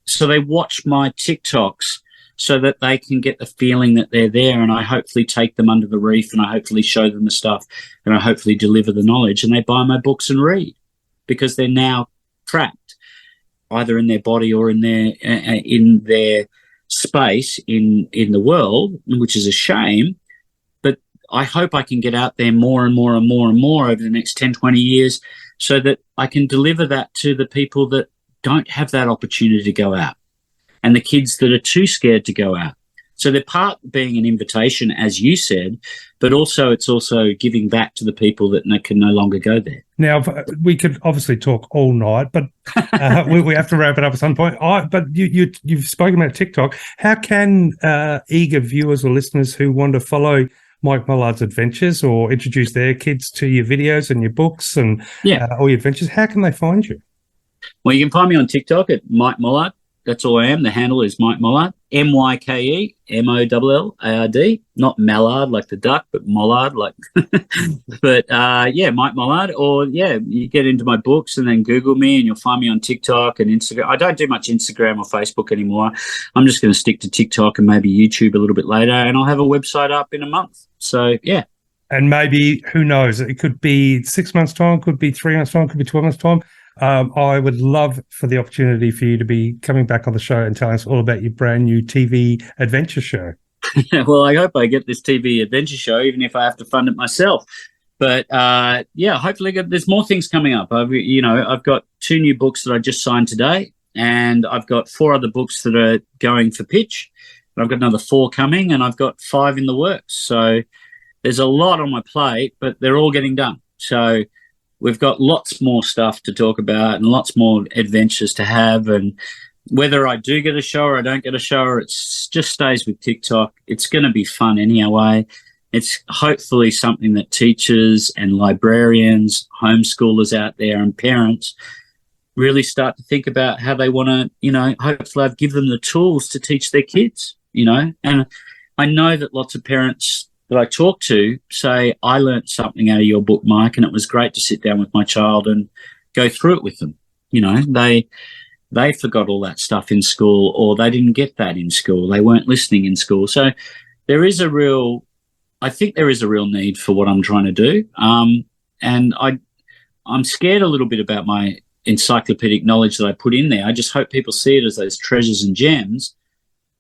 So they watch my TikToks so that they can get the feeling that they're there, and I hopefully take them under the reef, and I hopefully show them the stuff, and I hopefully deliver the knowledge, and they buy my books and read, because they're now trapped either in their body or in their space in the world, which is a shame. I hope I can get out there more and more and more and more over the next 10, 20 years so that I can deliver that to the people that don't have that opportunity to go out, and the kids that are too scared to go out. So they're part being an invitation, as you said, but also it's also giving back to the people that can no longer go there. Now, we could obviously talk all night, but we have to wrap it up at some point. But you've spoken about TikTok. How can eager viewers or listeners who want to follow Myke Mollard's adventures or introduce their kids to your videos and your books and all your adventures, how can they find you? Well, you can find me on TikTok at Myke Mollard. That's all I am. The handle is Myke Mollard, MykeMollard, not Mallard like the duck, but Mollard like. But Myke Mollard. Or you get into my books and then Google me, and you'll find me on TikTok and Instagram. I don't do much Instagram or Facebook anymore. I'm just going to stick to TikTok and maybe YouTube a little bit later, and I'll have a website up in a month. So yeah. And maybe, who knows? It could be 6 months' time, could be 3 months' time, could be 12 months' time. I would love for the opportunity for you to be coming back on the show and telling us all about your brand new TV adventure show. Well, I hope I get this TV adventure show, even if I have to fund it myself. But hopefully there's more things coming up. I've got 2 new books that I just signed today, and I've got 4 other books that are going for pitch. And I've got another 4 coming, and I've got 5 in the works. So there's a lot on my plate, but they're all getting done. So we've got lots more stuff to talk about and lots more adventures to have. And whether I do get a show or I don't get a show, or it just stays with TikTok, it's going to be fun anyway. It's hopefully something that teachers and librarians, homeschoolers out there, and parents really start to think about how they want to, hopefully I've given them the tools to teach their kids, And I know that lots of parents that I talk to say, I learnt something out of your book, Myke, and it was great to sit down with my child and go through it with them. They forgot all that stuff in school, or they didn't get that in school. They weren't listening in school. So I think there is a real need for what I'm trying to do. And I'm scared a little bit about my encyclopedic knowledge that I put in there. I just hope people see it as those treasures and gems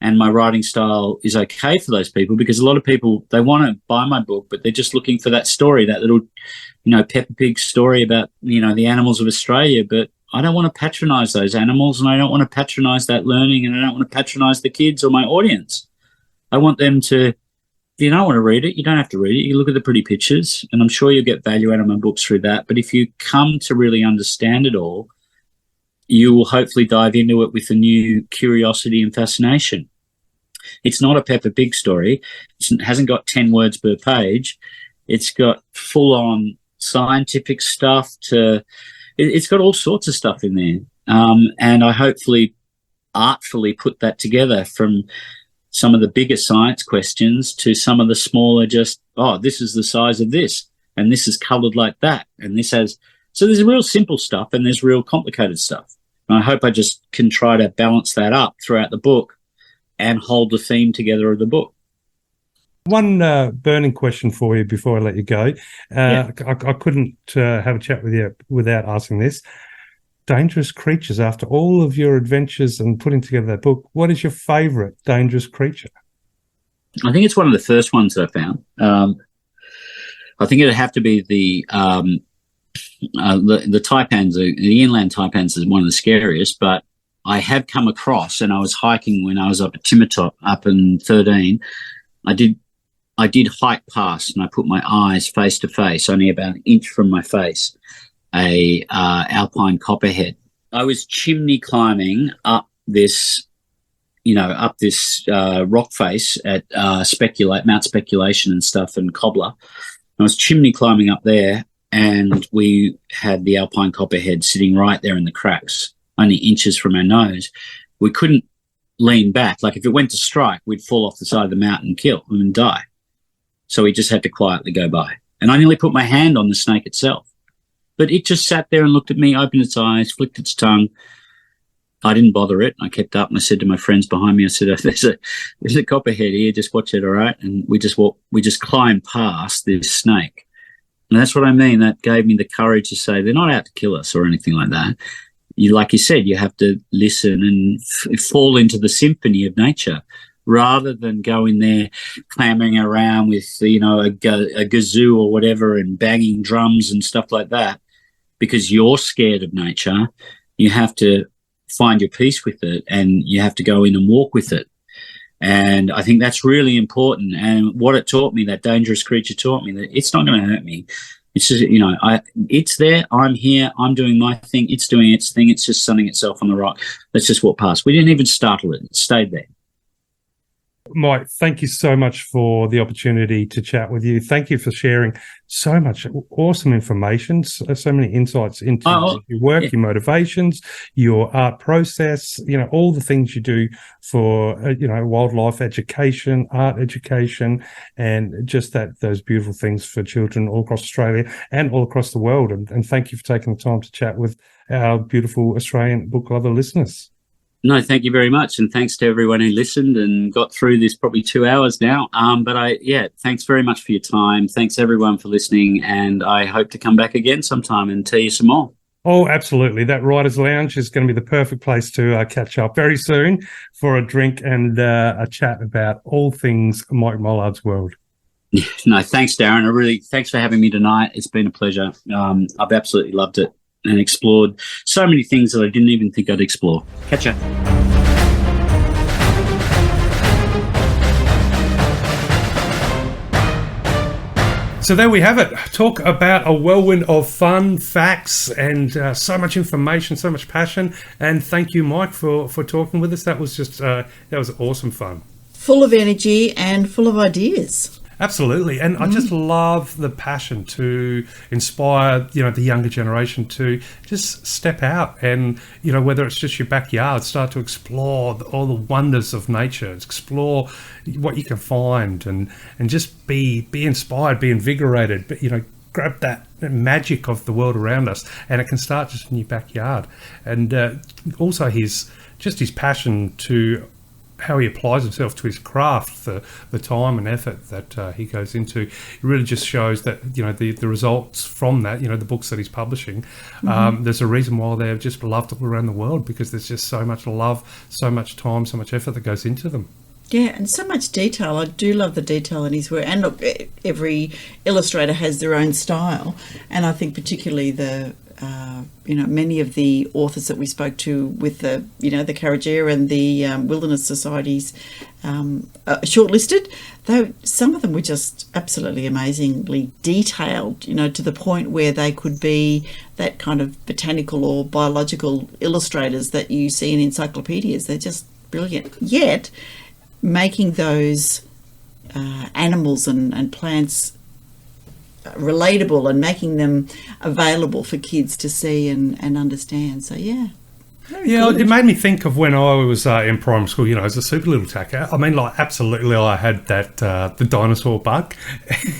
and my writing style is okay for those people, because a lot of people, they want to buy my book, but they're just looking for that story, that little, Peppa Pig story about, the animals of Australia. But I don't want to patronize those animals, and I don't want to patronize that learning, and I don't want to patronize the kids or my audience. I want them to, if you don't want to read it, you don't have to read it. You look at the pretty pictures, and I'm sure you'll get value out of my books through that. But if you come to really understand it all, you will hopefully dive into it with a new curiosity and fascination. It's not a Peppa Pig story. It hasn't got 10 words per page. It's got full-on scientific stuff it's got all sorts of stuff in there. And I hopefully artfully put that together, from some of the bigger science questions to some of the smaller, just, this is the size of this, and this is coloured like that, and this has... So there's real simple stuff and there's real complicated stuff. And I hope I just can try to balance that up throughout the book and hold the theme together of the book. One burning question for you before I let you go. I couldn't have a chat with you without asking this. Dangerous creatures, after all of your adventures and putting together that book, what is your favourite dangerous creature? I think it's one of the first ones that I found. I think it'd have to be the taipans. The inland taipans is one of the scariest, but I have come across, and I was hiking when I was up at Timotop up in 13. I did hike past, and I put my eyes face to face, only about an inch from my face, a alpine copperhead. I was chimney climbing up this rock face at Mount Speculation and stuff, and Cobbler. I was chimney climbing up there, and we had the alpine copperhead sitting right there in the cracks, only inches from our nose. We couldn't lean back. Like, if it went to strike, we'd fall off the side of the mountain and kill and die. So we just had to quietly go by. And I nearly put my hand on the snake itself. But it just sat there and looked at me, opened its eyes, flicked its tongue. I didn't bother it. I kept up, and I said to my friends behind me, I said, there's a copperhead here, just watch it, all right? And we just climbed past this snake. And that's what I mean. That gave me the courage to say, they're not out to kill us or anything like that. Like you said, you have to listen and fall into the symphony of nature, rather than go in there clambering around with, a kazoo or whatever and banging drums and stuff like that, because you're scared of nature. You have to find your peace with it, and you have to go in and walk with it. And I think that's really important. And what it taught me, that dangerous creature taught me, that it's not going to hurt me. It's just, it's there. I'm here. I'm doing my thing. It's doing its thing. It's just sunning itself on the rock. Let's just walk past. We didn't even startle it. It stayed there. Myke, thank you so much for the opportunity to chat with you. Thank you for sharing so much awesome information, so many insights into your work, your motivations, your art process, all the things you do for, wildlife education, art education, and just those beautiful things for children all across Australia and all across the world. And thank you for taking the time to chat with our beautiful Australian book lover listeners. No, thank you very much. And thanks to everyone who listened and got through this probably 2 hours now. Thanks very much for your time. Thanks everyone for listening. And I hope to come back again sometime and tell you some more. Oh, absolutely. That Writer's Lounge is going to be the perfect place to catch up very soon for a drink and a chat about all things Myke Mollard's world. No, thanks, Darren. Thanks for having me tonight. It's been a pleasure. I've absolutely loved it and explored so many things that I didn't even think I'd explore. Catch ya. So there we have it. Talk about a whirlwind of fun, facts, and so much information, so much passion. And thank you, Myke, for talking with us. That was just that was awesome fun. Full of energy and full of ideas. Absolutely. And I just love the passion to inspire, the younger generation to just step out and, whether it's just your backyard, start to explore all the wonders of nature, explore what you can find and just be inspired, be invigorated, but, grab that magic of the world around us, and it can start just in your backyard. And also his passion to how he applies himself to his craft, the time and effort that he goes into, it really just shows that, you know, the results from that, you know, the books that he's publishing, there's a reason why they're just beloved all around the world, because there's just so much love, so much time, so much effort that goes into them. Yeah, and so much detail. I do love the detail in his work. And look, every illustrator has their own style, and I think particularly many of the authors that we spoke to with the Carrigear and the Wilderness Societies shortlisted, though some of them were just absolutely amazingly detailed, you know, to the point where they could be that kind of botanical or biological illustrators that you see in encyclopedias. They're just brilliant. Yet, making those animals and plants relatable and making them available for kids to see and understand. So, yeah. Yeah, it made me think of when I was in primary school, you know, as a super little tacker. I mean, like, absolutely, I had that, the dinosaur bug.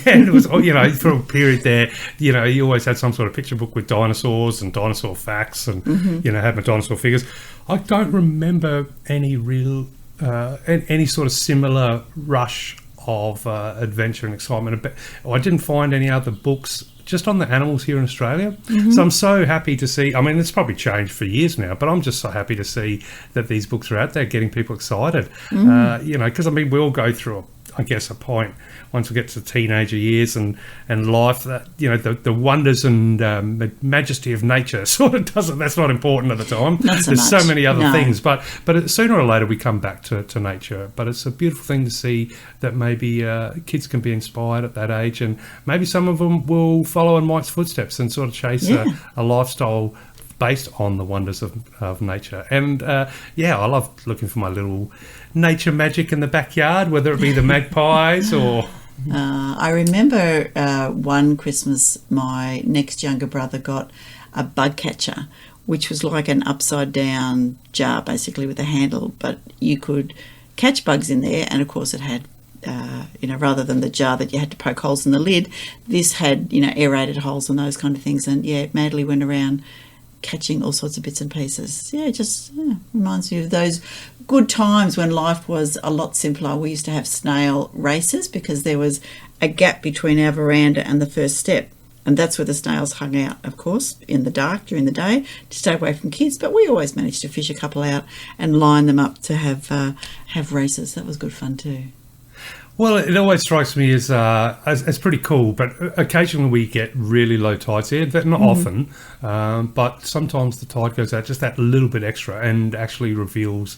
And it was, you know, for a period there, you know, you always had some sort of picture book with dinosaurs and dinosaur facts and, you know, had my dinosaur figures. I don't remember any real, any sort of similar rush of adventure and excitement. I didn't find any other books just on the animals here in Australia. So I'm so happy to see, I mean, it's probably changed for years now, but I'm just so happy to see that these books are out there getting people excited. You know, because I mean, we all go through I guess, a point once we get to teenager years and life that, you know, the wonders and the majesty of nature sort of doesn't, that's not important at the time. There's so many other things, but sooner or later we come back to nature. But it's a beautiful thing to see that maybe kids can be inspired at that age, and maybe some of them will follow in Myke's footsteps and sort of chase a lifestyle based on the wonders of nature. And I love looking for my little nature magic in the backyard, whether it be the magpies or... I remember one Christmas my next younger brother got a bug catcher, which was like an upside down jar basically with a handle, but you could catch bugs in there, and of course it had rather than the jar that you had to poke holes in the lid, this had, aerated holes and those kind of things. And it madly went around catching all sorts of bits and pieces. It just reminds me of those good times when life was a lot simpler. We used to have snail races because there was a gap between our veranda and the first step, and that's where the snails hung out, of course, in the dark during the day to stay away from kids. But we always managed to fish a couple out and line them up to have races. That was good fun too. Well, it always strikes me as pretty cool, but occasionally we get really low tides here. Not often, but sometimes the tide goes out just that little bit extra and actually reveals,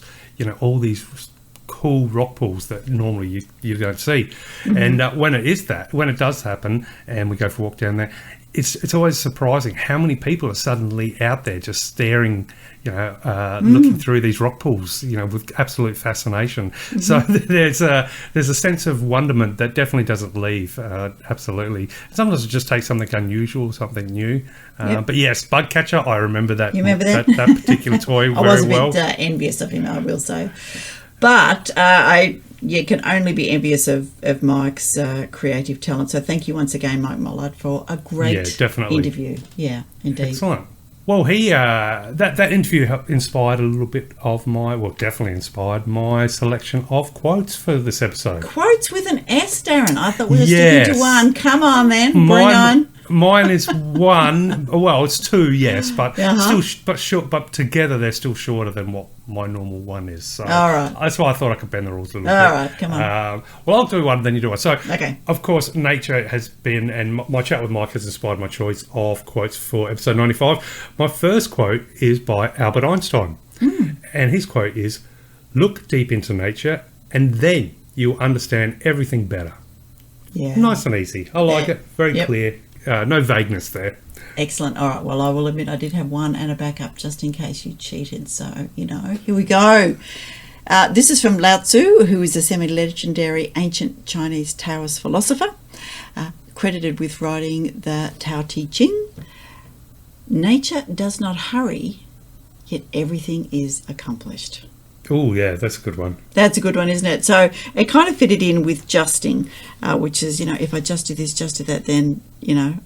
all these cool rock pools that normally you don't see. And when it does happen, and we go for a walk down there, it's always surprising how many people are suddenly out there just staring, looking through these rock pools, with absolute fascination. So there's a sense of wonderment that definitely doesn't leave. Absolutely. Sometimes it just takes something unusual, something new. But yes, bug catcher, I remember that. You remember that particular toy very well. I was a bit envious of him, I will say. But you can only be envious of Myke's creative talent. So thank you once again, Myke Mollard, for a great interview. Yeah, indeed. Excellent. Well, that interview inspired a little bit of definitely inspired my selection of quotes for this episode. Quotes with an S, Darren. I thought we were sticking to one. Come on, then. Bring on. Mine is one. Well, it's two, yes, but still, but short. But together, they're still shorter than what my normal one is. So all right. That's why I thought I could bend the rules a little bit. All right, come on. Well, I'll do one, then you do one. So, okay. Of course, nature has been, and my chat with Myke has inspired my choice of quotes for episode 95. My first quote is by Albert Einstein, and his quote is, "Look deep into nature, and then you'll understand everything better." Yeah, nice and easy. I like it. Very clear. No vagueness there. Excellent. All right. Well, I will admit I did have one and a backup just in case you cheated. So, here we go. This is from Lao Tzu, who is a semi-legendary ancient Chinese Taoist philosopher, credited with writing the Tao Te Ching. Nature does not hurry, yet everything is accomplished. Oh, yeah, that's a good one. That's a good one, isn't it? So it kind of fitted in with justing, which is, if I just do this, just do that, then,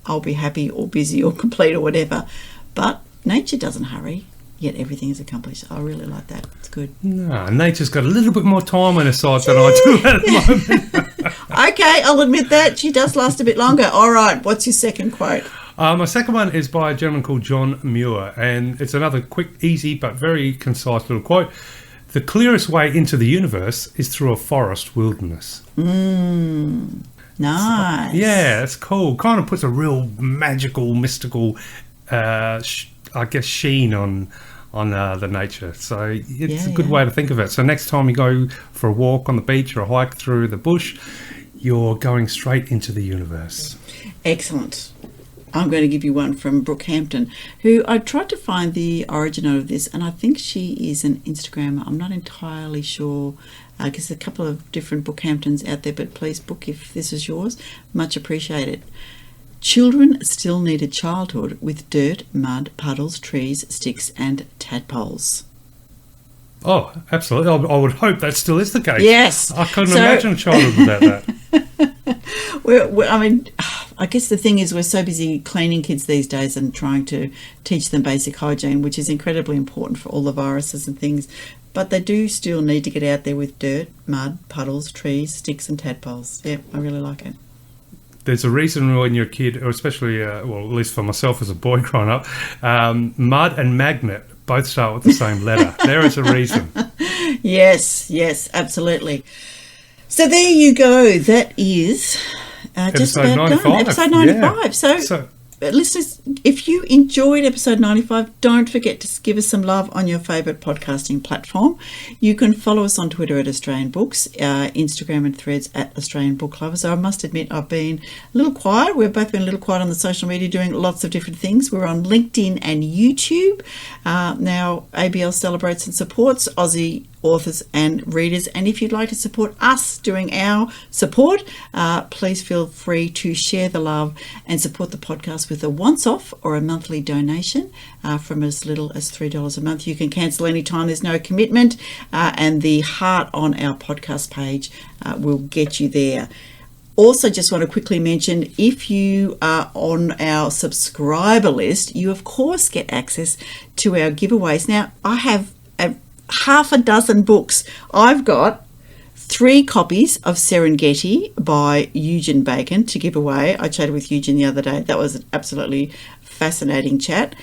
I'll be happy or busy or complete or whatever. But nature doesn't hurry. yet everything is accomplished. I really like that. It's good. No, nature's got a little bit more time on her side than I do at the moment. Okay, I'll admit that. She does last a bit longer. All right, what's your second quote? My second one is by a gentleman called John Muir, and it's another quick, easy, but very concise little quote. The clearest way into the universe is through a forest wilderness. Nice. Yeah, it's cool. Kind of puts a real magical, mystical, sheen on the nature. So it's a good way to think of it. So next time you go for a walk on the beach or a hike through the bush, you're going straight into the universe. Excellent. I'm going to give you one from Brookhampton, who I tried to find the origin of this, and I think she is an Instagrammer. I'm not entirely sure, because there's a couple of different Brookhamptons out there, but please book if this is yours. Much appreciated. Children still need a childhood with dirt, mud, puddles, trees, sticks, and tadpoles. Oh, absolutely. I would hope that still is the case. Yes. I couldn't imagine a childhood without that. I guess the thing is we're so busy cleaning kids these days and trying to teach them basic hygiene, which is incredibly important for all the viruses and things. But they do still need to get out there with dirt, mud, puddles, trees, sticks and tadpoles. Yeah, I really like it. There's a reason when you're a kid, or especially, at least for myself as a boy growing up, mud and magnet both start with the same letter. There is a reason. Yes, absolutely. So there you go. That is just about 95. Done. Episode 95. Yeah. So listeners, if you enjoyed episode 95, don't forget to give us some love on your favourite podcasting platform. You can follow us on Twitter at Australian Books, Instagram and Threads at Australian Book Lovers. I must admit I've been a little quiet. We've both been a little quiet on the social media doing lots of different things. We're on LinkedIn and YouTube. Now ABL celebrates and supports Aussie authors and readers, and if you'd like to support us doing our support, please feel free to share the love and support the podcast with a once-off or a monthly donation from as little as $3 a month. You can cancel anytime, there's no commitment, and the heart on our podcast page will get you there. Also, just want to quickly mention, if you are on our subscriber list, you of course get access to our giveaways. Now, I have half a dozen books. I've got 3 copies of Serengeti by Eugen Bacon to give away. I chatted with Eugen the other day. That was an absolutely fascinating chat.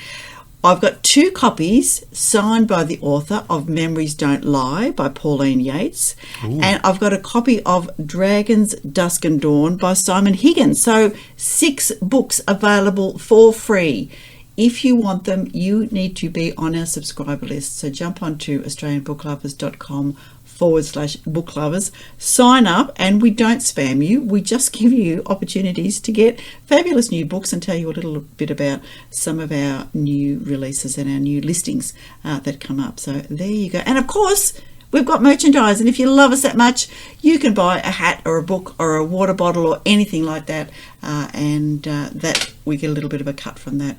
I've got 2 copies signed by the author of Memories Don't Lie by Pauline Yates. Ooh. And I've got a copy of Dragons, Dusk and Dawn by Simon Higgins. So 6 books available for free. If you want them, you need to be on our subscriber list. So jump onto australianbooklovers.com/booklovers, sign up, and we don't spam you. We just give you opportunities to get fabulous new books and tell you a little bit about some of our new releases and our new listings that come up. So there you go. And of course, we've got merchandise, and if you love us that much, you can buy a hat or a book or a water bottle or anything like that, and that we get a little bit of a cut from that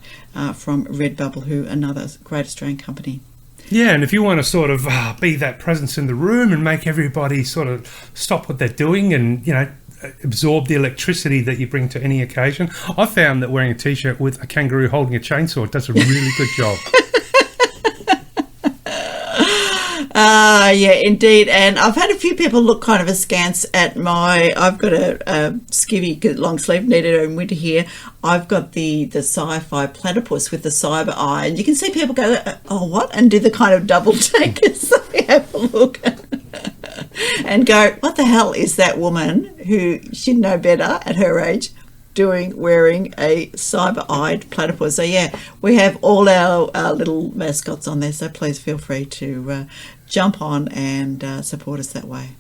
from Redbubble, who another great Australian company. Yeah, and if you want to sort of be that presence in the room and make everybody sort of stop what they're doing and, absorb the electricity that you bring to any occasion, I found that wearing a T-shirt with a kangaroo holding a chainsaw does a really good job. Yeah, indeed. And I've had a few people look kind of askance at I've got a skivvy long sleeve needed in winter here. I've got the sci-fi platypus with the cyber eye, and you can see people go, oh, what? And do the kind of double take as they have a look and go, what the hell is that woman who should know better at her age wearing a cyber-eyed platypus? So yeah, we have all our little mascots on there, so please feel free to jump on and support us that way.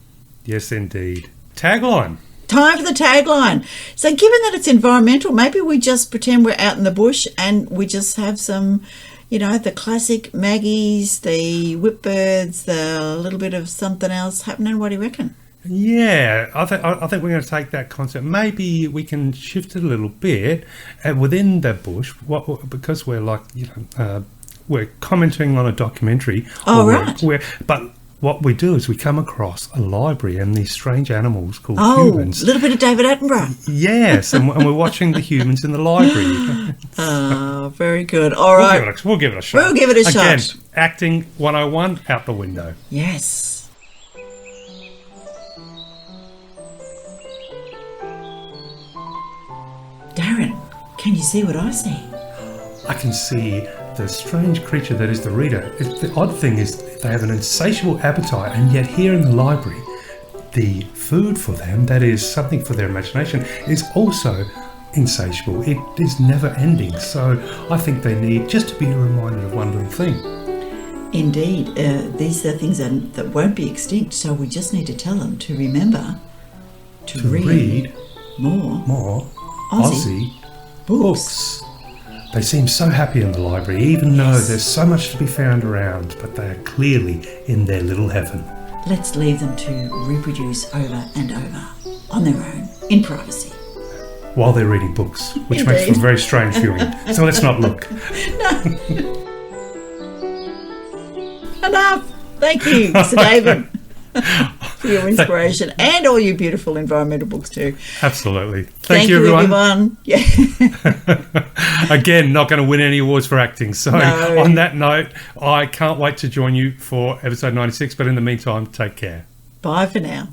Yes, indeed. Tagline. Time for the tagline. So given that it's environmental, maybe we just pretend we're out in the bush and we just have some, the classic Maggies, the whipbirds, the little bit of something else happening. What do you reckon? Yeah, I think we're going to take that concept. Maybe we can shift it a little bit within the bush, because we're like, we're commenting on a documentary. Oh, right. But what we do is we come across a library and these strange animals called Oh, humans. a little bit of David Attenborough. Yes, and we're watching the humans in the library. Oh, very good. All right. We'll give it a shot. We'll give it a Again, shot. acting 101 out the window. Yes. Darren, can you see what I see? I can see the strange creature that is the reader. The odd thing is they have an insatiable appetite, and yet here in the library, the food for them, that is something for their imagination, is also insatiable. It is never ending. So I think they need just to be reminded of one little thing. Indeed, these are things that won't be extinct, so we just need to tell them to remember to read more Aussie books. They seem so happy in the library, even though there's so much to be found around, but they are clearly in their little heaven. Let's leave them to reproduce over and over on their own, in privacy. While they're reading books, which Indeed. makes for a very strange viewing. So let's not look. Enough! Thank you, Sir David, for your inspiration and all your beautiful environmental books too. Absolutely. Thank you, everyone. Yeah. Again, not going to win any awards for acting. So No. on that note, I can't wait to join you for episode 96. But in the meantime, take care. Bye for now.